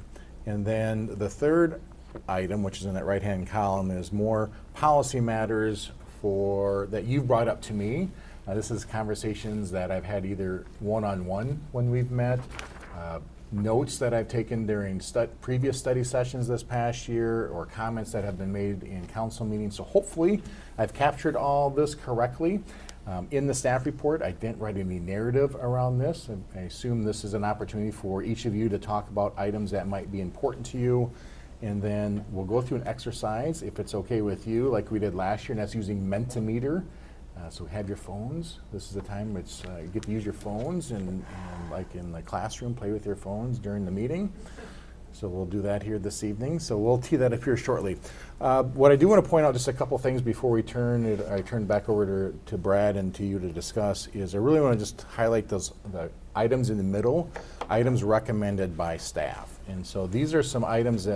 And then the third item, which is in that right-hand column, is more policy matters that you've brought up to me. This is conversations that I've had either one-on-one when we've met, notes that I've taken during previous study sessions this past year, or comments that have been made in council meetings. So hopefully I've captured all this correctly. In the staff report, I didn't write any narrative around this. I assume this is an opportunity for each of you to talk about items that might be important to you. And then we'll go through an exercise, if it's okay with you, like we did last year, and that's using Mentimeter. So have your phones. This is the time you get to use your phones, and like in the classroom, play with your phones during the meeting. So we'll do that here this evening. So we'll tee that up here shortly. What I do want to point out, just a couple things before I turn back over to Brad and to you to discuss, is I really want to just highlight the items in the middle, items recommended by staff. And so these are some items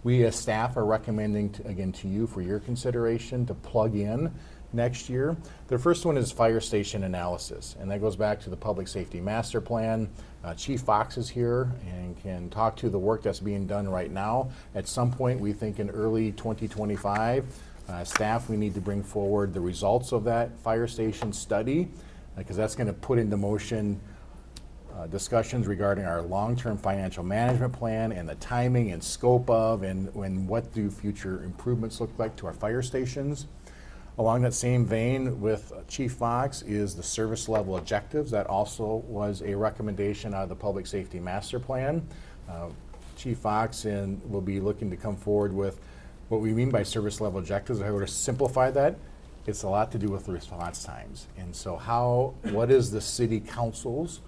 we as staff are recommending, to you for your consideration to plug in next year. The first one is fire station analysis, and that goes back to the Public Safety Master Plan. Chief Fox is here and can talk to the work that's being done right now. At some point, we think in early 2025, staff, we need to bring forward the results of that fire station study, because that's going to put into motion discussions regarding our long-term financial management plan and the timing and scope of and what do future improvements look like to our fire stations. Along that same vein with Chief Fox is the service level objectives. That also was a recommendation out of the Public Safety Master Plan. Chief Fox will be looking to come forward with what we mean by service level objectives. If I were to simplify that, it's a lot to do with the response times. And so what is the city council's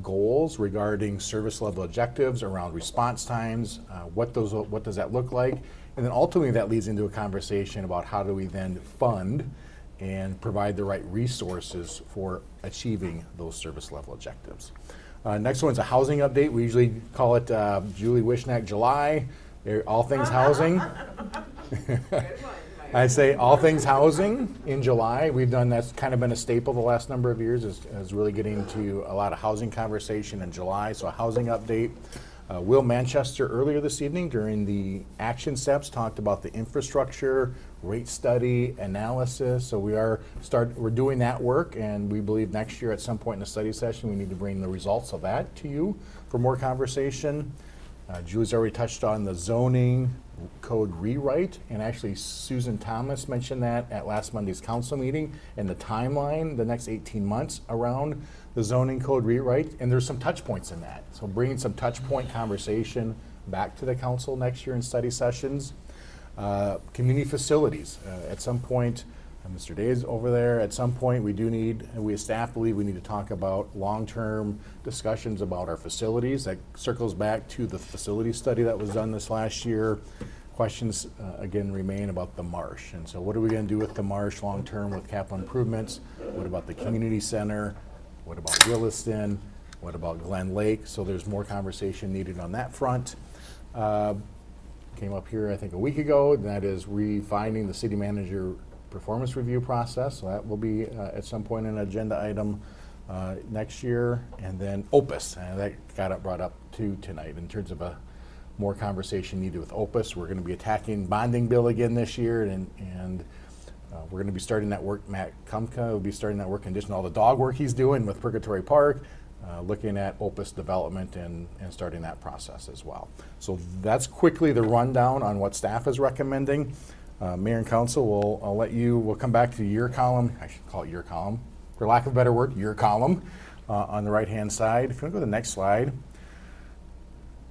goals regarding service level objectives around response times? What does that look like? And then ultimately that leads into a conversation about how do we then fund and provide the right resources for achieving those service level objectives. Next one's a housing update. We usually call it Julie Wishnack July. All things housing. I say all things housing in July. That's kind of been a staple the last number of years, is really getting to a lot of housing conversation in July. So a housing update. Will Manchester earlier this evening during the action steps talked about the infrastructure, rate study, analysis. So we're doing that work, and we believe next year at some point in the study session we need to bring the results of that to you for more conversation. Julie's already touched on the zoning code rewrite, and actually Susan Thomas mentioned that at last Monday's council meeting, and the timeline, the next 18 months around the zoning code rewrite, and there's some touch points in that. So bringing some touch point conversation back to the council next year in study sessions. Community facilities, at some point, Mr. Day's over there, at some point we as staff believe we need to talk about long-term discussions about our facilities. That circles back to the facility study that was done this last year. Questions again remain about the marsh, and so what are we going to do with the marsh long-term with capital improvements? What about the community center? What about Williston? What about Glen Lake? So there's more conversation needed on that front. Came up here I think a week ago, and that is refining the city manager performance review process. So that will be at some point an agenda item next year. And then Opus, that got brought up too tonight in terms of more conversation needed with Opus. We're going to be attacking bonding bill again this year, and we're going to be starting that work. Matt Kumka will be starting that work in addition to all the dog work he's doing with Purgatory Park, looking at Opus development and starting that process as well. So that's quickly the rundown on what staff is recommending. Mayor and Council, we'll come back to your column. I should call it your column, for lack of a better word, your column on the right-hand side. If you want to go to the next slide.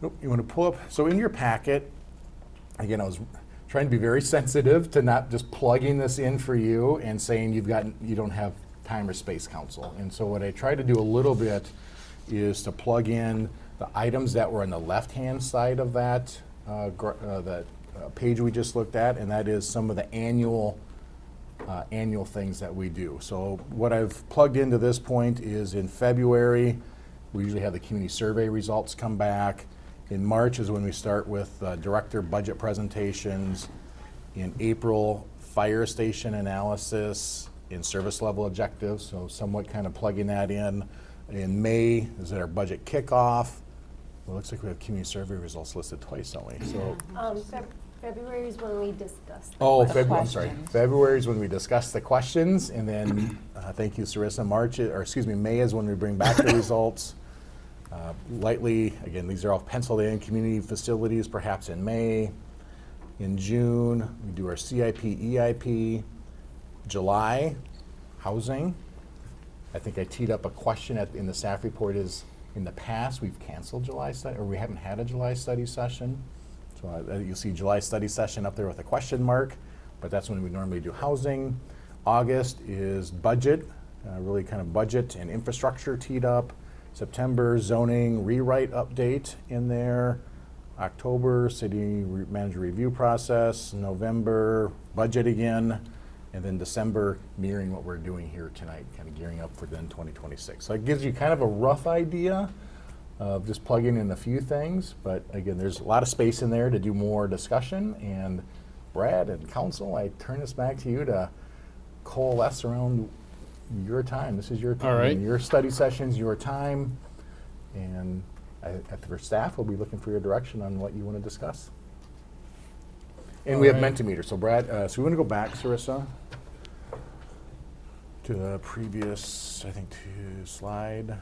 Nope, you want to pull up. So in your packet, again, I was trying to be very sensitive to not just plugging this in for you and saying you don't have time or space, council. And so what I tried to do a little bit is to plug in the items that were on the left-hand side of that page we just looked at, and that is some of the annual things that we do. So what I've plugged into this point is in February, we usually have the community survey results come back. In March is when we start with director budget presentations. In April, fire station analysis in service level objectives, so somewhat kind of plugging that in. In May is our budget kickoff. Well, it looks like we have community survey results listed twice, don't we? So, February is when we discussed. I'm sorry. February is when we discuss the questions, and then thank you, Sarissa. May is when we bring back the results. Lightly, again, these are all penciled in. Community facilities, perhaps in May. In June, we do our CIP, EIP. July, housing. I think I teed up a question in the staff report is, in the past, we've canceled July study, or we haven't had a July study session. So you'll see July study session up there with a question mark, but that's when we normally do housing. August is budget, really kind of budget and infrastructure teed up. September, zoning rewrite update in there. October, city manager review process. November, budget again. And then December, mirroring what we're doing here tonight, kind of gearing up for then 2026. So it gives you kind of a rough idea of just plugging in a few things. But again, there's a lot of space in there to do more discussion. And Brad and council, I turn this back to you to coalesce around your time. This is your time. All right. Your study sessions, your time. And for staff, we'll be looking for your direction on what you want to discuss. And we have Mentimeter. So Brad, so we want to go back, Sarissa, to the previous, I think, slide.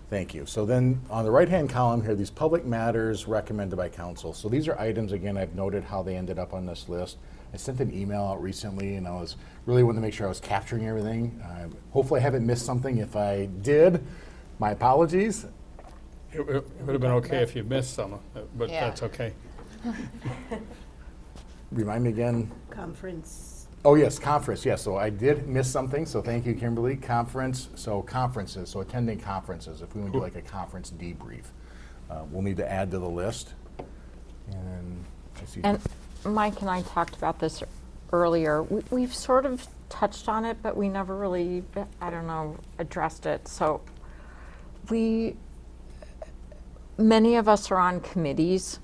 Thank you. So then on the right-hand column here, these public matters recommended by council. So these are items, again, I've noted how they ended up on this list. I sent an email out recently, and I was really wanting to make sure I was capturing everything. Hopefully I haven't missed something. If I did, my apologies. It would have been okay if you missed some, but Yeah. that's okay. Remind me again. Conference. Oh, yes, conference, yes. So I did miss something, so thank you, Kimberly. Conference, so conferences, so attending conferences. If we want to do like a conference debrief, we'll need to add to the list. And I see. And Mike and I talked about this earlier. We've sort of touched on it, but we never really, addressed it. So many of us are on committees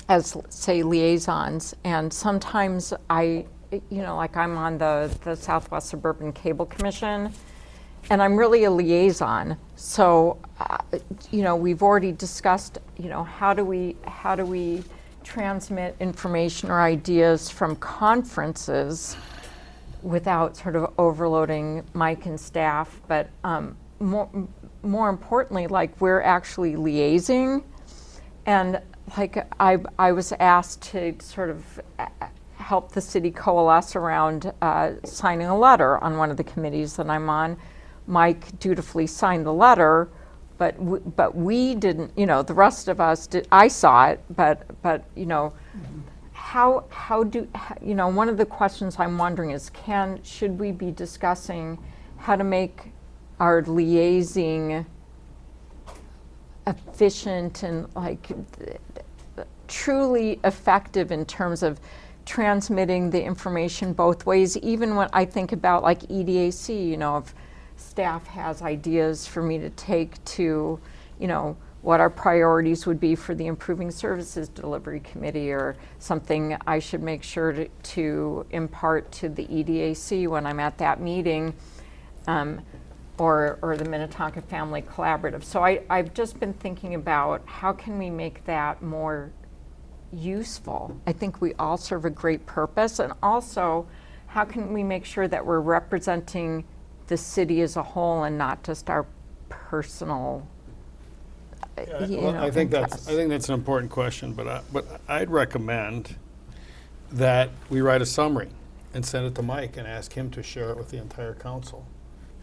as, say, liaisons, and sometimes like I'm on the Southwest Suburban Cable Commission, and I'm really a liaison. So, we've already discussed, how do we transmit information or ideas from conferences without sort of overloading Mike and staff, but more importantly, like we're actually liaising, and like I was asked to sort of help the city coalesce around signing a letter on one of the committees that I'm on. Mike dutifully signed the letter, but we didn't. The rest of us did. I saw it, but how do one of the questions I'm wondering is should we be discussing how to make our liaising efficient and like truly effective in terms of transmitting the information both ways? Even when I think about like EDAC, if staff has ideas for me to take to, what our priorities would be for the Improving Services Delivery Committee, or something I should make sure to impart to the EDAC when I'm at that meeting. or the Minnetonka Family Collaborative. So I've just been thinking about how can we make that more useful. I think we all serve a great purpose, and also how can we make sure that we're representing the city as a whole and not just our personal I think that's an important question, but I'd recommend that we write a summary and send it to Mike and ask him to share it with the entire council.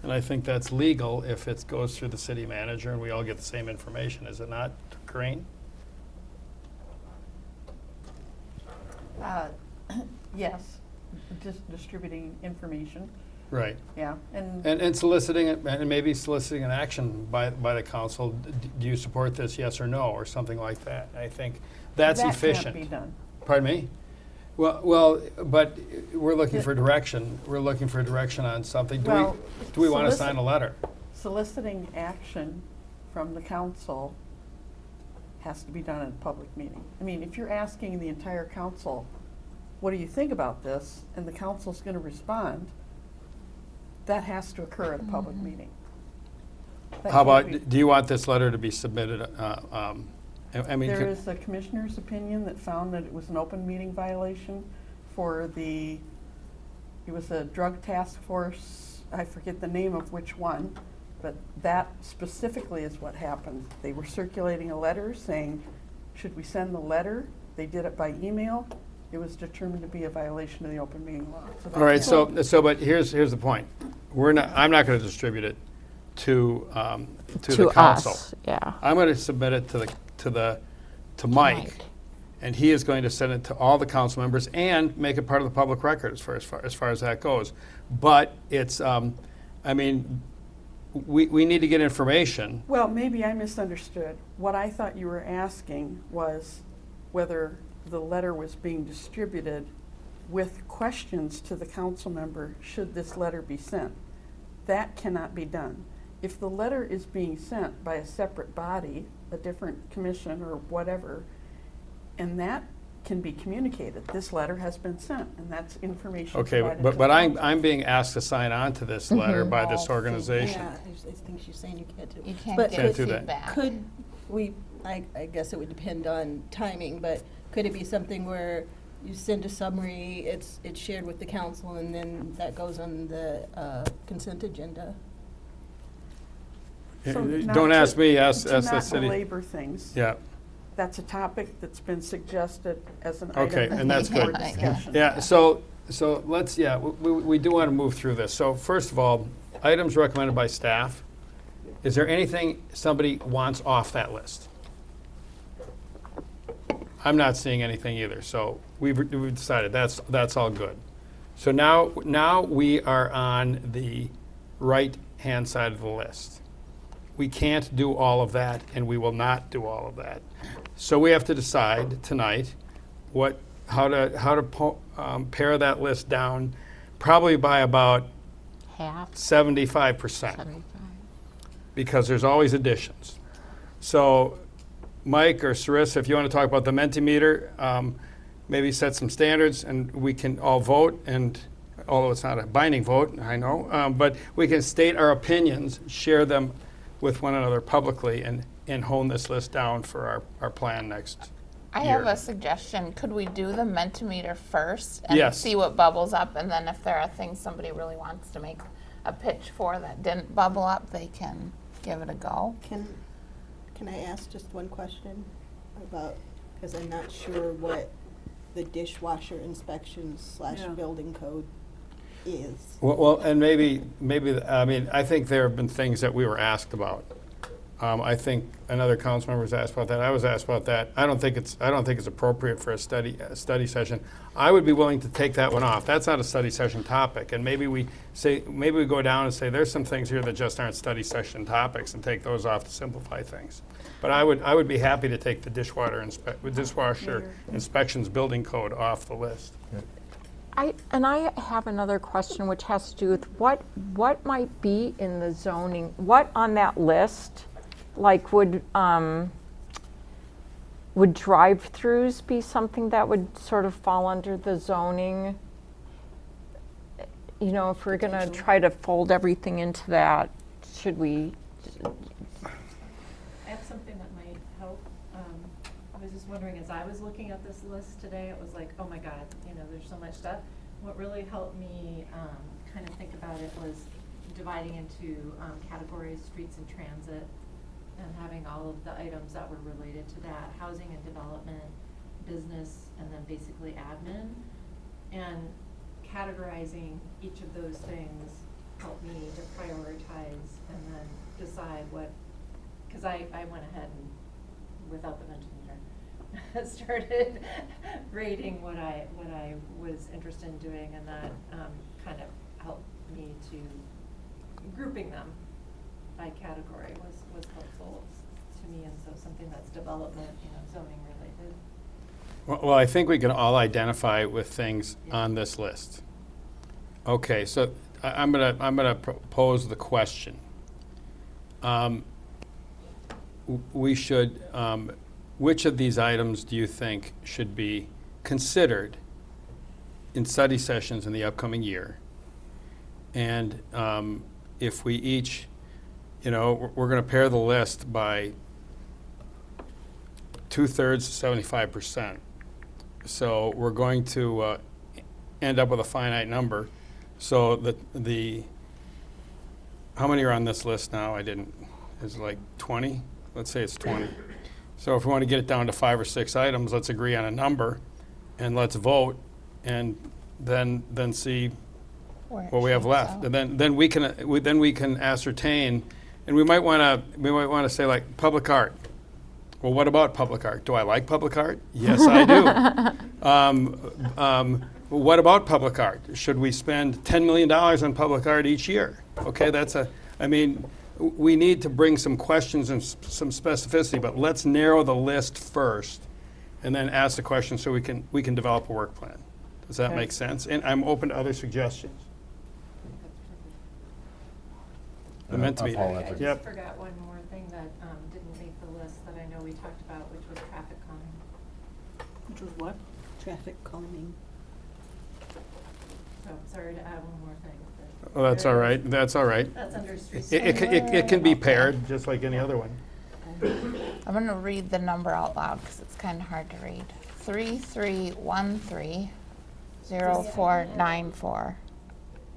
And I think that's legal if it goes through the city manager and we all get the same information, is it not, Corinne? Yes, just distributing information, Right. yeah, And soliciting it, and maybe soliciting an action by the council. Do you support this, yes or no, or something like that? I think that's efficient. That can't be done. Pardon me? Well, but we're looking for direction. We're looking for direction on something. Do we want to sign a letter? Soliciting action from the council has to be done in a public meeting. I mean, if you're asking the entire council, what do you think about this, and the council's going to respond, that has to occur at a public meeting. That How can't be- about, do you want this letter to be submitted? I mean, There is a commissioner's opinion that found that it was an open meeting violation for it was a drug task force, I forget the name of which one, but that specifically is what happened. They were circulating a letter saying, should we send the letter? They did it by email. It was determined to be a violation of the open meeting law. all right, but here's the point. I'm not going to distribute it to the council. us, yeah. I'm going to submit it to Mike, and he is going to send it to all the council members and make it part of the public record as far as that goes. But it's, I mean, we need to get information. Well, maybe I misunderstood. What I thought you were asking was whether the letter was being distributed with questions to the council member, should this letter be sent? That cannot be done. If the letter is being sent by a separate body, a different commission or whatever, and that can be communicated, this letter has been sent, and that's information Okay, provided but to the council. I'm being asked to sign on to this letter by this organization. Yeah, I think she's saying you can't do it. You can't But get do that. feedback. Could we, I guess it would depend on timing, but could it be something where you send a summary, it's shared with the council, and then that goes on the consent agenda? So not Don't to- ask me, ask to the not city. belabor things. Yeah, That's a topic that's been suggested as an okay, item and that's for good. discussion. Yeah, so let's, we do want to move through this. So first of all, items recommended by staff. Is there anything somebody wants off that list? I'm not seeing anything either, so we've decided that's all good. So now we are on the right-hand side of the list. We can't do all of that, and we will not do all of that. So we have to decide tonight how to pare that list down, probably by about Half, 75%, 75. because there's always additions. So Mike or Sarissa, if you want to talk about the Mentimeter, maybe set some standards and we can all vote, and although it's not a binding vote, I know, but we can state our opinions, share them with one another publicly, and hone this list down for our plan next I year. have a suggestion. Could we do the Mentimeter first and Yes. see what bubbles up, and then if there are things somebody really wants to make a pitch for that didn't bubble up, they can give it a go. Can I ask just one question about, because I'm not sure what the dishwasher inspections Yeah. / building code is. Well, and maybe, I mean, I think there have been things that we were asked about. I think another council member was asked about that. I was asked about that. I don't think it's appropriate for a study session. I would be willing to take that one off. That's not a study session topic. And maybe we go down and say, there's some things here that just aren't study session topics, and take those off to simplify things. But I would be happy to take the dishwasher inspections building code off the list. I have another question which has to do with what might be in the zoning, what on that list, like would drive-throughs be something that would sort of fall under the zoning? You know, if we're gonna try to fold everything into that should we, I have something that might help. I was just wondering, as I was looking at this list today, it was like, oh my God, there's so much stuff. What really helped me kind of think about it was dividing into categories, streets and transit, and having all of the items that were related to that, housing and development, business, and then basically admin. And categorizing each of those things helped me to prioritize and then decide what, because I went ahead and, without the Mentimeter, started rating what I was interested in doing, and that kind of helped me to grouping them by category was helpful to me, and so something that's development, zoning related. Well, I think we can all identify with things on this list. Okay, so I'm gonna pose the question. We should, which of these items do you think should be considered in study sessions in the upcoming year? And if we each, we're going to pair the list by 2/3 to 75%. So we're going to end up with a finite number. So how many are on this list now? Is it like 20? Let's say it's 20. So if we want to get it down to 5 or 6 items, let's agree on a number and let's vote, and then see what we have left. And then we can ascertain, and we might want to say, like, public art. Well, what about public art? Do I like public art? Yes, I do. What about public art? Should we spend $10 million on public art each year? Okay, we need to bring some questions and some specificity, but let's narrow the list first and then ask the question so we can develop a work plan. Does that make sense? And I'm open to other suggestions. The Mentimeter. I just Yep. forgot one more thing that didn't make the list that I know we talked about, which was traffic calming. Which was what? Traffic calming. So sorry to add one more thing. Oh, that's all right. That's all right. That's under streets. It can be paired, just like any other one. I'm going to read the number out loud because it's kind of hard to read. 33130494.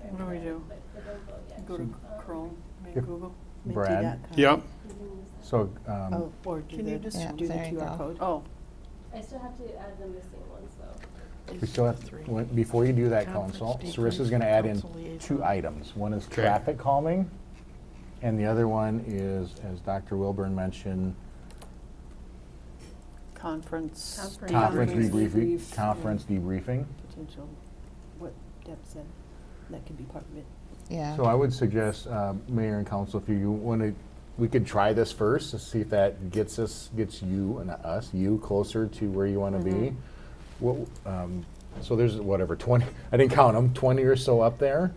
What do we do? Go to Chrome, maybe Yep. Google? Brad? Yep. So, Or do Can you just do the there you QR go. code? Oh, I still have to add the missing ones, though. we still have, before you do that, Council, Sarissa's going to add in Council liaison. 2 items. One is Okay. traffic calming, and the other one is, as Dr. Wilburn mentioned, conference. conference Debrief. debriefing. Conference debriefing. Potential, what Deb said, that could be part of it. Yeah. So I would suggest, Mayor and Council, if you want to, we could try this first to see if that gets you and us, you closer to where you want to be. What, so there's whatever, 20, I didn't count them, 20 or so up there.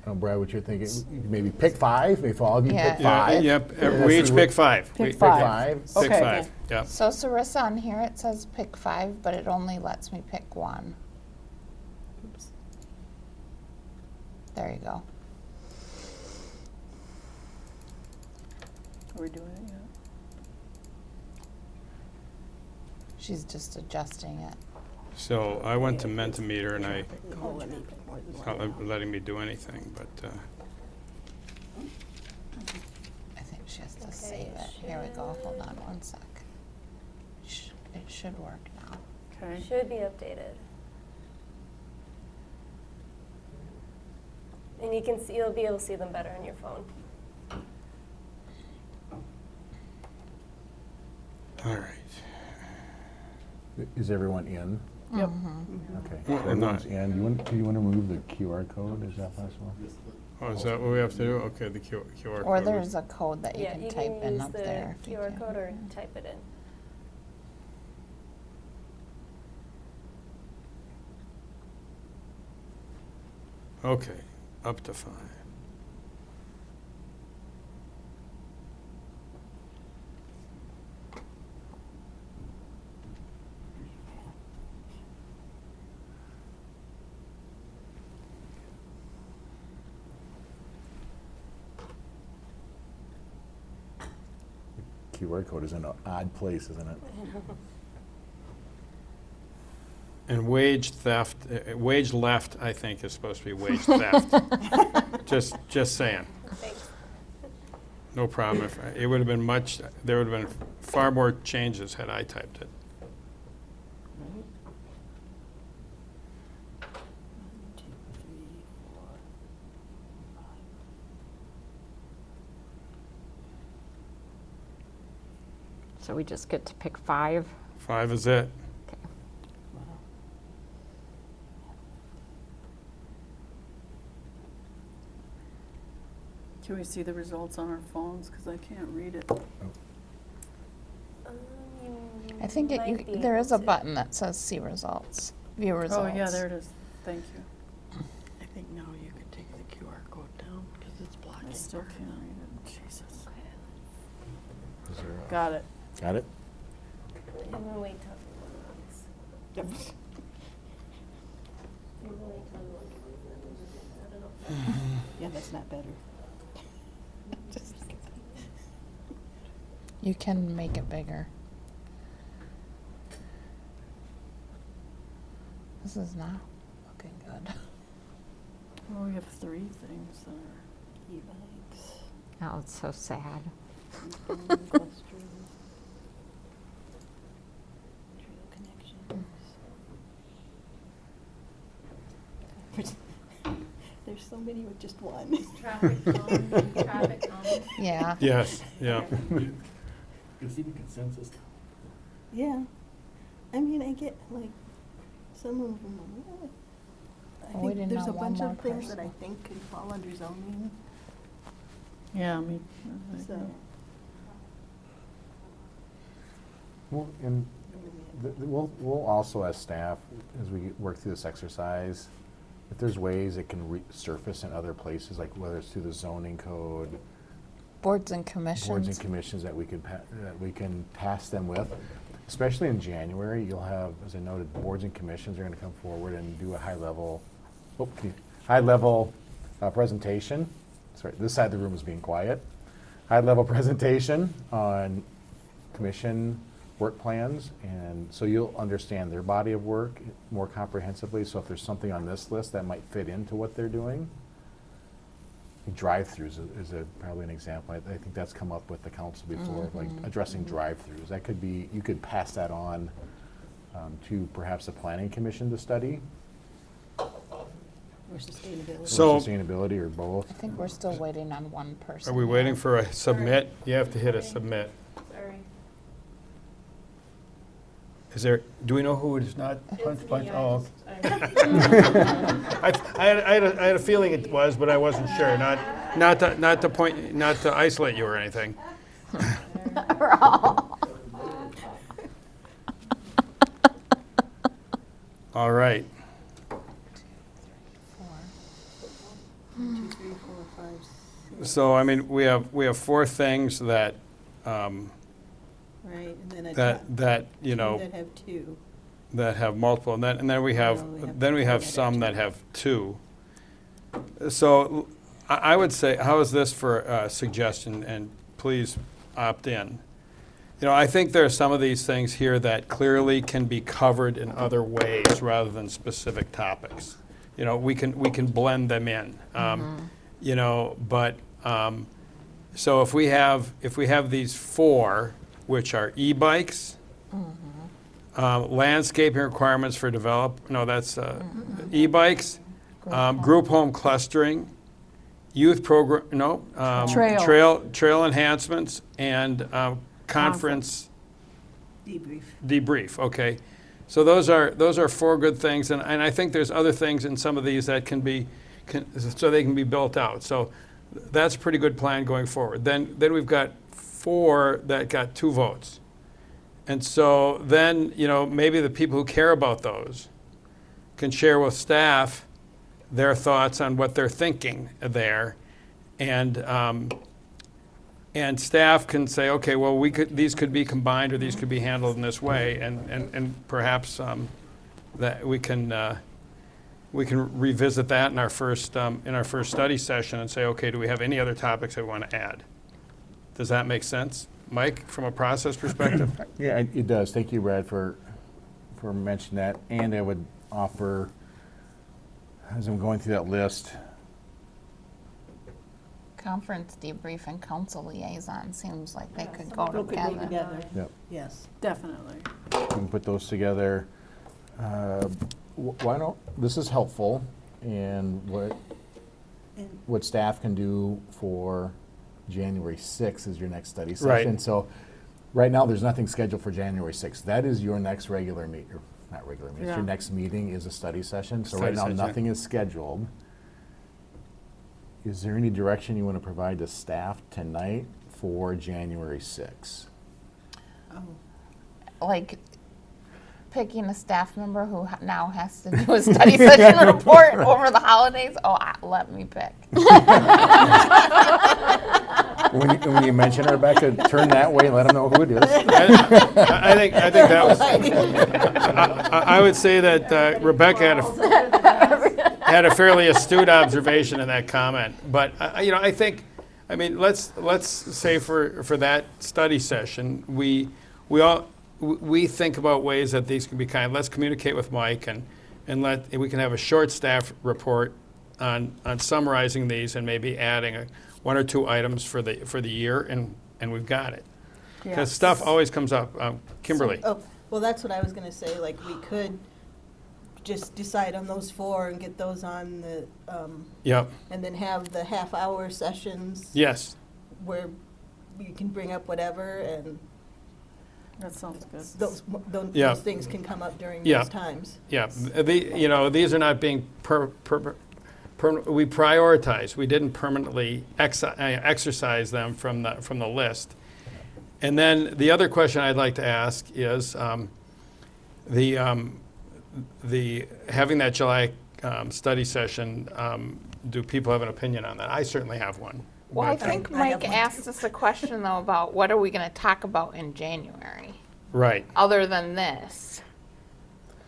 I don't know, Brad, what you're thinking, maybe pick 5, if all of you Yeah. pick 5. Yep. and We let's each see pick what- 5. Pick We- five. Pick Okay. 5. Yep. So Sarissa, on here it says pick 5, but it only lets me pick 1. Oops. There you go. Are we doing it yet? She's just adjusting it. So I went to Mentimeter and I Oh, let me pick more than it's one. not letting me do anything, but I think she has to Okay, save it. Here we go. Hold on one sec. It should work now. Okay. Should be updated. And you can see, you'll be able to see them better on your phone. all right. Is everyone in? Yep. Okay, Well, so everyone's in. Do you want to remove the QR code? Is that possible? Oh, is that what we have to do? Okay, the QR code. Or there's a code that you Yeah, can you type can in use up the there. if you QR can. code or type it in. Okay, up to 5. QR code is in an odd place, isn't it? And wage theft, wage left, I think, is supposed to be wage theft. Just saying. Thanks. No problem. It would have been there would have been far more changes had I typed it. So we just get to pick 5. 5 is it. Can we see the results on our phones? Because I can't read it. I think there is a button that says see results, view results. Oh, yeah, there it is. Thank you. I think now you can take the QR code down because it's blocking. I still can't read it. Jesus. Is there a- Got it. Got it? I'm gonna wait till everyone leaves. I'm gonna wait till everyone leaves. I don't know. Yeah, that's not better. You can make it bigger. This is not looking good. Well, we have 3 things that are e-bikes. Oh, it's so sad. There's so many with just one. Traffic calming. Yeah. Yes, yeah. You can see the consensus. Yeah. I mean, I get like some of them. I Well, we think didn't there's know a one bunch more of things that person. I think could fall under zoning. Yeah, me. So, Well, and we'll also, as staff, as we work through this exercise, if there's ways it can resurface in other places, like whether it's through the zoning code, Boards and commissions. boards and commissions that we can task them with, especially in January, you'll have, as I noted, boards and commissions are going to come forward and do a high-level presentation. Sorry, this side of the room is being quiet. High-level presentation on commission work plans, and so you'll understand their body of work more comprehensively. So if there's something on this list that might fit into what they're doing, drive-throughs is probably an example. I think that's come up with the council before, like addressing drive-throughs. That could be, you could pass that on to perhaps the planning commission to study, or sustainability. So- or sustainability, or both. I think we're still waiting on one person. Are we waiting for a submit? You have to hit a submit. Sorry. Is there, do we know who is not punch? Me, Oh. I I had a feeling it was, but I wasn't sure. Not to isolate you or anything. All right. 1, 2, 3, 4, 5, 6. So I mean, we have 4 things that Right, and then that you two know that have 2. that have multiple, and then we have some that have 2. So I would say, how is this for a suggestion? And please opt in. You know, I think there are some of these things here that clearly can be covered in other ways rather than specific topics. You know, we can blend them in. You know, but so if we have these 4, which are e-bikes, landscaping requirements for e-bikes, group home clustering, youth program, trail enhancements, and conference debrief. Okay, so those are 4 good things, and I think there's other things in some of these that can be built out. So that's a pretty good plan going forward. Then we've got 4 that got 2 votes. And so then, you know, maybe the people who care about those can share with staff their thoughts on what they're thinking there. And staff can say, okay, well, these could be combined or these could be handled in this way. And perhaps that we can revisit that in our first study session and say, okay, do we have any other topics that we want to add? Does that make sense? Mike, from a process perspective? Yeah, it does. Thank you, Brad, for mentioning that. And I would offer, as I'm going through that list, Conference debrief and council liaison seems like they could They go could go together. together. Yep. Yes. Definitely. we can put those together. Why don't, this is helpful, and what staff can do for January 6th is your next study session. Right. So right now, there's nothing scheduled for January 6th. That is your next regular meet, or not regular meeting, Yeah. your next meeting is a study session. So Study right now, session. nothing is scheduled. Is there any direction you want to provide to staff tonight for January 6th? Like picking a staff member who now has to do a study session report over the holidays. Oh, let me pick. When you mention Rebecca, turn that way and let them know who it is. I think that was, I would say that Rebecca had a fairly astute observation in that comment. But, I think, let's say for that study session, we think about ways that these can be let's communicate with Mike and we can have a short staff report on summarizing these and maybe adding one or two items for the year, and we've got it. Because stuff always comes up. Kimberly. Oh, well, that's what I was gonna say, like, we could just decide on those 4 and get those on the, Yep. and then have the half-hour sessions. Yes. Where you can bring up whatever, and That sounds good. Yeah. those things can come up during Yeah. those times. Yeah. These are not being we prioritize. We didn't permanently exercise them from the list. And then the other question I'd like to ask is the having that July study session. Do people have an opinion on that? I certainly have one. Well, I But- think I have Mike one asked us a question though about what are we going to talk about in January, Right. other than this.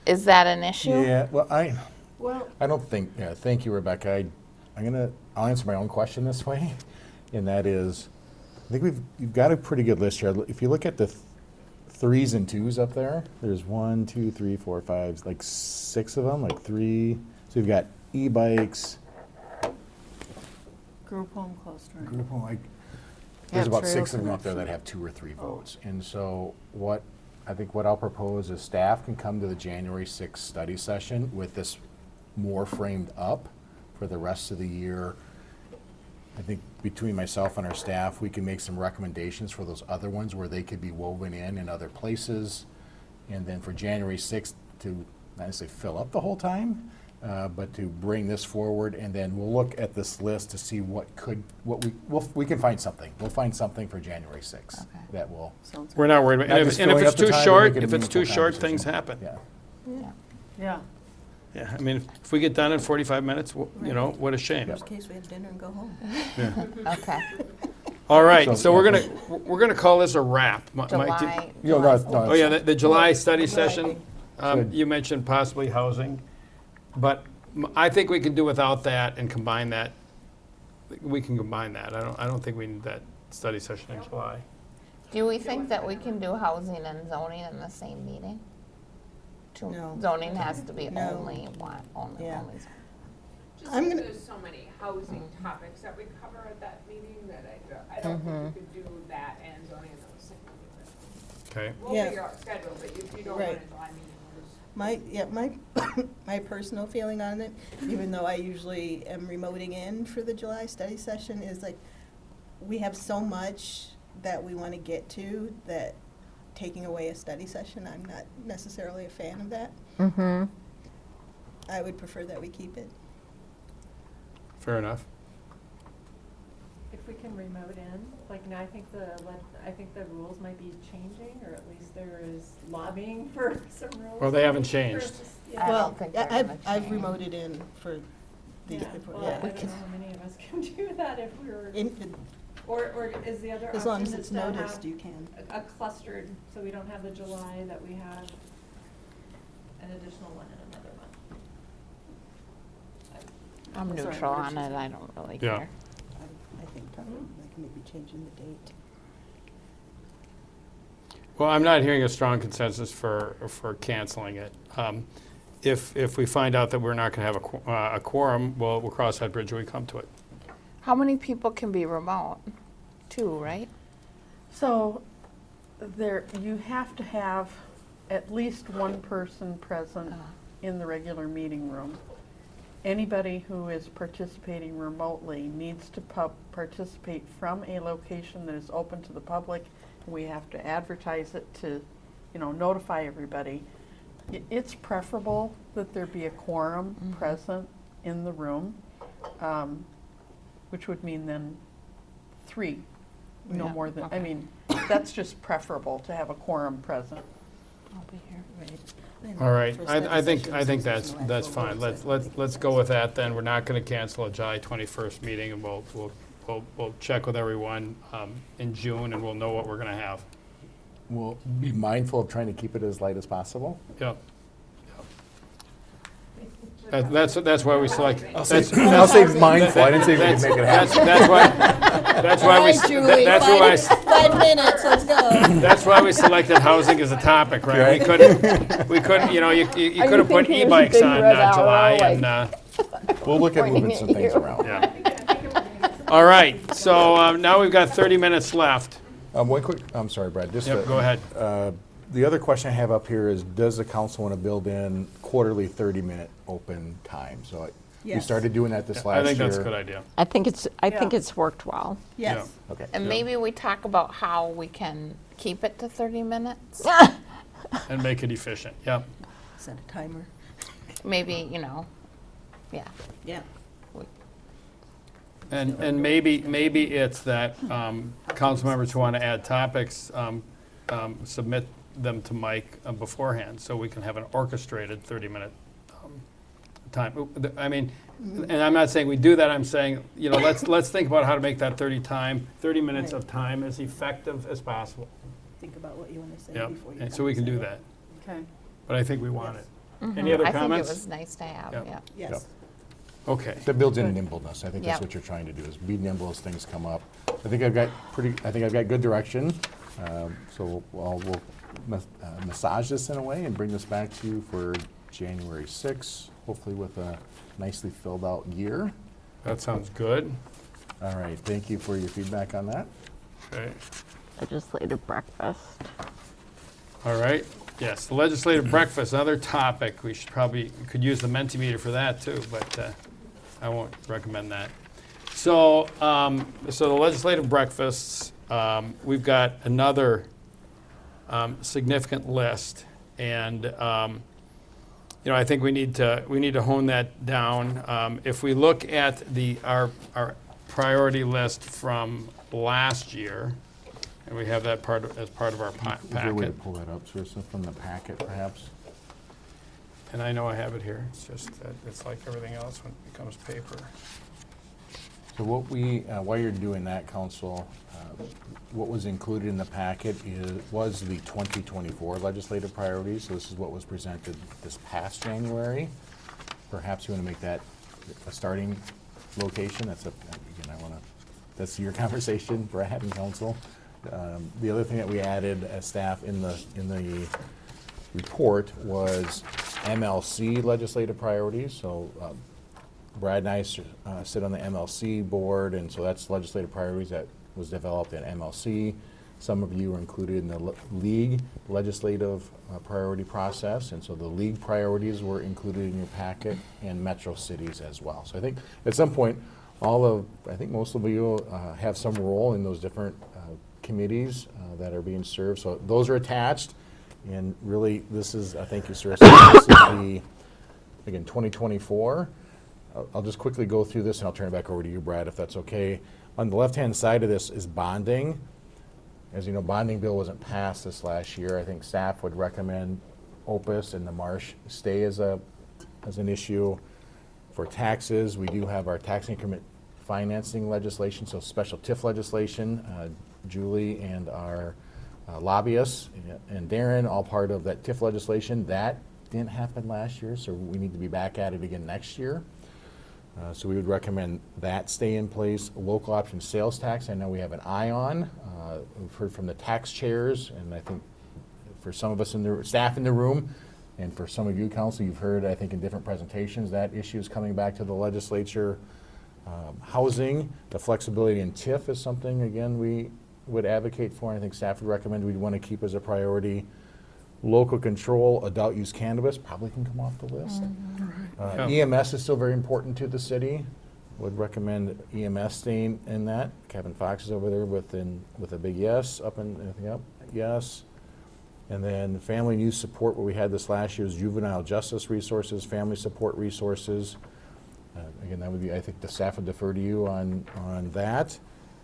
Is that an issue? Yeah, well, Well, I don't think, thank you, Rebecca. I'll answer my own question this way, and that is, I think you've got a pretty good list here. If you look at the 3s and 2s up there, there's 1, 2, 3, 4, 5, like 6 of them, like 3. So you've got e-bikes, Group home clustering. group home, Yeah, there's about trail 6 of them up there that have 2 or 3 votes. And so what I'll propose is staff can come to the January 6th study session with this more framed up for the rest of the year. I think between myself and our staff, we can make some recommendations for those other ones where they could be woven in other places. And then for January 6th to not necessarily fill up the whole time, but to bring this forward, and then we'll look at this list to see we can find something. We'll find something for January 6th that will. Sounds We're not worried about Not it. just And if filling it's up the too time, short, make it a if it's too meaningful short, conversation. things happen. Yeah. Yeah. Yeah, if we get done in 45 minutes, what a shame. worst case, we have dinner and go home. Okay. All right, So, so we're gonna call this a wrap. Mike, July. Oh, yeah, the July study session, Good. you mentioned possibly housing, but I think we can do without that and combine that. We can combine that. I don't think we need that study session in July. Do we think that we can do housing and zoning in the same meeting? No. Zoning has to be No. only one, only. Yeah. Just I'm because gonna- there's so many housing topics that we cover at that meeting that I don't think we could do that and zoning in those same meetings. Okay. We'll Yeah. figure out schedule, but if you don't want Right. to July meeting, we'll just. My personal feeling on it, even though I usually am remoting in for the July study session, is like, we have so much that we want to get to that taking away a study session, I'm not necessarily a fan of that. Mm-hmm. I would prefer that we keep it. Fair enough. If we can remote in, like now I think the rules might be changing, or at least there is lobbying for some rules. Well, they haven't for- changed. I Well, don't think they're I've gonna I've change. remoted in for these Yeah, before, well, yeah. I don't know how many of us can do that if we were, In- or is the other As long option as it's is to have noticed, you can. a clustered, so we don't have the July, that we have an additional one in another month. I'm Sorry, neutral what on did you it, say? I don't really Yeah. care. I think probably like maybe changing the date. Well, I'm not hearing a strong consensus for canceling it. If we find out that we're not going to have a quorum, we'll cross that bridge when we come to it. How many people can be remote? 2, right? So you have to have at least one person present in the regular meeting room. Anybody who is participating remotely needs to participate from a location that is open to the public. We have to advertise it to, notify everybody. It's preferable that there be a quorum present in the room, which would mean then 3, no Yeah, more than, okay. I mean, that's just preferable to have a quorum present. I'll be here. All right, For I study think sessions, that's there's no that's actual fine. work Let's go with that then. We're not going to cancel a July 21st meeting, and we'll check with everyone in June, and we'll know what we're going to have. We'll be mindful of trying to keep it as light as possible. Yep. That's why we select. I'll say mindful, I didn't say we could make it happen. That's why we. All right, Julie, That's why. 5 minutes, let's go. That's why we selected housing as a topic, right? We couldn't, you could have put e-bikes on July and, We'll look at moving some things around. yeah. All right, so now we've got 30 minutes left. One quick, I'm sorry, Brad, just. Yep, go ahead. The other question I have up here is, does the council want to build in quarterly 30-minute open time? So we Yes. started doing that this last year. I think that's a good idea. I think it's worked well. Yes. Okay. And maybe we talk about how we can keep it to 30 minutes. And make it efficient, yep. Set a timer. Maybe, yeah. Yeah. And maybe it's that council members who want to add topics submit them to Mike beforehand, so we can have an orchestrated 30-minute time. I mean, and I'm not saying we do that, I'm saying, let's think about how to make that 30 minutes of time as effective as possible. Think about what you want to say Yep, before you. and so we can do that. Okay. But I think we want it. Mhm. Any other I comments? think it was nice to have, Yep. yeah. Yes. Okay. That builds in nimbleness. I think that's Yep. what you're trying to do, is be nimble as things come up. I think I've got good direction. So we'll massage this in a way and bring this back to you for January 6th, hopefully with a nicely filled out year. That sounds good. All right, thank you for your feedback on that. Okay. Legislative breakfast. All right. Yes, the legislative breakfast, another topic. We could use the Mentimeter for that too, but I won't recommend that. So, the legislative breakfasts, we've got another significant list, and I think we need to hone that down. If we look at our priority list from last year, and we have that as part of our Is there a way to packet. pull that up, Sarissa, from the packet perhaps? And I know I have it here. It's just that it's like everything else when it becomes paper. So what while you're doing that, Council, what was included in the packet was the 2024 legislative priorities. So this is what was presented this past January. Perhaps you want to make that a starting location. That's your conversation, Brad and Council. The other thing that we added as staff in the report was MLC legislative priorities. So Brad and I sit on the MLC board, and so that's legislative priorities that was developed at MLC. Some of you are included in the league legislative priority process, and so the league priorities were included in your packet, and metro cities as well. So I think at some point, I think most of you have some role in those different committees that are being served. So those are attached, and really this is, thank you, sir. So this is again, 2024. I'll just quickly go through this, and I'll turn it back over to you, Brad, if that's okay. On the left-hand side of this is bonding. As you know, bonding bill wasn't passed this last year. I think staff would recommend Opus and the Marsh stay as an issue. For taxes, we do have our tax increment financing legislation, so special TIF legislation. Julie and our lobbyists and Darren, all part of that TIF legislation. That didn't happen last year, so we need to be back at it again next year. So we would recommend that stay in place. Local option sales tax, I know we have an eye on. We've heard from the tax chairs, and I think for some of us in the staff in the room, and for some of you, council, you've heard, I think, in different presentations, that issue is coming back to the legislature. Housing, the flexibility in TIF is something, again, we would advocate for, and I think staff would recommend we'd want to keep as a priority. Local control, adult use cannabis probably can come off the list. EMS is still very important to the city. Would recommend EMS staying in that. Kevin Fox is over there with a big yes, up and anything up, yes. And then family and youth support, what we had this last year is juvenile justice resources, family support resources. Again, that would be, I think the staff would defer to you on that.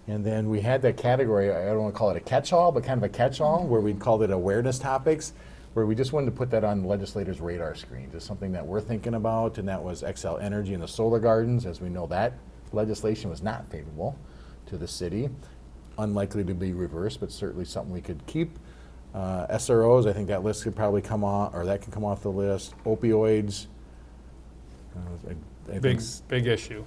And then we had that category, I don't want to call it a catch-all, but kind of a catch-all, where we called it awareness topics, where we just wanted to put that on the legislators' radar screen, just something that we're thinking about, and that was XL Energy and the solar gardens. As we know, that legislation was not favorable to the city. Unlikely to be reversed, but certainly something we could keep. SROs, I think that list could probably come off, or that can come off the list. Opioids. I think Big issue.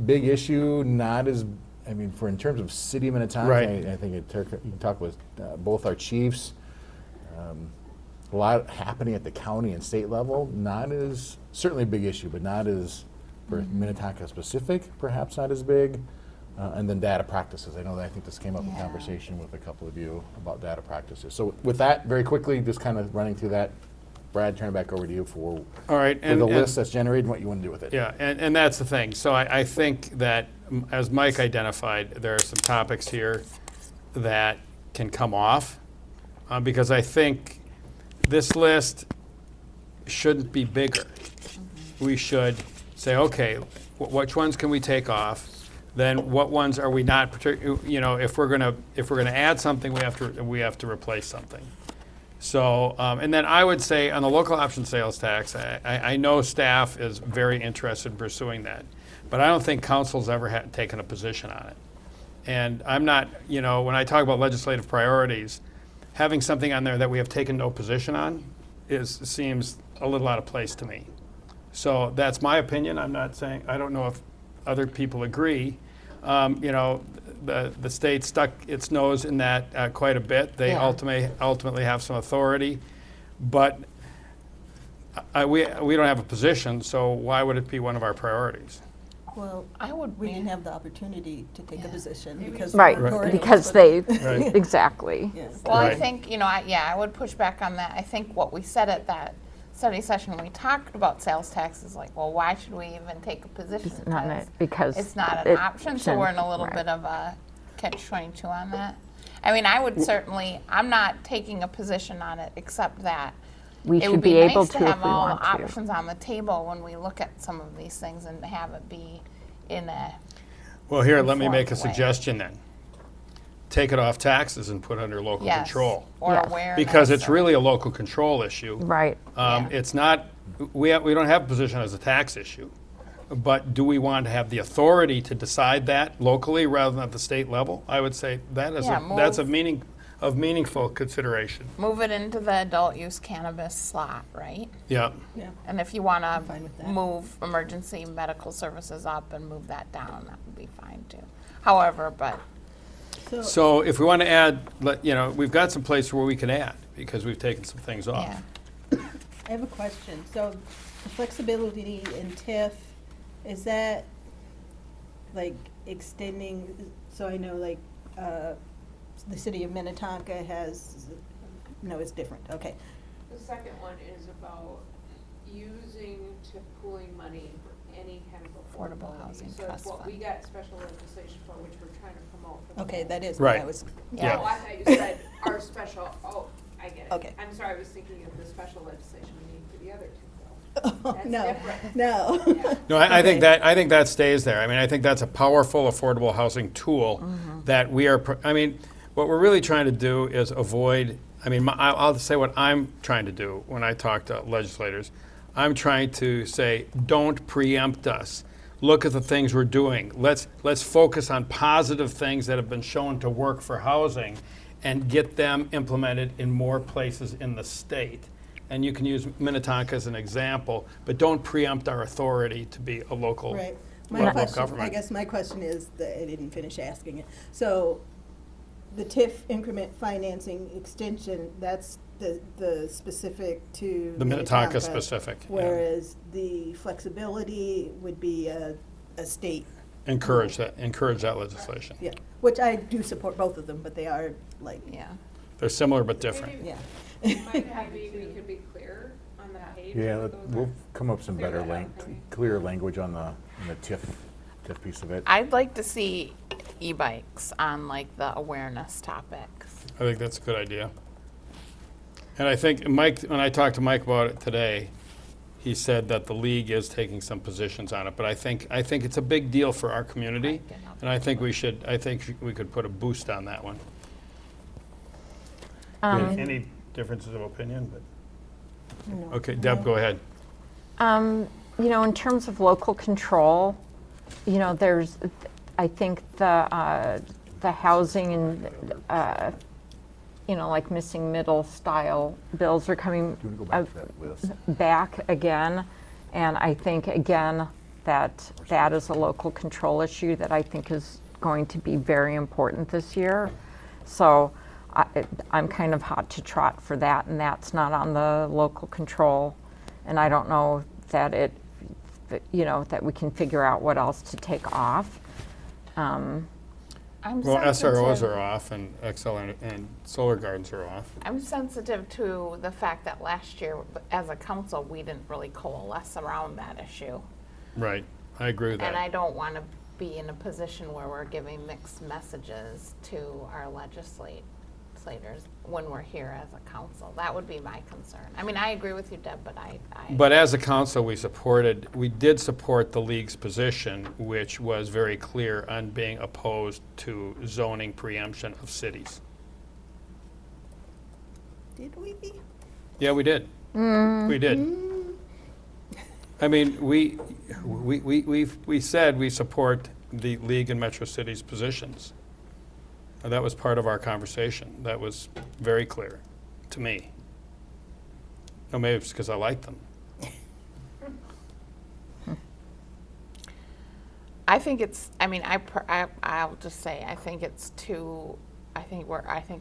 big issue, not as, I mean, for in terms of city of Minnetonka, Right. I think you can talk with both our chiefs. A lot happening at the county and state level, not as, certainly a big issue, but not as, for Minnetonka specific, perhaps not as big. And then data practices. I know that I think this came up in conversation with a couple of you about data practices. So with that, very quickly, just kind of running through that, Brad, turn it back over to you for, All right, for the list that's generated and what you want to do with it. Yeah, and that's the thing. So I think that, as Mike identified, there are some topics here that can come off, because I think this list shouldn't be bigger. We should say, okay, which ones can we take off? Then what ones are we not, you know, if we're gonna add something, we have to replace something. So, and then I would say on the local option sales tax, I know staff is very interested in pursuing that, but I don't think council's ever taken a position on it. And I'm not, you know, when I talk about legislative priorities, having something on there that we have taken no position on seems a little out of place to me. So that's my opinion. I'm not saying, I don't know if other people agree. You know, the state stuck its nose in that quite a bit. They ultimately have some authority, but we don't have a position, so why would it be one of our priorities? Well, we didn't have the opportunity to take a position because. Right, the authority because was they, put- Right. exactly. Yes. Well, I Right. think, you know, I would push back on that. I think what we said at that study session, when we talked about sales tax, is like, well, why should we even take a position? It's not it, because it's not an it option, so we're in a little right. bit of a catch-22 on that. I mean, I would certainly, I'm not taking a position on it, except that We it should would be be able nice to to if have we all want to. options on the table when we look at some of these things and have it be in a, Well, here, let me make a Informed way. suggestion then. Take it off taxes and put it under local yes, control. or Yes. awareness. Because it's or- really a local control issue. Right. Yeah. It's not, we don't have a position as a tax issue, but do we want to have the authority to decide that locally rather than at the state level? I would say that is, Yeah, that's move- meaningful consideration. Move it into the adult use cannabis slot, right? Yeah. Yeah. And if you want to fine with that. move emergency medical services up and move that down, that would be fine too. However, but So if we want to add, you know, we've got some places where we can add because we've taken some things off. yeah. I have a question. So the flexibility in TIF, is that like extending, so I know like the city of Minnetonka has, no, it's different, okay. The second one is about using TIF pooling money for any kind of Affordable housing So trust it's what we fund. got special legislation for, which we're trying to promote. For the Okay, whole- that is what I Right. was. Yeah. Oh, I thought you said our special, oh, I get it. Okay. I'm sorry, I was thinking of the special legislation we need for the other two, though. That's No, different. no. Yeah. No, I Okay. think that stays there. I mean, I think that's a powerful affordable housing tool that we are, I mean, what we're really trying to do is avoid, I mean, I'll say what I'm trying to do when I talk to legislators. I'm trying to say, don't preempt us. Look at the things we're doing. Let's focus on positive things that have been shown to work for housing and get them implemented in more places in the state. And you can use Minnetonka as an example, but don't preempt our authority to be a local Right. My level of question, I government. guess my question is, that I didn't finish asking it. So the TIF increment financing extension, that's the specific to The Minnetonka specific, yeah. Whereas the flexibility would be a state. Encourage that legislation. Yeah, which I do support both of them, but they are like. Yeah. They're similar but different. Yeah. Maybe we could be clear on the page. Yeah, what those we'll are. come up with some better clear language on the TIF piece of it. I'd like to see e-bikes on like the awareness topics. I think that's a good idea. And I think Mike, when I talked to Mike about it today, he said that the league is taking some positions on it, but I think it's a big deal for our community, and I think we could put a boost on that one. Any differences of opinion? But okay, Deb, go ahead. You know, in terms of local control, you know, there's, I think the housing and, you know, like missing middle style bills are coming Do you wanna go back to that list? back again. And I think, again, that is a local control issue that I think is going to be very important this year. So I'm kind of hot to trot for that, and that's not on the local control. And I don't know that you know, that we can figure out what else to take off. Well, SROs are off, and XL and Solar Gardens are off. I'm sensitive to the fact that last year, as a council, we didn't really coalesce around that issue. Right, I agree with that. And I don't want to be in a position where we're giving mixed messages to our legislators when we're here as a council. That would be my concern. I mean, I agree with you, Deb, but But as a council, we did support the league's position, which was very clear on being opposed to zoning preemption of cities. Did we? Yeah, we did. We did. I mean, we said we support the league and Metro Cities positions. And that was part of our conversation. That was very clear to me. No, maybe it's because I like them. I think it's, I mean, I'll just say, I think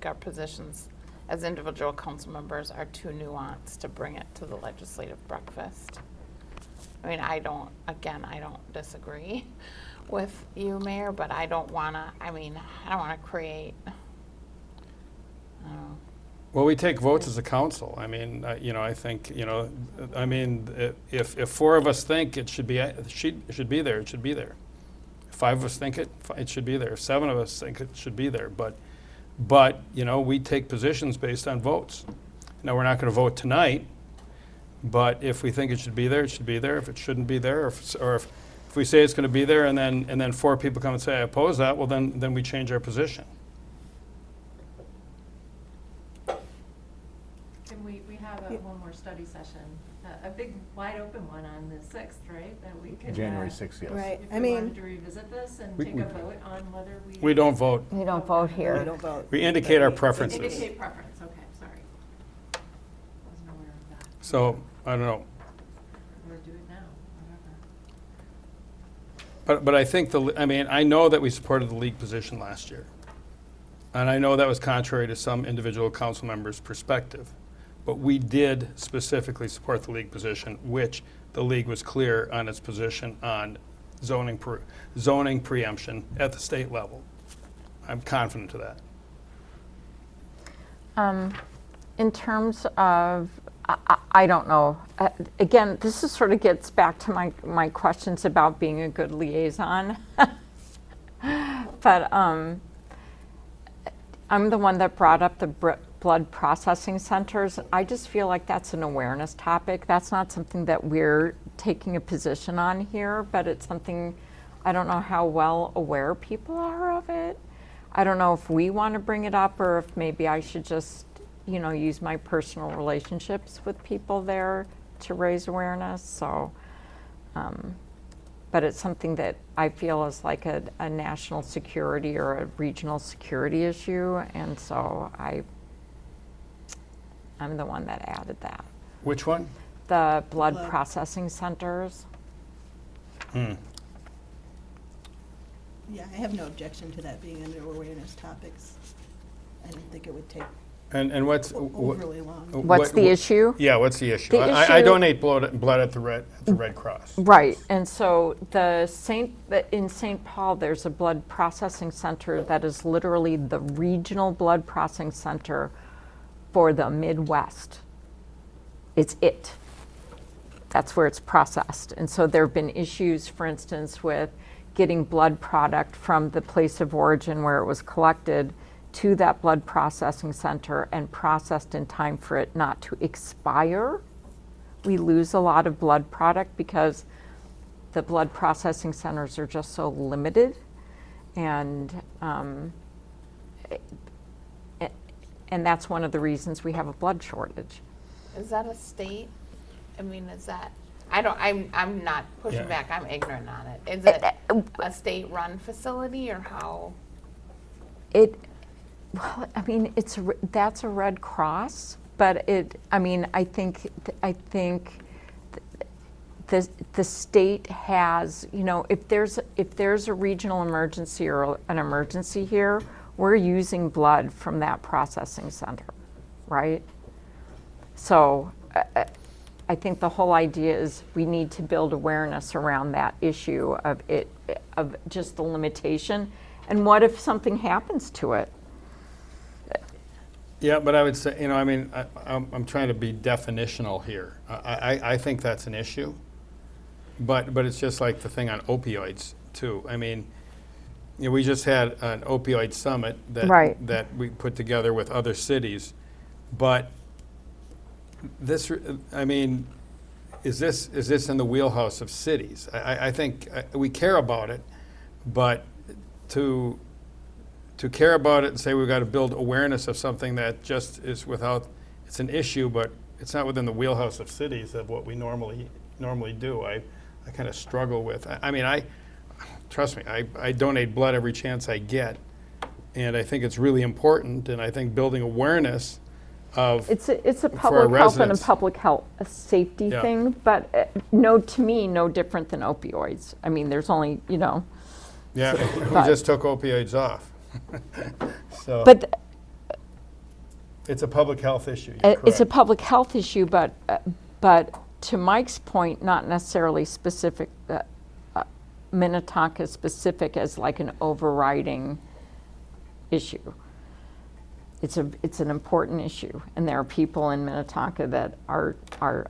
our positions as individual council members are too nuanced to bring it to the legislative breakfast. I mean, I don't disagree with you, Mayor, but I don't want to create, Well, we take votes as a council. I mean, you know, I think, you know, I mean, if four of us think it should be there, it should be there. If five of us think it should be there. If seven of us think it should be there. But you know, we take positions based on votes. Now, we're not going to vote tonight, but if we think it should be there, it should be there. If it shouldn't be there, or if we say it's going to be there and then four people come and say, I oppose that, well, then we change our position. And we have one more study session, a big wide open one on the 6th, right? That we could. January 6th, yes. Right. If I we mean, wanted to revisit this and We- take a vote on whether we. We don't vote. We don't vote here. we don't vote. We indicate our preferences. Indicate preference, okay, sorry. Wasn't aware of that. So, I don't know. Or do it now, whatever. But I think I know that we supported the league position last year. And I know that was contrary to some individual council members' perspective. But we did specifically support the league position, which the league was clear on its position on zoning preemption at the state level. I'm confident of that. In terms of, I don't know. Again, this is sort of gets back to my questions about being a good liaison. But I'm the one that brought up the blood processing centers. I just feel like that's an awareness topic. That's not something that we're taking a position on here, but it's something, I don't know how well aware people are of it. I don't know if we want to bring it up or if maybe I should just, you know, use my personal relationships with people there to raise awareness. So, but it's something that I feel is like a national security or a regional security issue, and so I'm the one that added that. Which one? The blood processing centers. Yeah, I have no objection to that being under awareness topics. I don't think it would take And what's overly long. What's the issue? Yeah, what's the issue? The I issue- donate blood at the Red Cross. Right, and so in St. Paul, there's a blood processing center that is literally the regional blood processing center for the Midwest. It's it. That's where it's processed. And so there have been issues, for instance, with getting blood product from the place of origin where it was collected to that blood processing center and processed in time for it not to expire. We lose a lot of blood product because the blood processing centers are just so limited. And that's one of the reasons we have a blood shortage. Is that a state? I mean, is that, I'm not pushing Yeah. back, I'm ignorant on it. Is it a state-run facility or how? Well, I mean, that's a Red Cross, but I think the state has, if there's a regional emergency or an emergency here, we're using blood from that processing center, right? So I think the whole idea is we need to build awareness around that issue of just the limitation. And what if something happens to it? Yeah, but I would say, I'm trying to be definitional here. I think that's an issue, but it's just like the thing on opioids too. I mean, we just had an opioid summit that we put together with other cities, but this, is this in the wheelhouse of cities? I think we care about it, but to care about it and say we've got to build awareness of something that just is it's an issue, but it's not within the wheelhouse of cities of what we normally do. I kind of struggle with. Trust me, I donate blood every chance I get, and I think it's really important. And I think building awareness of it's a for our public health and a residents. public health safety Yeah. thing, but to me, no different than opioids. I mean, there's only Yeah, we but- just took opioids off. So But it's a public health issue. You're it's a correct. public health issue, but to Mike's point, not necessarily specific. Minnetonka specific as like an overriding issue. It's an important issue, and there are people in Minnetonka that are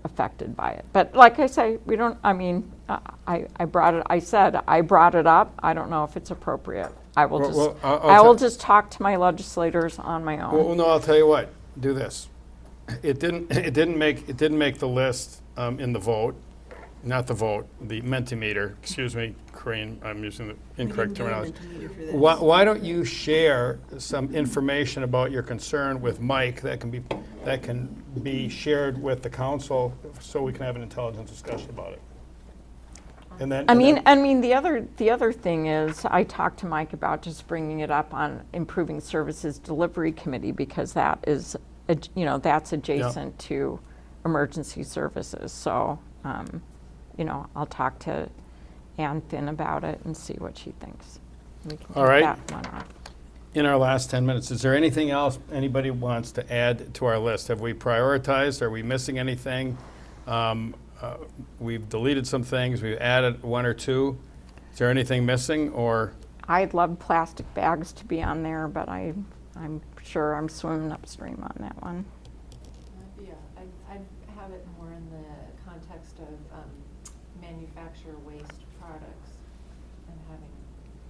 affected by it. But like I say, we don't. I mean, I brought it. I said I brought it up. I don't know if it's appropriate. I will just. Well, I will just talk to my legislators on my own. Well, no, I'll tell you what. Do this. It didn't make the list in the vote, not the vote. The Mentimeter. Excuse me, Corinne. I'm using the incorrect terminology. Why don't you share some information about your concern with Mike that can be shared with the council, so we can have an intelligent discussion about it. And then. I mean, the other thing is, I talked to Mike about just bringing it up on improving services delivery committee, because that is, that's adjacent to emergency services. So, I'll talk to Ann Finn about it and see what she thinks. We can All take right. that one off. In our last 10 minutes, is there anything else anybody wants to add to our list? Have we prioritized? Are we missing anything? We've deleted some things. We've added one or two. Is there anything missing, or? I'd love plastic bags to be on there, but I'm sure I'm swimming upstream on that one. Yeah, I'd have it more in the context of manufacture waste products and having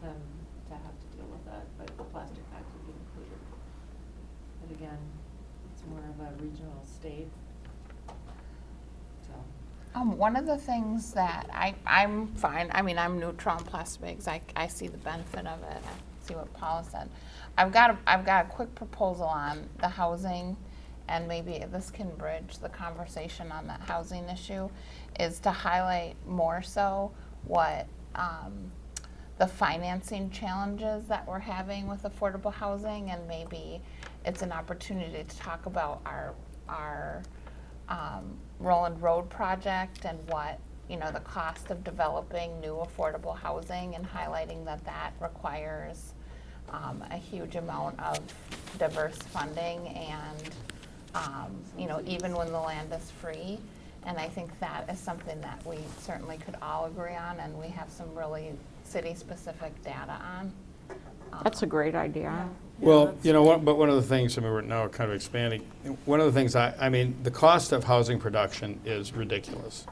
them to have to deal with that, but the plastic bags would be included. But again, it's more of a regional state. So. One of the things that I'm fine, I'm neutral on plastic bags. I see the benefit of it. I see what Paula said. I've got a quick proposal on the housing, and maybe this can bridge the conversation on that housing issue, is to highlight more so what the financing challenges that we're having with affordable housing, and maybe it's an opportunity to talk about our Roland Road project and what, the cost of developing new affordable housing, and highlighting that requires a huge amount of diverse funding and, you know, even when the land is free. And I think that is something that we certainly could all agree on, and we have some really city-specific data on. That's a great idea. Well, you know, but one of the things, I mean, we're now kind of expanding, one of the things I mean, the cost of housing production is ridiculous.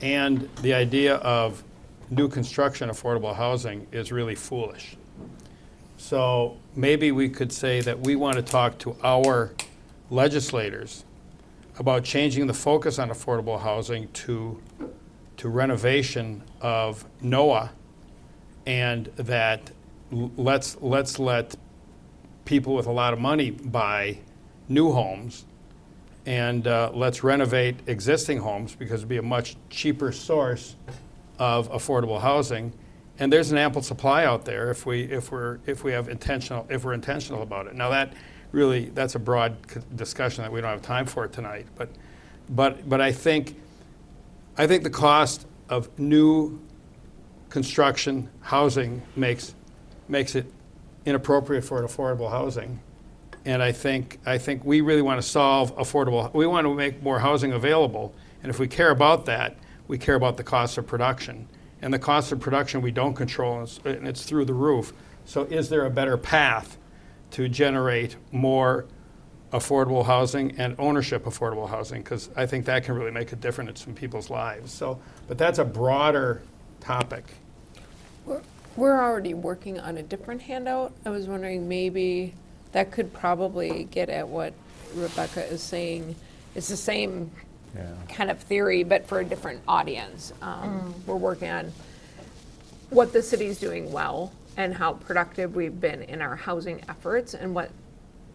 And the idea of new construction affordable housing is really foolish. So maybe we could say that we want to talk to our legislators about changing the focus on affordable housing to renovation of NOAA, and that let's let people with a lot of money buy new homes, and let's renovate existing homes because it'd be a much cheaper source of affordable housing. And there's an ample supply out there if we're intentional about it. Now that's a broad discussion that we don't have time for tonight. But I think the cost of new construction housing makes it inappropriate for affordable housing. And I think we really want to solve affordable. We want to make more housing available. And if we care about that, we care about the cost of production. And the cost of production we don't control, and it's through the roof. So is there a better path to generate more affordable housing and ownership affordable housing? Because I think that can really make a difference in people's lives. So, but that's a broader topic. We're already working on a different handout. I was wondering maybe that could probably get at what Rebecca is saying. It's the same kind of theory, but for a different audience. We're working on what the city's doing well and how productive we've been in our housing efforts, and what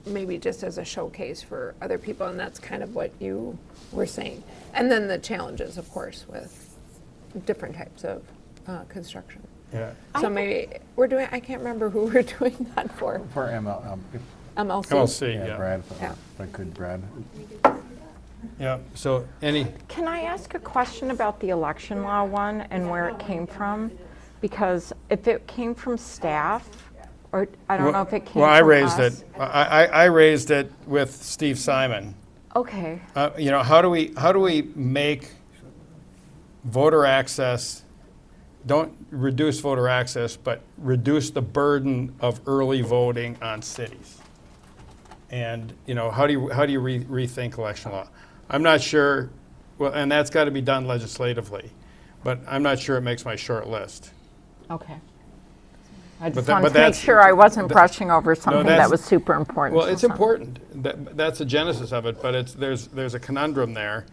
maybe just as a showcase for other people, and that's kind of what you were saying. And then the challenges, of course, with different types of construction. Yeah. So maybe we're doing, I can't remember who we're doing that for. For MLC. MLC, yeah. Brad, Yeah. if I could, Brad. Yeah, so Can I ask a question about the election law one and where it came from? Because if it came from staff, or I don't know if it came from us. Well, I raised it. I raised it with Steve Simon. Okay. You know, how do we make voter access? Don't reduce voter access, but reduce the burden of early voting on cities. And you know, how do you rethink election law? I'm not sure. Well, and that's got to be done legislatively, but I'm not sure it makes my short list. Okay. I But just that- wanted but to make that's- sure I wasn't that- brushing over something that that's- was super important. Well, to it's some. important. That's the genesis of it, but there's a conundrum there,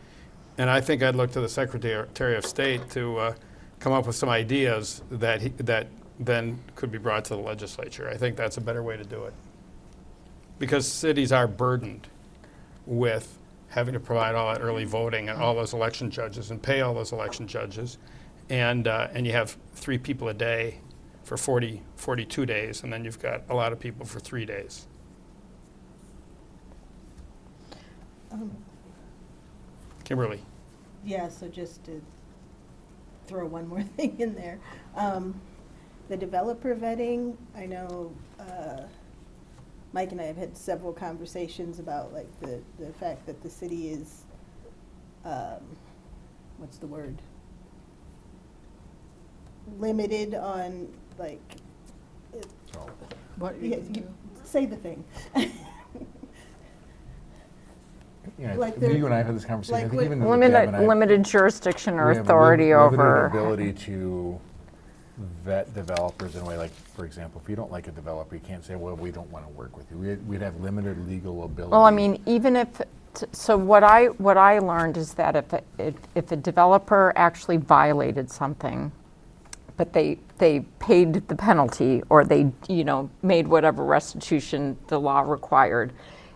and I think I'd look to the Secretary of State to come up with some ideas that then could be brought to the legislature. I think that's a better way to do it, because cities are burdened with having to provide all that early voting and all those election judges and pay all those election judges, and you have 3 people a day for 42 days, and then you've got a lot of people for 3 days. Kimberly. Yeah, so just to throw one more thing in there. The developer vetting, I know Mike and I have had several conversations about like the fact that the city is, what's the word? Limited on like, What? say the thing. Yeah, Like you and I have had this conversation. I like think what- even with Deb and I- Limited jurisdiction or we have authority over. Limited ability to vet developers in a way, like, for example, if you don't like a developer, you can't say, well, we don't want to work with you. We'd have limited legal ability. Well, I mean, even if, so what I learned is that if a developer actually violated something, but they paid the penalty, or they, you know, made whatever restitution the law required,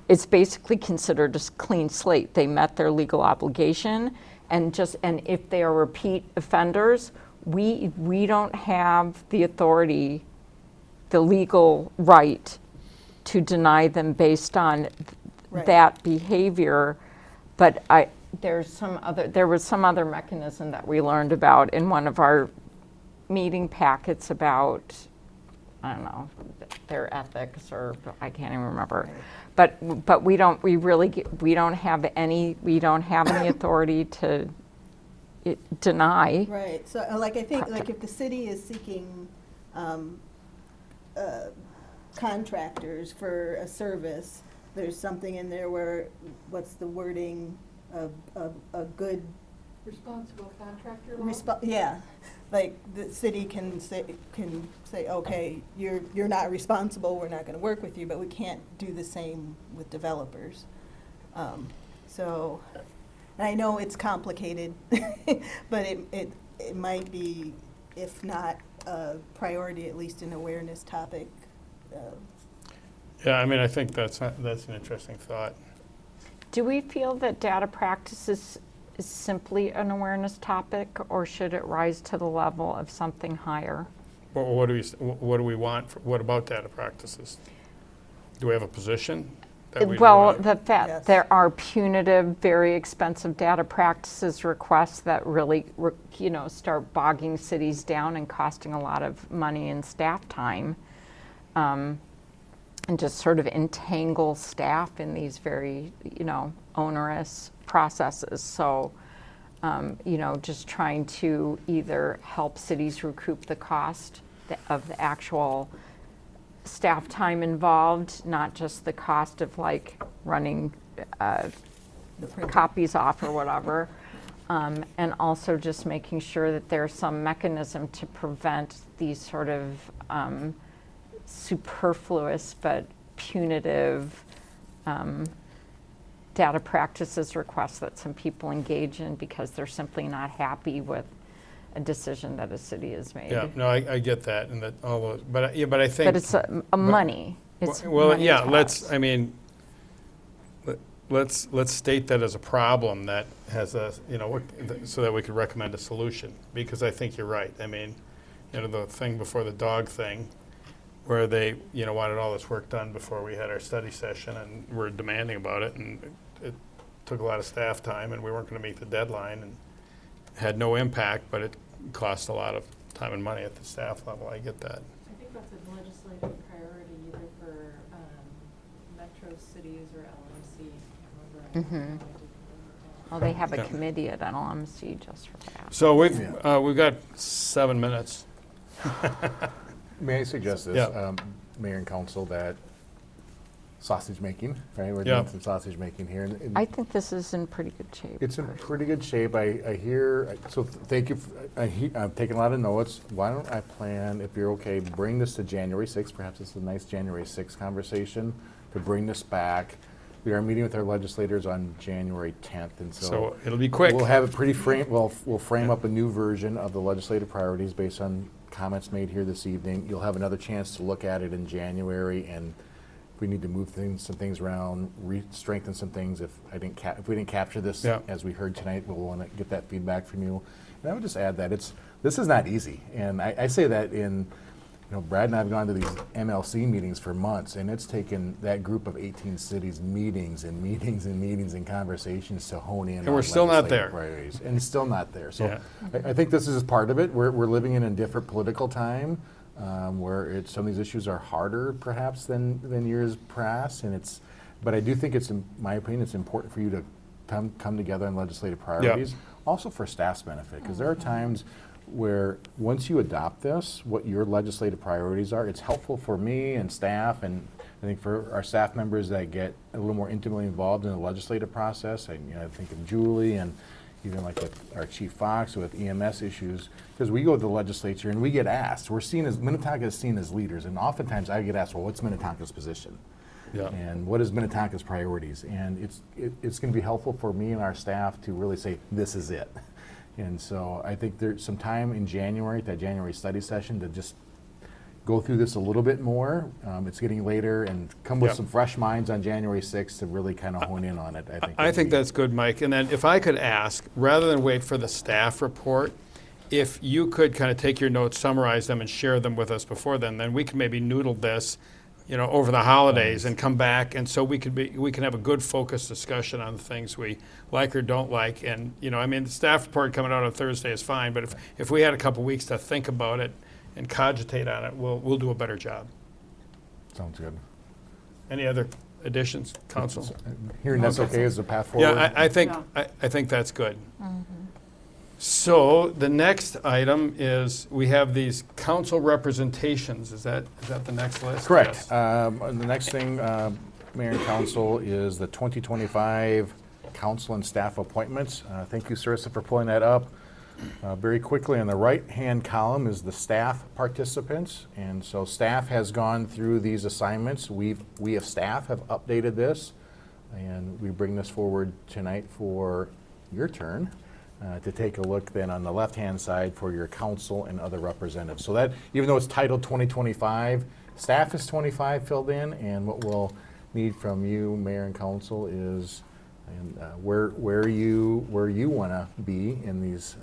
it's basically considered a clean slate. They met their legal obligation, and if they are repeat offenders, we don't have the authority, the legal right to deny them based on that behavior. But there was some other mechanism that we learned about in one of our meeting packets about I don't know, their ethics, or I can't even remember. But we don't have any authority to deny. Right, so like I think, like if the city is seeking contractors for a service, there's something in there where, what's the wording of a good Responsible contractor law? yeah, like the city can say, okay, you're not responsible, we're not gonna work with you, but we can't do the same with developers. So, and I know it's complicated, but it might be, if not a priority, at least an awareness topic. Yeah, I mean, I think that's an interesting thought. Do we feel that data practices is simply an awareness topic, or should it rise to the level of something higher? What do we want? What about data practices? Do we have a position? That we Well, want? the fact there are punitive, very expensive data practices requests that really, start bogging cities down and costing a lot of money and staff time, and just sort of entangle staff in these very, onerous processes. So, just trying to either help cities recoup the cost of the actual staff time involved, not just the cost of like running copies off or whatever, and also just making sure that there's some mechanism to prevent these sort of superfluous but punitive data practices requests that some people engage in because they're simply not happy with a decision that a city has made. Yeah, no, I get that, and that all those, but I think. But it's a money. It's well, money yeah. to Let's. us. I mean, let's state that as a problem that has a, so that we could recommend a solution. Because I think you're right. I mean, the thing before the dog thing, where they, wanted all this work done before we had our study session, and were demanding about it, and it took a lot of staff time, and we weren't going to meet the deadline, and had no impact, but it cost a lot of time and money at the staff level. I get that. I think that's a legislative priority either for metro cities or LMC. Mhm. Well, they have a committee at LMC just for that. So we've got 7 minutes. May I suggest this, Yeah. Mayor and Council, that sausage making, right? We're Yeah. doing some sausage making here. and I think this is in pretty good shape. It's in pretty good shape. I hear, so thank you. I'm taking a lot of notes. Why don't I plan, if you're okay, bring this to January 6th. Perhaps it's a nice January 6th conversation to bring this back. We are meeting with our legislators on January 10th, and So it'll be quick. We'll have it pretty frame, we'll frame up a new version of the legislative priorities based on comments made here this evening. You'll have another chance to look at it in January, and if we need to move some things around, strengthen some things, if we didn't capture this as we heard tonight, we'll want to get that feedback from you. And I would just add that this is not easy, and I say that in, Brad and I have gone to these MLC meetings for months, and it's taken that group of 18 cities meetings and meetings and meetings and conversations to hone in. And we're on still not legislative there. priorities, and it's still not there. So Yeah. I think this is part of it. We're living in a different political time where some of these issues are harder perhaps than years past, but I do think in my opinion, it's important for you to come together on legislative priorities, also for staff's benefit, because there are times where once you adopt this, what your legislative priorities are, it's helpful for me and staff, and I think for our staff members that get a little more intimately involved in the legislative process. I think of Julie, and even like with our Chief Fox with EMS issues, because we go to the legislature and we get asked. Minnetonka is seen as leaders, and oftentimes I get asked, well, what's Minnetonka's position? Yeah. And what is Minnetonka's priorities? And it's going to be helpful for me and our staff to really say, this is it. And so I think there's some time in January, that January study session, to just go through this a little bit more. It's getting later, and come with some fresh minds on January 6th to really kind of hone in on it. I think that's good, Mike. And then if I could ask, rather than wait for the staff report, if you could kind of take your notes, summarize them, and share them with us before then we can maybe noodle this, over the holidays and come back, and so we can have a good focused discussion on the things we like or don't like. And the staff report coming out on Thursday is fine, but if we had a couple weeks to think about it and cogitate on it, we'll do a better job. Sounds good. Any other additions, council? Hearing that's okay as a path forward? Yeah, I think that's good. So the next item is, we have these council representations. Is that the next list? Correct. Yes. The next thing, Mayor and Council, is the 2025 council and staff appointments. Thank you, Sarissa, for pulling that up. Very quickly, on the right-hand column is the staff participants. And so staff has gone through these assignments. We as staff have updated this, and we bring this forward tonight for your turn to take a look then on the left-hand side for your council and other representatives. So that, even though it's titled 2025, staff is 25 filled in, and what we'll need from you, Mayor and Council, is where you want to be in these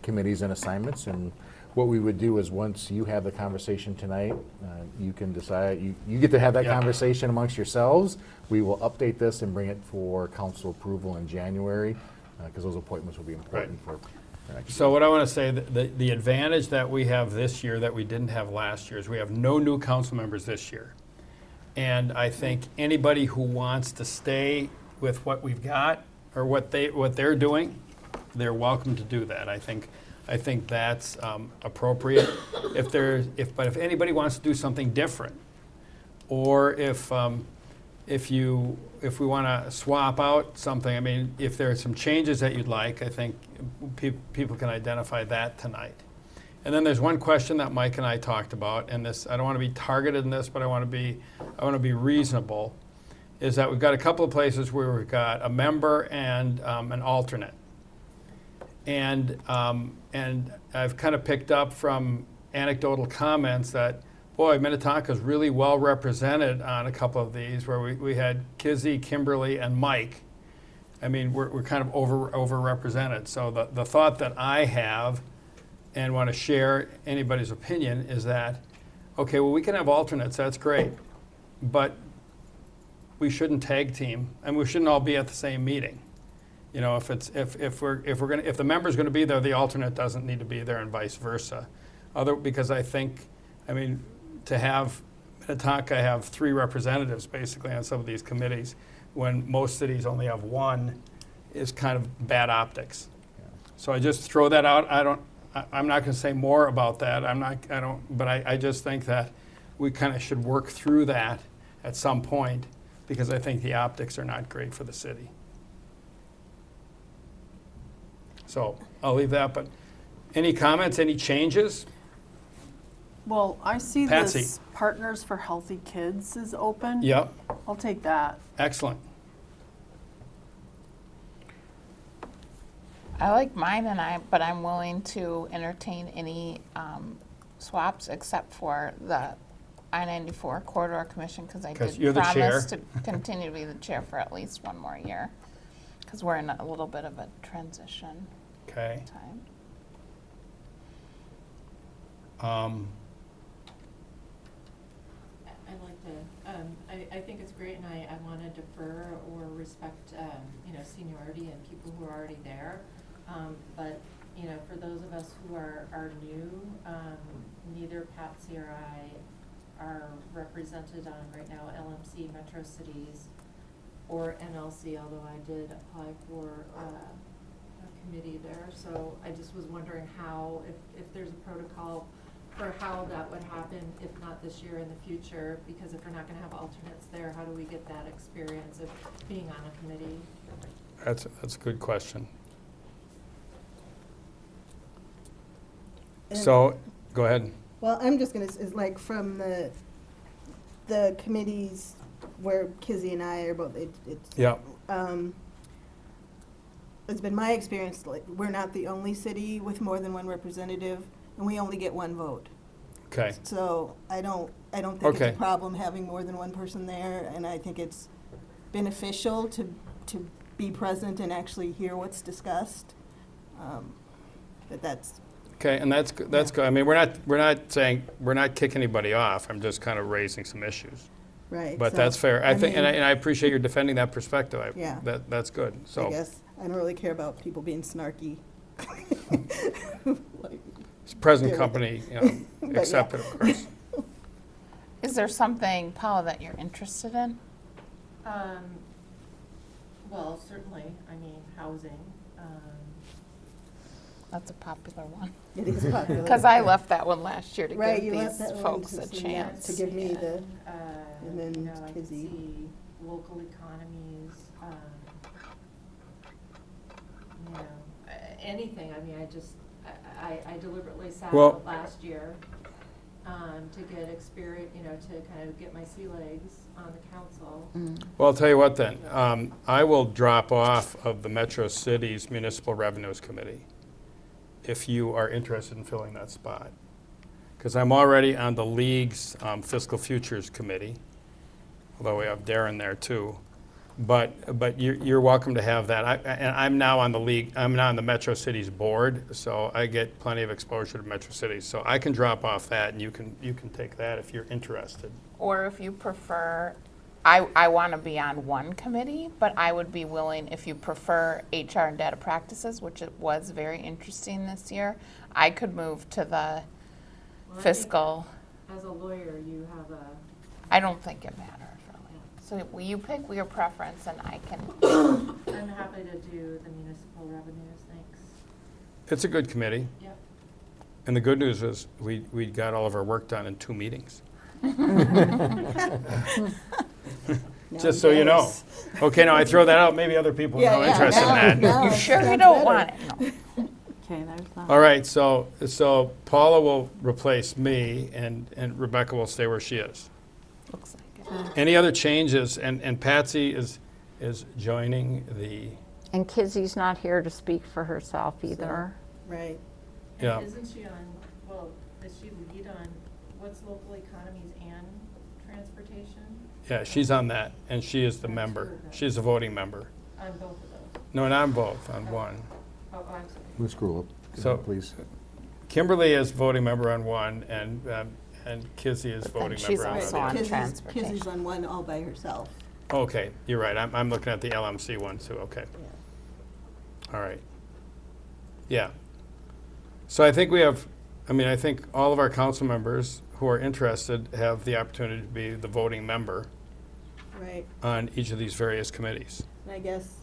committees and assignments. And what we would do is, once you have the conversation tonight, you can decide, you get to have that conversation amongst yourselves. We will update this and bring it for council approval in January, because those appointments will be important for next year. So what I want to say, the advantage that we have this year that we didn't have last year is we have no new council members this year. And I think anybody who wants to stay with what we've got, or what they're doing, they're welcome to do that. I think that's appropriate. If anybody wants to do something different, or if we want to swap out something, I mean, if there are some changes that you'd like, I think people can identify that tonight. And then there's one question that Mike and I talked about, and this, I don't want to be targeted in this, but I want to be reasonable, is that we've got a couple of places where we've got a member and an alternate. And I've kind of picked up from anecdotal comments that, boy, Minnetonka's really well represented on a couple of these, where we had Kizzy, Kimberly, and Mike. I mean, we're kind of over-represented. So the thought that I have, and want to share anybody's opinion, is that, okay, well, we can have alternates, that's great, but we shouldn't tag team, and we shouldn't all be at the same meeting. You know, if the member's going to be there, the alternate doesn't need to be there, and vice versa. Because I think, I mean, to have Minnetonka have 3 representatives basically on some of these committees, when most cities only have 1, is kind of bad optics. So I just throw that out. I'm not going to say more about that. But I just think that we kind of should work through that at some point, because I think the optics are not great for the city. So I'll leave that, but any comments, any changes? Well, I see Patsy. this Partners for Healthy Kids is open. Yep, I'll take that. excellent. I like mine, but I'm willing to entertain any swaps except for the I-94 Corridor Commission, because I 'Cause did you're the promise chair. to continue to be the chair for at least 1 more year, because we're in a little bit of a transition Okay. time. I'd like to, I think it's great, and I want to defer or respect, seniority and people who are already there. But, for those of us who are new, neither Patsy or I are represented on right now LMC, Metro Cities, or NLC, although I did apply for a committee there. So I just was wondering how, if there's a protocol for how that would happen, if not this year, in the future, because if we're not going to have alternates there, how do we get that experience of being on a committee? That's a good question. So, go ahead. Well, I'm just gonna, like, from the committees where Kizzy and I are both, Yeah. It's been my experience, like, we're not the only city with more than 1 representative, and we only get 1 vote. Okay. So I don't think Okay. it's a problem having more than 1 person there, and I think it's beneficial to be present and actually hear what's discussed. But that's. Okay, and that's good. I mean, we're not saying, we're not kicking anybody off. I'm just kind of raising some issues. Right. But so, that's fair. I think, mean, and I appreciate your defending that perspective. Yeah. That's good. So. I guess I don't really care about people being snarky. Like, present deal with company, But yeah. accepted, of course. Is there something, Paula, that you're interested in? Well, certainly, I mean, housing. That's a popular one. It is popular. Because I left that one last year to Right, give you left these that one folks to a some- chance. to give me the, and then You know, I could Kizzy. see local economies, you know, anything. I mean, I deliberately sat Well- out last year to get experience, you know, to kind of get my sea legs on the council. Well, I'll tell you what then, I will drop off of the Metro Cities Municipal Revenues Committee if you are interested in filling that spot. Because I'm already on the league's Fiscal Futures Committee, although we have Darren there too. But you're welcome to have that. And I'm now on the league, I'm now on the Metro Cities Board, so I get plenty of exposure to Metro Cities. So I can drop off that and you can take that if you're interested. Or if you prefer, I want to be on one committee, but I would be willing, if you prefer HR and data practices, which it was very interesting this year, I could move to the Well, I think fiscal. As a lawyer, you have a, I don't think it matters really. So will you pick your preference and I can, I'm happy to do the municipal revenues, thanks. It's a good committee. Yep. And the good news is we got all of our work done in 2 meetings. Just so you know. Okay, now I throw that out, maybe other people are no interested in that. you sure you don't want it? No. Okay, there's that. All right, so Paula will replace me and Rebecca will stay where she is. Looks like it. Any other changes? And Patsy is joining the, And Kizzy's not here to speak for herself either. Right. Yeah. And isn't she on, well, is she lead on what's local economies and transportation? yeah, she's on that, and she is the member. She's a voting member. On both of those? No, not on both, on one. Oh, I'm sorry. Let's scroll up, So- please. Kimberly is voting member on one, and Kizzy is But then voting she's member on also the other. on Kizzy's transportation. on one all by herself. Okay, you're right. I'm looking at the LMC one too. Okay. All right. Yeah. So I think I think all of our council members who are interested have the opportunity to be the voting member Right. on each of these various committees. And I guess,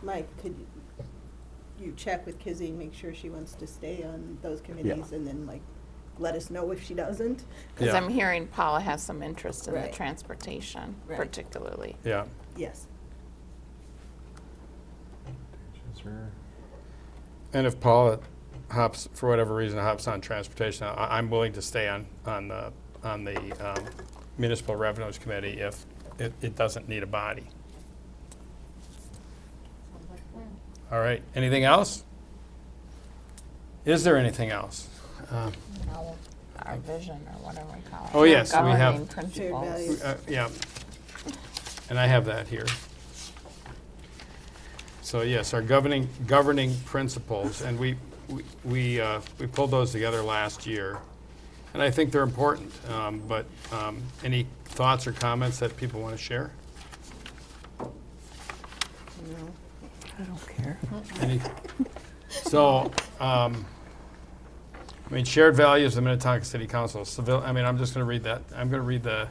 Mike, could you check with Kizzy and make sure she wants to stay on those committees and then let us know if she doesn't? Because Yeah. I'm hearing Paula has some interest in the Right. transportation, Right. particularly. Yeah. Yes. And if Paula hops, for whatever reason, hops on transportation, I'm willing to stay on the Municipal Revenues Committee if it doesn't need a body. Sounds like a plan. All right. Anything else? Is there anything else? No, our vision or whatever we call it. Oh, yes, we Governing have- principles. values. Yeah. And I have that here. So yes, our governing principles, and we pulled those together last year, and I think they're important. But any thoughts or comments that people want to share? I don't care. Any? So, I mean, shared values of the Minnetonka City Council. I'm just going to read that. I'm going to read the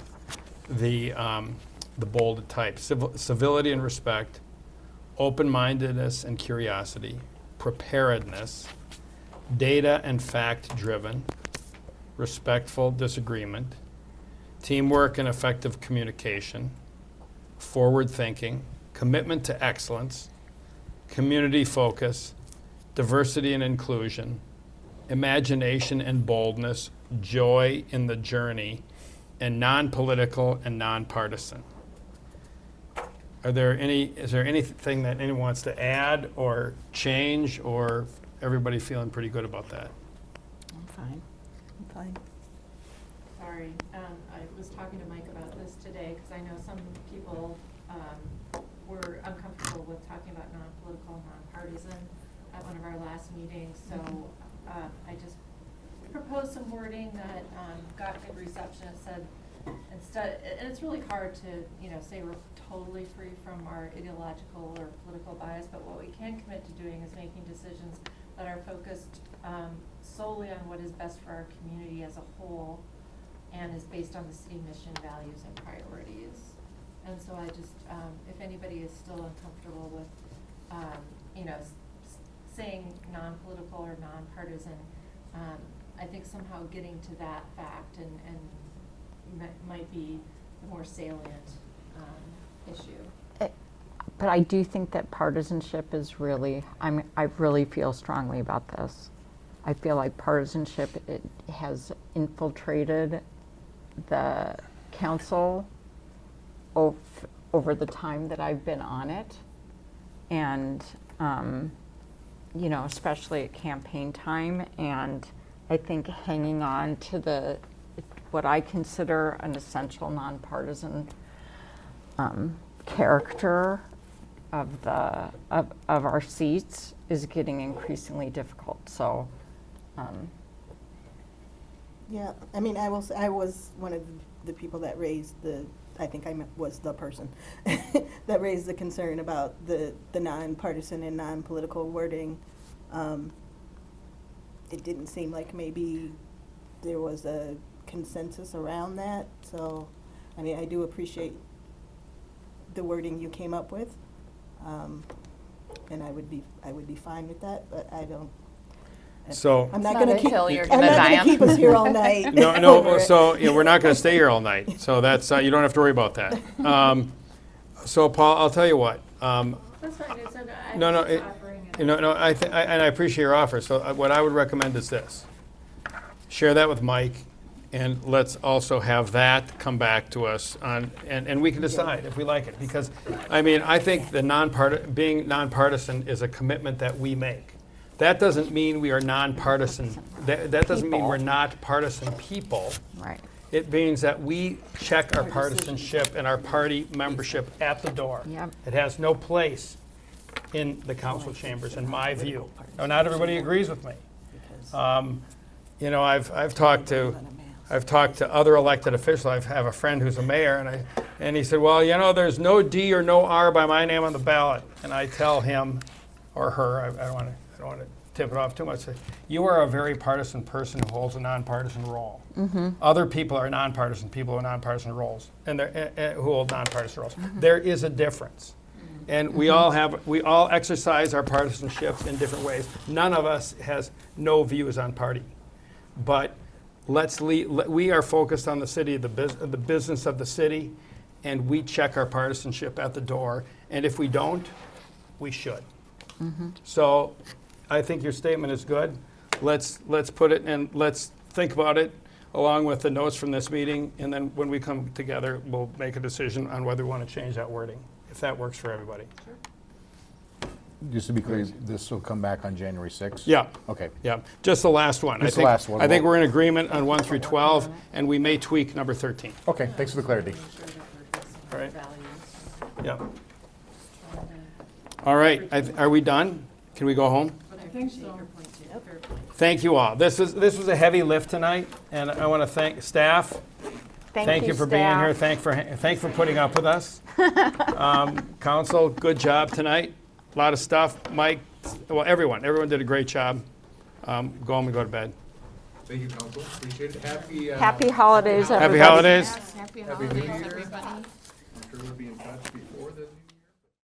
bolded type. Civility and respect, open-mindedness and curiosity, preparedness, data and fact-driven, respectful disagreement, teamwork and effective communication, forward thinking, commitment to excellence, community focus, diversity and inclusion, imagination and boldness, joy in the journey, and non-political and non-partisan. Is there anything that anyone wants to add or change, or everybody feeling pretty good about that? I'm fine. I'm fine. Sorry, I was talking to Mike about this today, because I know some people were uncomfortable with talking about non-political, non-partisan at one of our last meetings, so I just proposed some wording that got good reception. It said, instead, and it's really hard to, say we're totally free from our ideological or political bias, but what we can commit to doing is making decisions that are focused solely on what is best for our community as a whole and is based on the city mission, values, and priorities. And so I just, if anybody is still uncomfortable with, saying non-political or non-partisan, I think somehow getting to that fact and might be the more salient issue. But I do think that partisanship is really, I really feel strongly about this. I feel like partisanship, it has infiltrated the council over the time that I've been on it. And, especially at campaign time. And I think hanging on to what I consider an essential nonpartisan character of our seats is getting increasingly difficult. So, Yeah, I mean, I was one of the people that raised was the person that raised the concern about the nonpartisan and non-political wording. It didn't seem like maybe there was a consensus around that. So, I mean, I do appreciate the wording you came up with, and I would be fine with that. But I don't. So I'm not It's not going a to hill you're I'm gonna not die going to on. keep us here all night. no, over it. so we're not going to stay here all night. So that's you don't have to worry about that. So Paul, I'll tell you what. That's fine. It's I appreciate your offer. So what I would recommend is this: share that with Mike, and let's also have that come back to us and we can decide if we like it. Because I think being nonpartisan is a commitment that we make. That doesn't mean we are nonpartisan. That doesn't mean we're not partisan people. right. It means that we check our partisanship and our party membership at the door. Yep. It has no place in the council chambers, in my view. Now, not everybody agrees with me. I've talked to other elected officials. I have a friend who's a mayor, and he said, well, there's no D or no R by my name on the ballot. And I tell him or her, I don't want to tip it off too much. You are a very partisan person who holds a nonpartisan role. Mm-hmm. Other people are nonpartisan people who have nonpartisan roles, and who hold nonpartisan roles. There is a difference, and we all exercise our partisanship in different ways. None of us has no views on party, but we are focused on the city, the business of the city, and we check our partisanship at the door. And if we don't, we should. Mm-hmm. So I think your statement is good. Let's put it and let's think about it along with the notes from this meeting, and then when we come together, we'll make a decision on whether we want to change that wording, if that works for everybody. Just to be clear, this will come back on January 6th? Yeah. Okay. Yeah, just the last one. Just the last one. I think we're in agreement on 1 through 12, and we may tweak number 13. Okay, thanks for the clarity. All right. Yeah. All right, are we done? Can we go home? I think so. Thank you all. This was a heavy lift tonight, and I want to thank staff. Thank you for being here. Thank for putting up with us. Council, good job tonight. A lot of stuff. Mike, everyone did a great job. Go home and go to bed. Thank you, Council. Appreciate it. Happy holidays, everybody. Happy holidays. Happy Happy New holidays, Year. everybody. I'm sure we'll be in touch before then.